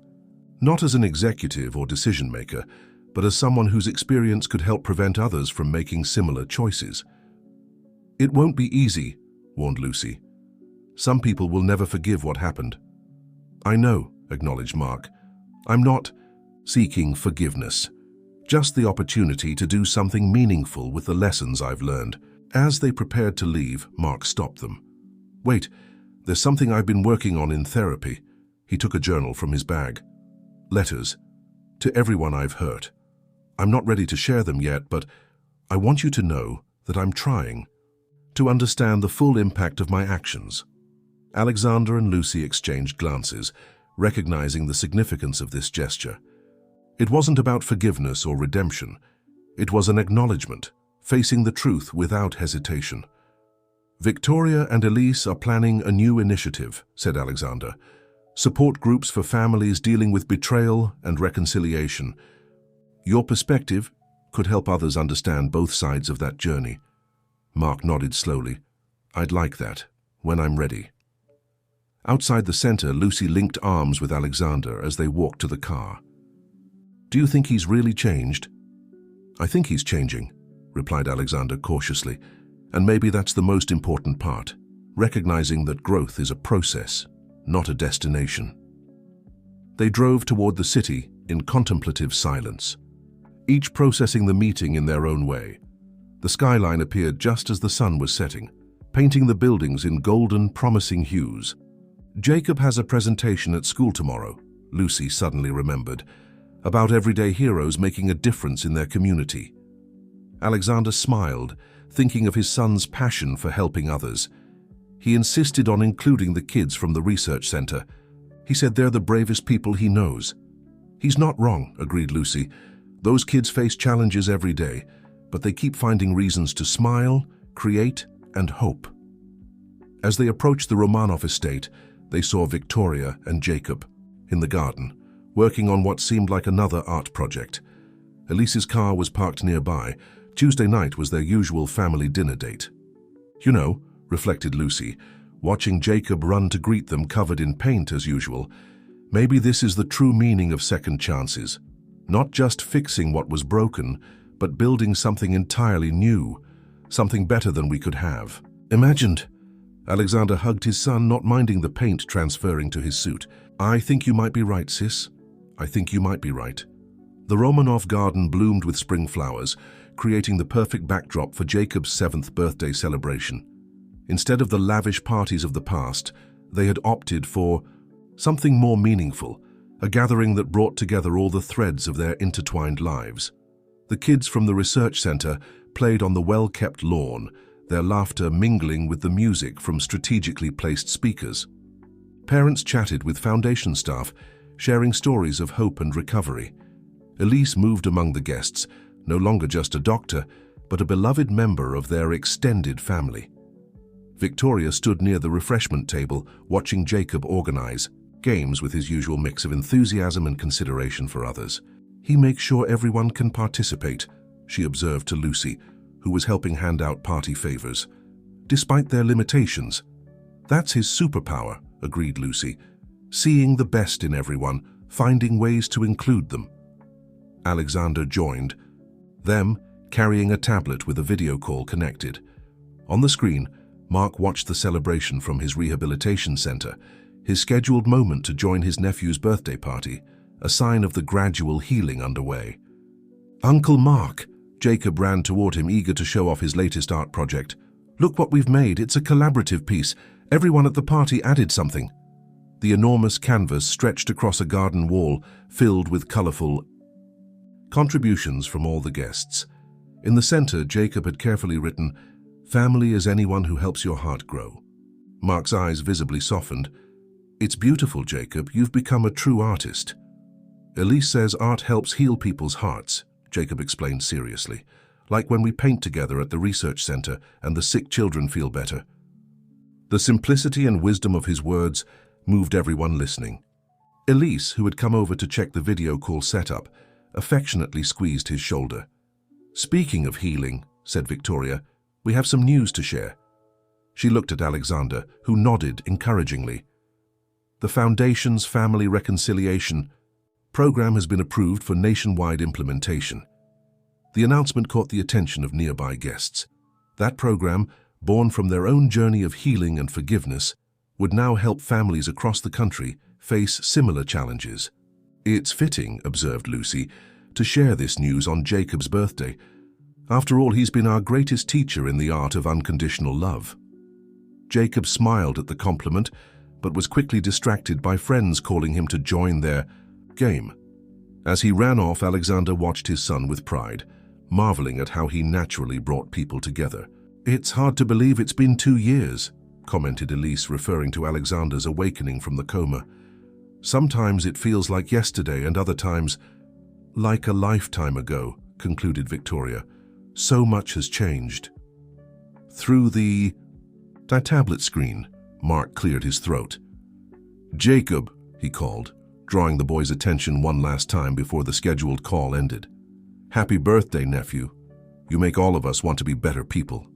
Not as an executive or decision-maker, but as someone whose experience could help prevent others from making similar choices. "It won't be easy," warned Lucy. "Some people will never forgive what happened." "I know," acknowledged Mark, I'm not seeking forgiveness, just the opportunity to do something meaningful with the lessons I've learned. As they prepared to leave, Mark stopped them. Wait, there's something I've been working on in therapy. He took a journal from his bag. Letters. To everyone I've hurt. I'm not ready to share them yet, but I want you to know that I'm trying to understand the full impact of my actions. Alexander and Lucy exchanged glances, recognizing the significance of this gesture. It wasn't about forgiveness or redemption. It was an acknowledgement, facing the truth without hesitation. Victoria and Elise are planning a new initiative, said Alexander. Support groups for families dealing with betrayal and reconciliation. Your perspective could help others understand both sides of that journey. Mark nodded slowly. I'd like that, when I'm ready. Outside the center, Lucy linked arms with Alexander as they walked to the car. Do you think he's really changed? I think he's changing, replied Alexander cautiously, and maybe that's the most important part, recognizing that growth is a process, not a destination. They drove toward the city in contemplative silence, each processing the meeting in their own way. The skyline appeared just as the sun was setting, painting the buildings in golden, promising hues. Jacob has a presentation at school tomorrow, Lucy suddenly remembered, about everyday heroes making a difference in their community. Alexander smiled, thinking of his son's passion for helping others. He insisted on including the kids from the research center. He said they're the bravest people he knows. He's not wrong, agreed Lucy. Those kids face challenges every day, but they keep finding reasons to smile, create, and hope. As they approached the Romanov estate, they saw Victoria and Jacob in the garden, working on what seemed like another art project. Elise's car was parked nearby. Tuesday night was their usual family dinner date. You know, reflected Lucy, watching Jacob run to greet them covered in paint as usual, maybe this is the true meaning of second chances. Not just fixing what was broken, but building something entirely new, something better than we could have imagined. Alexander hugged his son, not minding the paint transferring to his suit. I think you might be right, sis. I think you might be right. The Romanov garden bloomed with spring flowers, creating the perfect backdrop for Jacob's 7th birthday celebration. Instead of the lavish parties of the past, they had opted for something more meaningful, a gathering that brought together all the threads of their intertwined lives. The kids from the research center played on the well-kept lawn, their laughter mingling with the music from strategically placed speakers. Parents chatted with foundation staff, sharing stories of hope and recovery. Elise moved among the guests, no longer just a doctor, but a beloved member of their extended family. Victoria stood near the refreshment table, watching Jacob organize games with his usual mix of enthusiasm and consideration for others. He makes sure everyone can participate, she observed to Lucy, who was helping hand out party favors. Despite their limitations. That's his superpower, agreed Lucy. Seeing the best in everyone, finding ways to include them. Alexander joined, them carrying a tablet with a video call connected. On the screen, Mark watched the celebration from his rehabilitation center, his scheduled moment to join his nephew's birthday party, a sign of the gradual healing underway. Uncle Mark! Jacob ran toward him, eager to show off his latest art project. Look what we've made, it's a collaborative piece. Everyone at the party added something. The enormous canvas stretched across a garden wall, filled with colorful contributions from all the guests. In the center, Jacob had carefully written, "Family is anyone who helps your heart grow." Mark's eyes visibly softened. "It's beautiful, Jacob. You've become a true artist." Elise says art helps heal people's hearts, Jacob explained seriously, like when we paint together at the research center and the sick children feel better. The simplicity and wisdom of his words moved everyone listening. Elise, who had come over to check the video call setup, affectionately squeezed his shoulder. "Speaking of healing," said Victoria, "we have some news to share." She looked at Alexander, who nodded encouragingly. The Foundation's Family Reconciliation program has been approved for nationwide implementation. The announcement caught the attention of nearby guests. That program, born from their own journey of healing and forgiveness, would now help families across the country face similar challenges. It's fitting, observed Lucy, to share this news on Jacob's birthday. After all, he's been our greatest teacher in the art of unconditional love. Jacob smiled at the compliment, but was quickly distracted by friends calling him to join their game. As he ran off, Alexander watched his son with pride, marveling at how he naturally brought people together. "It's hard to believe it's been 2 years," commented Elise, referring to Alexander's awakening from the coma. "Sometimes it feels like yesterday and other times like a lifetime ago," concluded Victoria. "So much has changed." Through the tablet screen, Mark cleared his throat. "Jacob," he called, drawing the boy's attention one last time before the scheduled call ended. "Happy birthday, nephew. You make all of us want to be better people."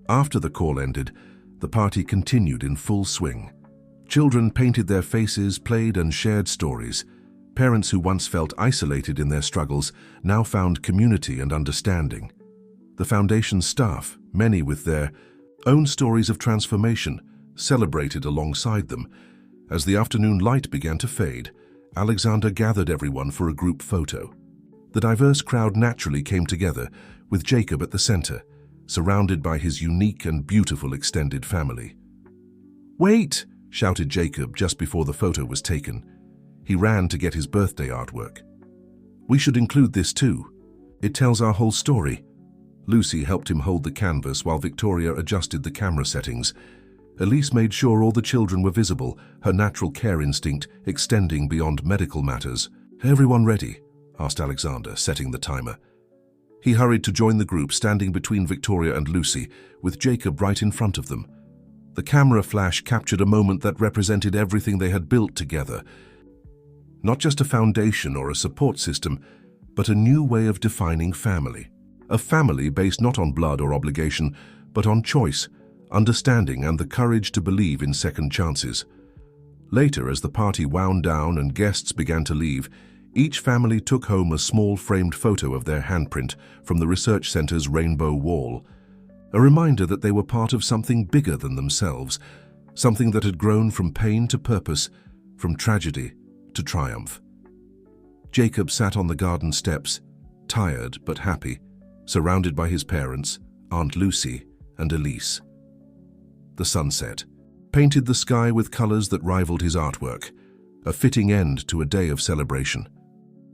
After the call ended, the party continued in full swing. Children painted their faces, played and shared stories. Parents who once felt isolated in their struggles now found community and understanding. The foundation staff, many with their own stories of transformation, celebrated alongside them. As the afternoon light began to fade, Alexander gathered everyone for a group photo. The diverse crowd naturally came together, with Jacob at the center, surrounded by his unique and beautiful extended family. "Wait!" shouted Jacob just before the photo was taken. He ran to get his birthday artwork. "We should include this too. It tells our whole story." Lucy helped him hold the canvas while Victoria adjusted the camera settings. Elise made sure all the children were visible, her natural care instinct extending beyond medical matters. "Everyone ready?" asked Alexander, setting the timer. He hurried to join the group, standing between Victoria and Lucy, with Jacob right in front of them. The camera flash captured a moment that represented everything they had built together. Not just a foundation or a support system, but a new way of defining family. A family based not on blood or obligation, but on choice, understanding, and the courage to believe in second chances. Later, as the party wound down and guests began to leave, each family took home a small framed photo of their handprint from the research center's rainbow wall. A reminder that they were part of something bigger than themselves, something that had grown from pain to purpose, from tragedy to triumph. Jacob sat on the garden steps, tired but happy, surrounded by his parents, Aunt Lucy and Elise. The sunset painted the sky with colors that rivaled his artwork, a fitting end to a day of celebration.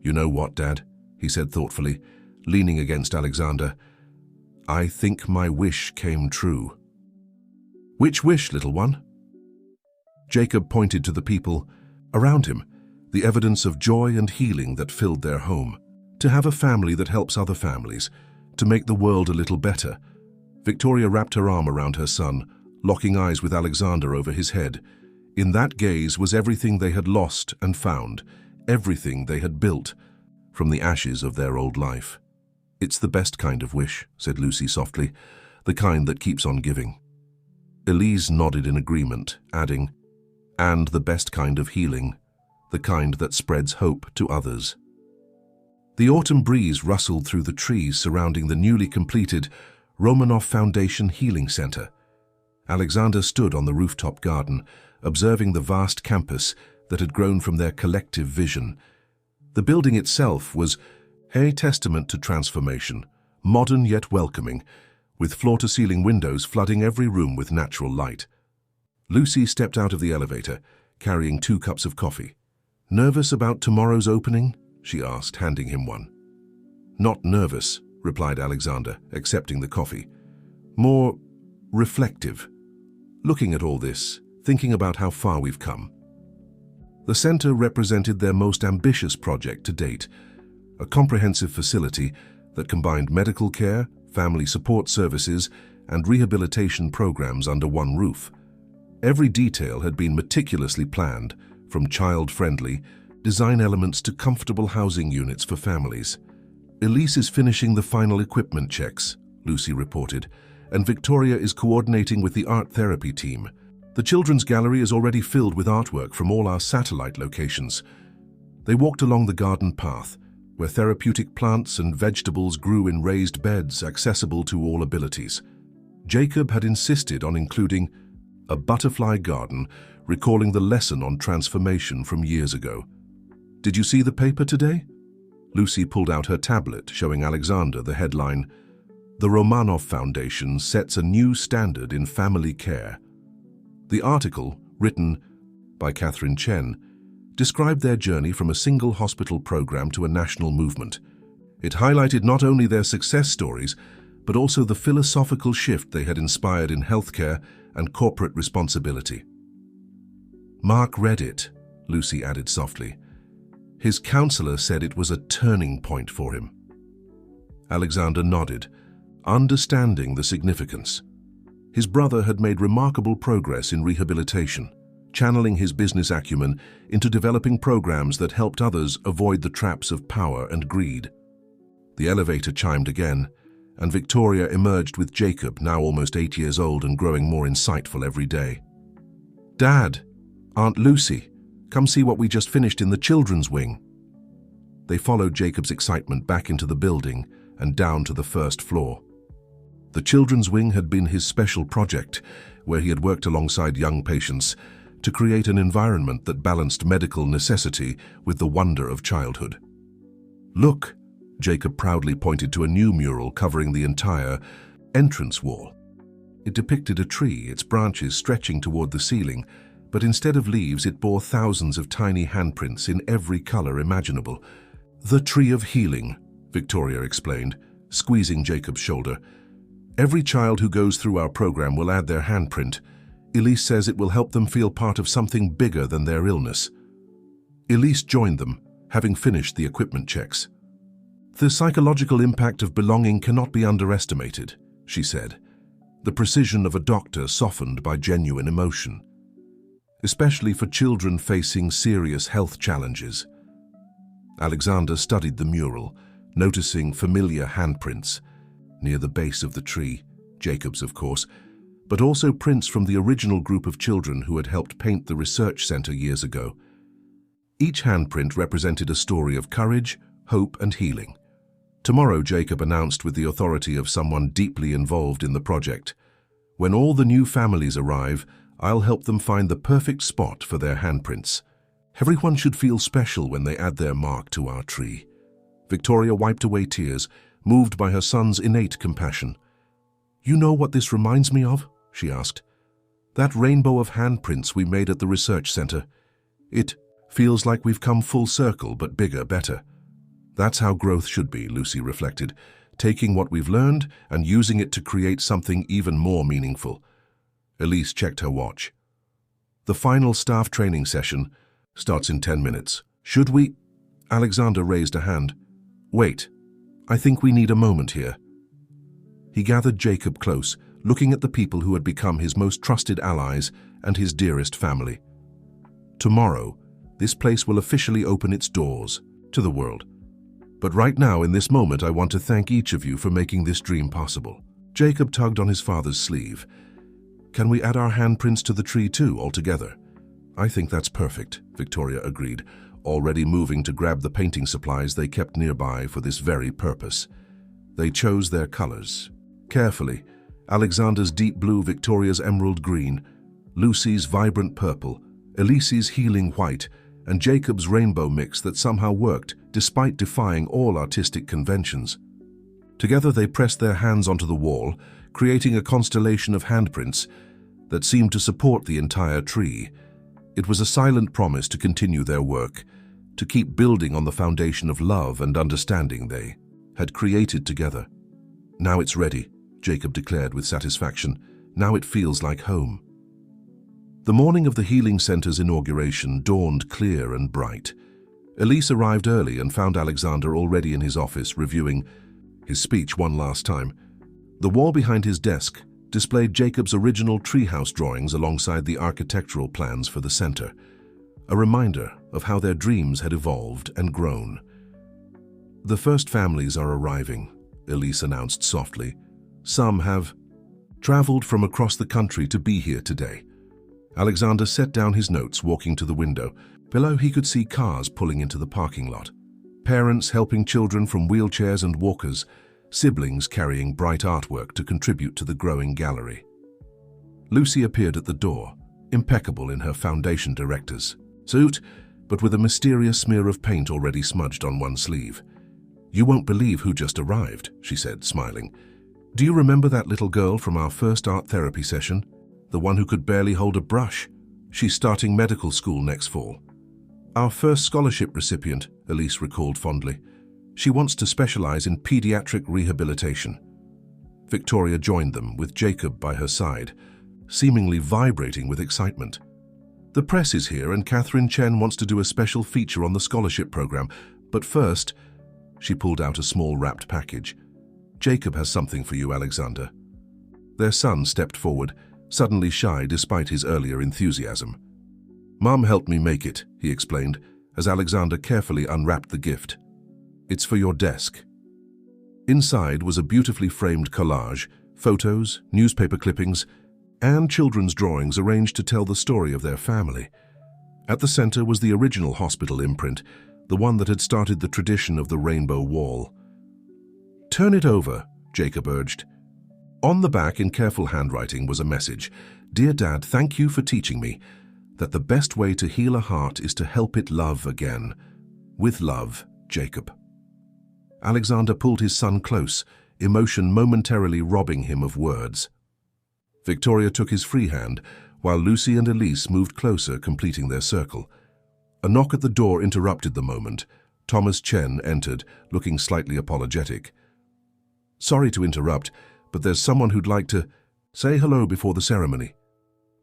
"You know what, Dad?" he said thoughtfully, leaning against Alexander. "I think my wish came true." "Which wish, little one?" Jacob pointed to the people around him, the evidence of joy and healing that filled their home. "To have a family that helps other families, to make the world a little better." Victoria wrapped her arm around her son, locking eyes with Alexander over his head. In that gaze was everything they had lost and found, everything they had built from the ashes of their old life. "It's the best kind of wish," said Lucy softly, "the kind that keeps on giving." Elise nodded in agreement, adding, "And the best kind of healing, the kind that spreads hope to others." The autumn breeze rustled through the trees surrounding the newly completed Romanov Foundation Healing Center. Alexander stood on the rooftop garden, observing the vast campus that had grown from their collective vision. The building itself was a testament to transformation, modern yet welcoming, with floor-to-ceiling windows flooding every room with natural light. Lucy stepped out of the elevator, carrying 2 cups of coffee. "Nervous about tomorrow's opening?" she asked, handing him one. "Not nervous," replied Alexander, accepting the coffee. "More reflective. Looking at all this, thinking about how far we've come." The center represented their most ambitious project to date, a comprehensive facility that combined medical care, family support services, and rehabilitation programs under one roof. Every detail had been meticulously planned, from child-friendly design elements to comfortable housing units for families. "Elise is finishing the final equipment checks," Lucy reported, "and Victoria is coordinating with the art therapy team. The children's gallery is already filled with artwork from all our satellite locations." They walked along the garden path, where therapeutic plants and vegetables grew in raised beds accessible to all abilities. Jacob had insisted on including a butterfly garden, recalling the lesson on transformation from years ago. Did you see the paper today? Lucy pulled out her tablet, showing Alexander the headline, "The Romanov Foundation sets a new standard in family care." The article, written by Catherine Chen, described their journey from a single hospital program to a national movement. It highlighted not only their success stories, but also the philosophical shift they had inspired in healthcare and corporate responsibility. "Mark read it," Lucy added softly. "His counselor said it was a turning point for him." Alexander nodded, understanding the significance. His brother had made remarkable progress in rehabilitation, channeling his business acumen into developing programs that helped others avoid the traps of power and greed. The elevator chimed again, and Victoria emerged with Jacob, now almost 8 years old and growing more insightful every day. "Dad, Aunt Lucy, come see what we just finished in the children's wing." They followed Jacob's excitement back into the building and down to the first floor. The children's wing had been his special project, where he had worked alongside young patients to create an environment that balanced medical necessity with the wonder of childhood. "Look," Jacob proudly pointed to a new mural covering the entire entrance wall. It depicted a tree, its branches stretching toward the ceiling, but instead of leaves it bore thousands of tiny handprints in every color imaginable. "The Tree of Healing," Victoria explained, squeezing Jacob's shoulder. "Every child who goes through our program will add their handprint. Elise says it will help them feel part of something bigger than their illness." Elise joined them, having finished the equipment checks. "The psychological impact of belonging cannot be underestimated," she said, the precision of a doctor softened by genuine emotion, especially for children facing serious health challenges. Alexander studied the mural, noticing familiar handprints near the base of the tree, Jacob's of course, but also prints from the original group of children who had helped paint the research center years ago. Each handprint represented a story of courage, hope, and healing. Tomorrow, Jacob announced with the authority of someone deeply involved in the project, "When all the new families arrive, I'll help them find the perfect spot for their handprints. Everyone should feel special when they add their mark to our tree." Victoria wiped away tears, moved by her son's innate compassion. "You know what this reminds me of?" she asked. "That rainbow of handprints we made at the research center. It feels like we've come full circle, but bigger, better." "That's how growth should be," Lucy reflected, "taking what we've learned and using it to create something even more meaningful." Elise checked her watch. "The final staff training session starts in 10 minutes. Should we—" Alexander raised a hand. "Wait, I think we need a moment here." He gathered Jacob close, looking at the people who had become his most trusted allies and his dearest family. "Tomorrow, this place will officially open its doors to the world. But right now, in this moment, I want to thank each of you for making this dream possible." Jacob tugged on his father's sleeve. "Can we add our handprints to the tree too, altogether?" "I think that's perfect," Victoria agreed, already moving to grab the painting supplies they kept nearby for this very purpose. They chose their colors carefully: Alexander's deep blue, Victoria's emerald green, Lucy's vibrant purple, Elise's healing white, and Jacob's rainbow mix that somehow worked despite defying all artistic conventions. Together they pressed their hands onto the wall, creating a constellation of handprints that seemed to support the entire tree. It was a silent promise to continue their work, to keep building on the foundation of love and understanding they had created together. "Now it's ready," Jacob declared with satisfaction. "Now it feels like home." The morning of the Healing Center's inauguration dawned clear and bright. Elise arrived early and found Alexander already in his office reviewing his speech one last time. The wall behind his desk displayed Jacob's original treehouse drawings alongside the architectural plans for the center, a reminder of how their dreams had evolved and grown. "The first families are arriving," Elise announced softly. "Some have traveled from across the country to be here today." Alexander set down his notes, walking to the window. Below he could see cars pulling into the parking lot. Parents helping children from wheelchairs and walkers, siblings carrying bright artwork to contribute to the growing gallery. Lucy appeared at the door, impeccable in her foundation director's suit, but with a mysterious smear of paint already smudged on one sleeve. "You won't believe who just arrived," she said, smiling. "Do you remember that little girl from our first art therapy session? The one who could barely hold a brush? She's starting medical school next fall." "Our first scholarship recipient," Elise recalled fondly. "She wants to specialize in pediatric rehabilitation." Victoria joined them, with Jacob by her side, seemingly vibrating with excitement. "The press is here and Catherine Chen wants to do a special feature on the scholarship program. But first," she pulled out a small wrapped package. "Jacob has something for you, Alexander." Their son stepped forward, suddenly shy despite his earlier enthusiasm. "Mom helped me make it," he explained, as Alexander carefully unwrapped the gift. "It's for your desk." Inside was a beautifully framed collage, photos, newspaper clippings, and children's drawings arranged to tell the story of their family. At the center was the original hospital imprint, the one that had started the tradition of the rainbow wall. "Turn it over," Jacob urged. On the back, in careful handwriting, was a message. "Dear Dad, thank you for teaching me that the best way to heal a heart is to help it love again. With love, Jacob." Alexander pulled his son close, emotion momentarily robbing him of words. Victoria took his free hand, while Lucy and Elise moved closer, completing their circle. A knock at the door interrupted the moment. Thomas Chen entered, looking slightly apologetic. "Sorry to interrupt, but there's someone who'd like to say hello before the ceremony."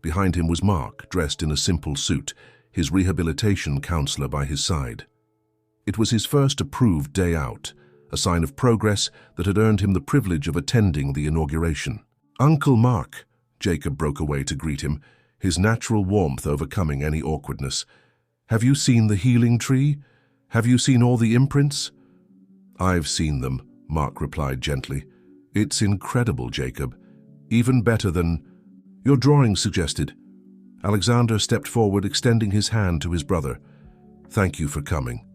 Behind him was Mark, dressed in a simple suit, his rehabilitation counselor by his side. It was his first approved day out, a sign of progress that had earned him the privilege of attending the inauguration. "Uncle Mark," Jacob broke away to greet him, his natural warmth overcoming any awkwardness. "Have you seen the healing tree? Have you seen all the imprints?" "I've seen them," Mark replied gently. "It's incredible, Jacob. Even better than your drawing suggested." Alexander stepped forward, extending his hand to his brother. "Thank you for coming."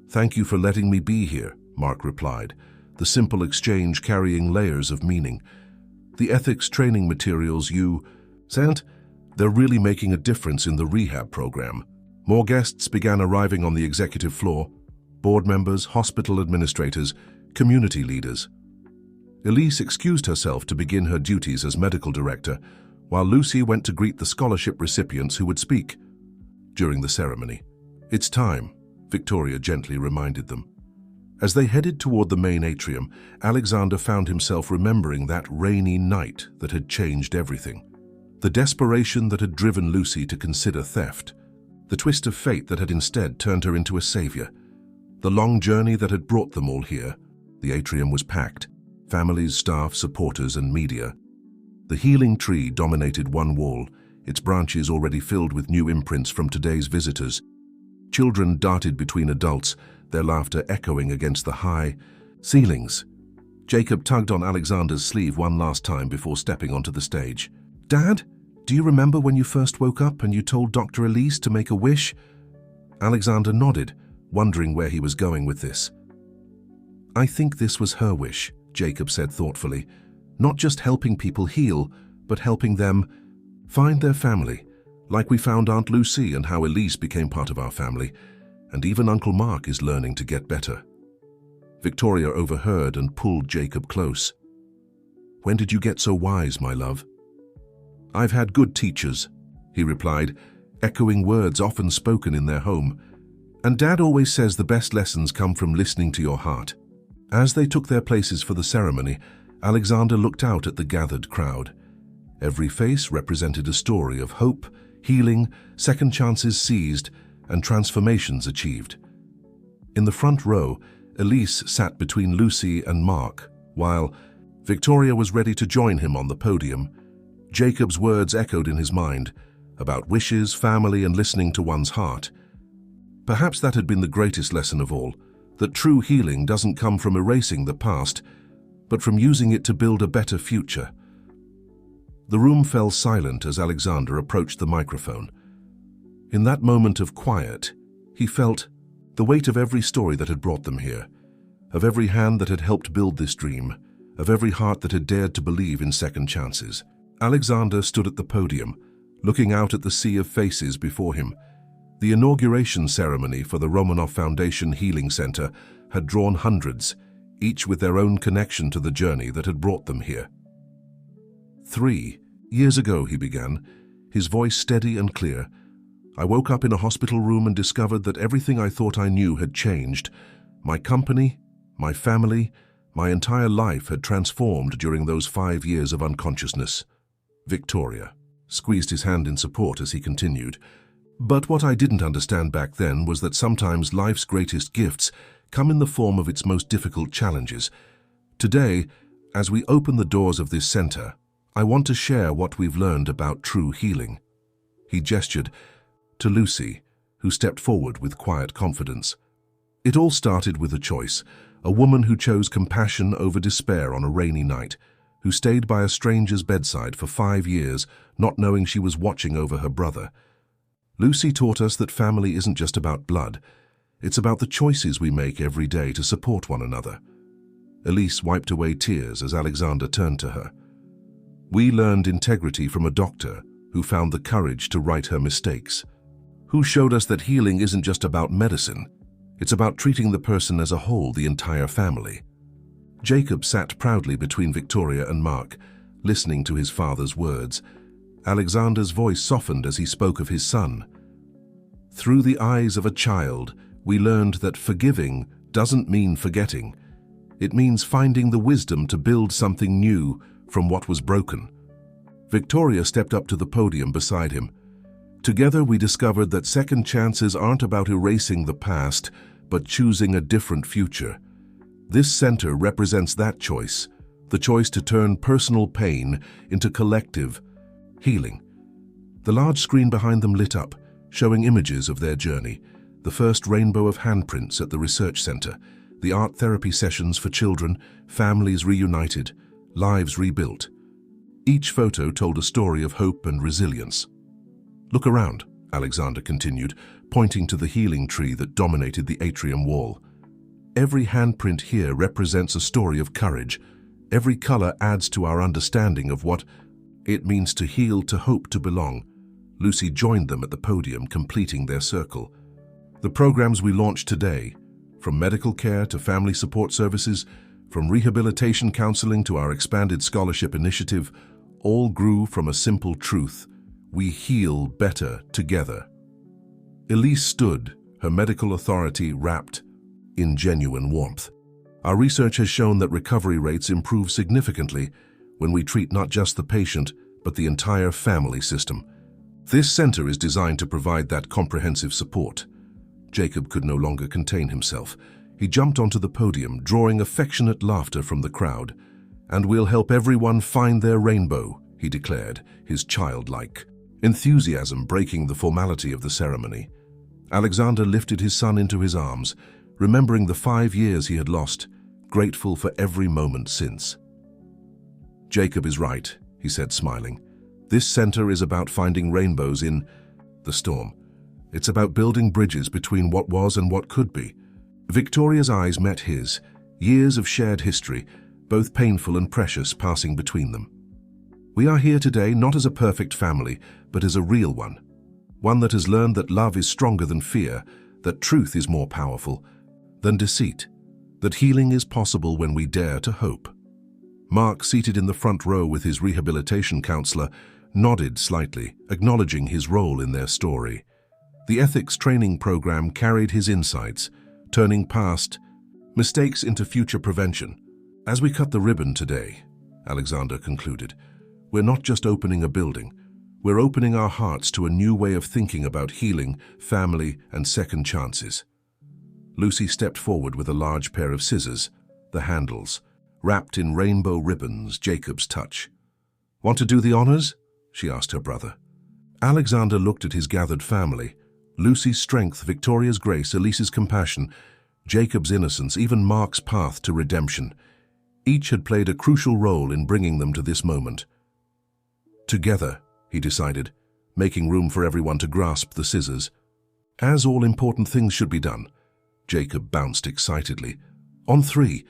"Thank you for letting me be here," Mark replied, the simple exchange carrying layers of meaning. "The ethics training materials you sent, they're really making a difference in the rehab program." More guests began arriving on the executive floor: board members, hospital administrators, community leaders. Elise excused herself to begin her duties as medical director, while Lucy went to greet the scholarship recipients who would speak during the ceremony. "It's time," Victoria gently reminded them. As they headed toward the main atrium, Alexander found himself remembering that rainy night that had changed everything. The desperation that had driven Lucy to consider theft. The twist of fate that had instead turned her into a savior. The long journey that had brought them all here. The atrium was packed. Families, staff, supporters, and media. The healing tree dominated one wall, its branches already filled with new imprints from today's visitors. Children darted between adults, their laughter echoing against the high ceilings. Jacob tugged on Alexander's sleeve one last time before stepping onto the stage. "Dad, do you remember when you first woke up and you told Dr. Elise to make a wish?" Alexander nodded, wondering where he was going with this. "I think this was her wish," Jacob said thoughtfully. "Not just helping people heal, but helping them find their family, like we found Aunt Lucy and how Elise became part of our family. And even Uncle Mark is learning to get better." Victoria overheard and pulled Jacob close. "When did you get so wise, my love?" "I've had good teachers," he replied, echoing words often spoken in their home. "And Dad always says the best lessons come from listening to your heart." As they took their places for the ceremony, Alexander looked out at the gathered crowd. Every face represented a story of hope, healing, second chances seized, and transformations achieved. In the front row, Elise sat between Lucy and Mark, while Victoria was ready to join him on the podium. Jacob's words echoed in his mind, about wishes, family, and listening to one's heart. Perhaps that had been the greatest lesson of all, that true healing doesn't come from erasing the past, but from using it to build a better future. The room fell silent as Alexander approached the microphone. In that moment of quiet, he felt the weight of every story that had brought them here, of every hand that had helped build this dream, of every heart that had dared to believe in second chances. Alexander stood at the podium, looking out at the sea of faces before him. The inauguration ceremony for the Romanov Foundation Healing Center had drawn hundreds, each with their own connection to the journey that had brought them here. 3 years ago, he began, his voice steady and clear. I woke up in a hospital room and discovered that everything I thought I knew had changed. My company, my family, my entire life had transformed during those 5 years of unconsciousness. Victoria squeezed his hand in support as he continued. But what I didn't understand back then was that sometimes life's greatest gifts come in the form of its most difficult challenges. Today, as we open the doors of this center, I want to share what we've learned about true healing. He gestured to Lucy, who stepped forward with quiet confidence. It all started with a choice, a woman who chose compassion over despair on a rainy night, who stayed by a stranger's bedside for 5 years, not knowing she was watching over her brother. Lucy taught us that family isn't just about blood. It's about the choices we make every day to support one another. Elise wiped away tears as Alexander turned to her. We learned integrity from a doctor who found the courage to right her mistakes, who showed us that healing isn't just about medicine. It's about treating the person as a whole, the entire family. Jacob sat proudly between Victoria and Mark, listening to his father's words. Alexander's voice softened as he spoke of his son. Through the eyes of a child, we learned that forgiving doesn't mean forgetting. It means finding the wisdom to build something new from what was broken. Victoria stepped up to the podium beside him. Together we discovered that second chances aren't about erasing the past, but choosing a different future. This center represents that choice, the choice to turn personal pain into collective healing. The large screen behind them lit up, showing images of their journey, the first rainbow of handprints at the research center, the art therapy sessions for children, families reunited, lives rebuilt. Each photo told a story of hope and resilience. Look around, Alexander continued, pointing to the healing tree that dominated the atrium wall. Every handprint here represents a story of courage. Every color adds to our understanding of what it means to heal, to hope, to belong. Lucy joined them at the podium, completing their circle. The programs we launched today, from medical care to family support services, from rehabilitation counseling to our expanded scholarship initiative, all grew from a simple truth: we heal better together. Elise stood, her medical authority wrapped in genuine warmth. Our research has shown that recovery rates improve significantly when we treat not just the patient, but the entire family system. This center is designed to provide that comprehensive support. Jacob could no longer contain himself. He jumped onto the podium, drawing affectionate laughter from the crowd. "And we'll help everyone find their rainbow," he declared, his childlike enthusiasm breaking the formality of the ceremony. Alexander lifted his son into his arms, remembering the 5 years he had lost, grateful for every moment since. "Jacob is right," he said, smiling. "This center is about finding rainbows in the storm. It's about building bridges between what was and what could be." Victoria's eyes met his, years of shared history, both painful and precious, passing between them. "We are here today not as a perfect family, but as a real one. One that has learned that love is stronger than fear, that truth is more powerful than deceit, that healing is possible when we dare to hope." Mark, seated in the front row with his rehabilitation counselor, nodded slightly, acknowledging his role in their story. The ethics training program carried his insights, turning past mistakes into future prevention. "As we cut the ribbon today," Alexander concluded, "we're not just opening a building. We're opening our hearts to a new way of thinking about healing, family, and second chances." Lucy stepped forward with a large pair of scissors, the handles, wrapped in rainbow ribbons, Jacob's touch. "Want to do the honors?" she asked her brother. Alexander looked at his gathered family. Lucy's strength, Victoria's grace, Elise's compassion, Jacob's innocence, even Mark's path to redemption. Each had played a crucial role in bringing them to this moment. "Together," he decided, making room for everyone to grasp the scissors. "As all important things should be done." Jacob bounced excitedly. "On 3.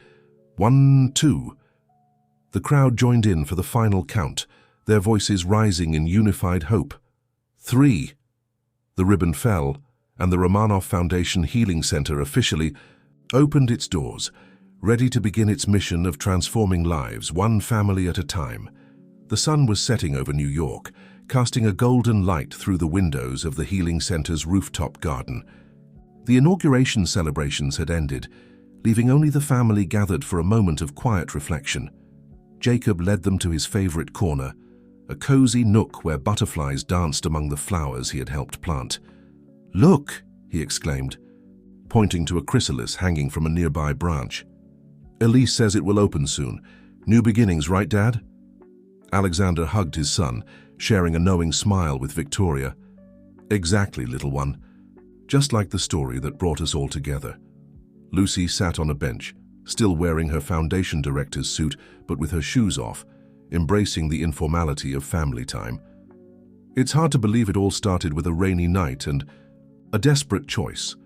1, 2. The crowd joined in for the final count, their voices rising in unified hope. 3. The ribbon fell, and the Romanov Foundation Healing Center officially opened its doors, ready to begin its mission of transforming lives, one family at a time. The sun was setting over New York, casting a golden light through the windows of the Healing Center's rooftop garden. The inauguration celebrations had ended, leaving only the family gathered for a moment of quiet reflection. Jacob led them to his favorite corner, a cozy nook where butterflies danced among the flowers he had helped plant. "Look!" he exclaimed, pointing to a chrysalis hanging from a nearby branch. "Elise says it will open soon. New beginnings, right, Dad?" Alexander hugged his son, sharing a knowing smile with Victoria. "Exactly, little one. Just like the story that brought us all together." Lucy sat on a bench, still wearing her foundation director's suit but with her shoes off, embracing the informality of family time. It's hard to believe it all started with a rainy night and a desperate choice.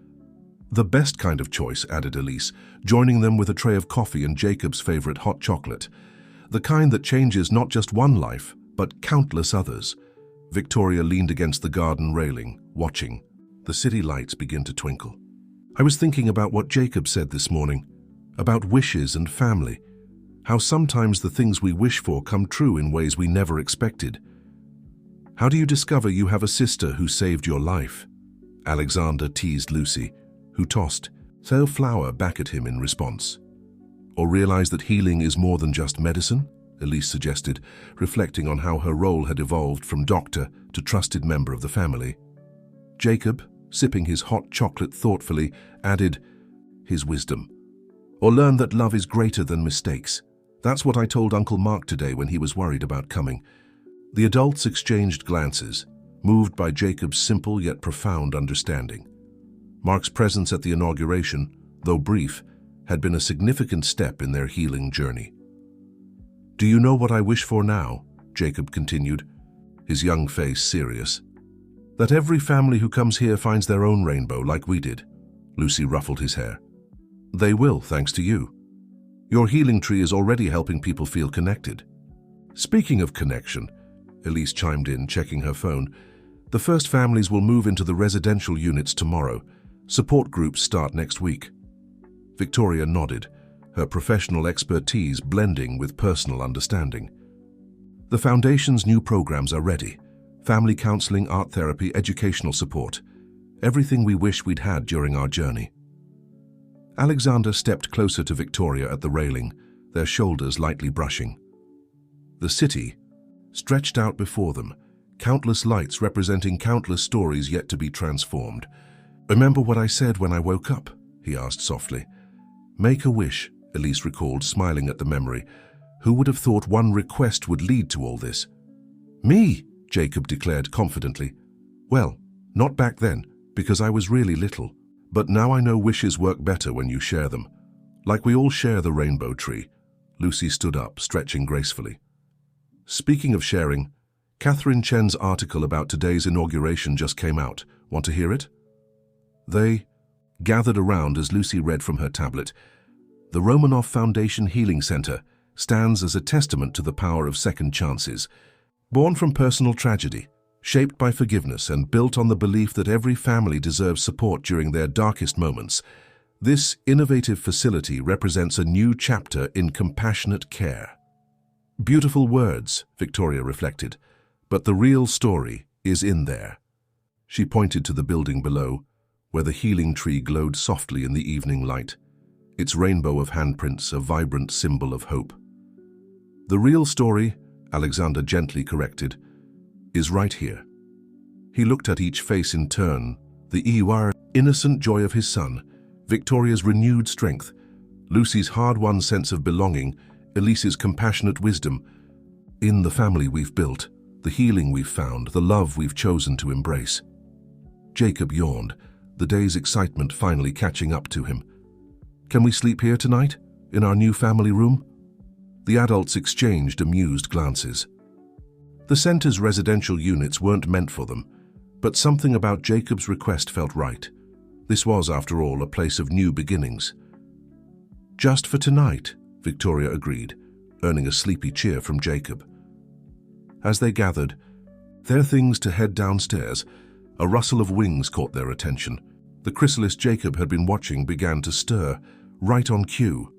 "The best kind of choice," added Elise, joining them with a tray of coffee and Jacob's favorite hot chocolate. "The kind that changes not just one life, but countless others." Victoria leaned against the garden railing, watching. The city lights began to twinkle. "I was thinking about what Jacob said this morning, about wishes and family, how sometimes the things we wish for come true in ways we never expected. How do you discover you have a sister who saved your life?" Alexander teased Lucy, who tossed a flower back at him in response. "Or realize that healing is more than just medicine?" Elise suggested, reflecting on how her role had evolved from doctor to trusted member of the family. Jacob, sipping his hot chocolate thoughtfully, added, "His wisdom. Or learn that love is greater than mistakes. That's what I told Uncle Mark today when he was worried about coming." The adults exchanged glances, moved by Jacob's simple yet profound understanding. Mark's presence at the inauguration, though brief, had been a significant step in their healing journey. "Do you know what I wish for now?" Jacob continued, his young face serious. "That every family who comes here finds their own rainbow like we did." Lucy ruffled his hair. "They will, thanks to you. Your healing tree is already helping people feel connected." "Speaking of connection," Elise chimed in, checking her phone, "the first families will move into the residential units tomorrow. Support groups start next week." Victoria nodded, her professional expertise blending with personal understanding. "The Foundation's new programs are ready. Family counseling, art therapy, educational support. Everything we wish we'd had during our journey." Alexander stepped closer to Victoria at the railing, their shoulders lightly brushing. The city stretched out before them, countless lights representing countless stories yet to be transformed. "Remember what I said when I woke up?" he asked softly. "Make a wish," Elise recalled, smiling at the memory. Who would have thought one request would lead to all this? "Me," Jacob declared confidently. "Well, not back then, because I was really little. But now I know wishes work better when you share them. Like we all share the rainbow tree." Lucy stood up, stretching gracefully. "Speaking of sharing, Catherine Chen's article about today's inauguration just came out. Want to hear it?" They gathered around as Lucy read from her tablet. "The Romanov Foundation Healing Center stands as a testament to the power of second chances. Born from personal tragedy, shaped by forgiveness, and built on the belief that every family deserves support during their darkest moments, this innovative facility represents a new chapter in compassionate care." Beautiful words, Victoria reflected, but the real story is in there. She pointed to the building below, where the healing tree glowed softly in the evening light, its rainbow of handprints a vibrant symbol of hope. "The real story," Alexander gently corrected, "is right here." He looked at each face in turn, the innocent joy of his son, Victoria's renewed strength, Lucy's hard-won sense of belonging, Elise's compassionate wisdom. In the family we've built, the healing we've found, the love we've chosen to embrace. Jacob yawned, the day's excitement finally catching up to him. "Can we sleep here tonight, in our new family room?" The adults exchanged amused glances. The center's residential units weren't meant for them, but something about Jacob's request felt right. This was, after all, a place of new beginnings. "Just for tonight," Victoria agreed, earning a sleepy cheer from Jacob. As they gathered, their things to head downstairs, A rustle of wings caught their attention. The chrysalis Jacob had been watching began to stir, right on cue.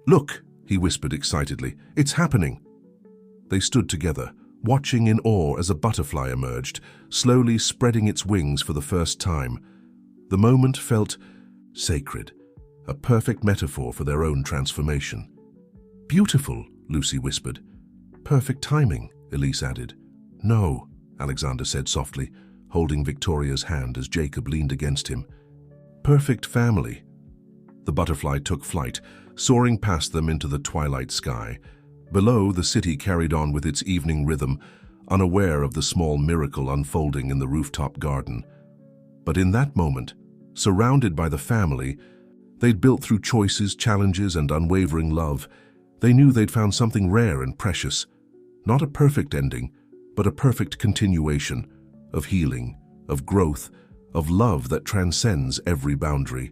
"Look," he whispered excitedly, "it's happening." They stood together, watching in awe as a butterfly emerged, slowly spreading its wings for the first time. The moment felt sacred, a perfect metaphor for their own transformation. "Beautiful," Lucy whispered. "Perfect timing," Elise added. "No," Alexander said softly, holding Victoria's hand as Jacob leaned against him. "Perfect family." The butterfly took flight, soaring past them into the twilight sky. Below, the city carried on with its evening rhythm, unaware of the small miracle unfolding in the rooftop garden. But in that moment, surrounded by the family they'd built through choices, challenges, and unwavering love, they knew they'd found something rare and precious. Not a perfect ending, but a perfect continuation of healing, of growth, of love that transcends every boundary.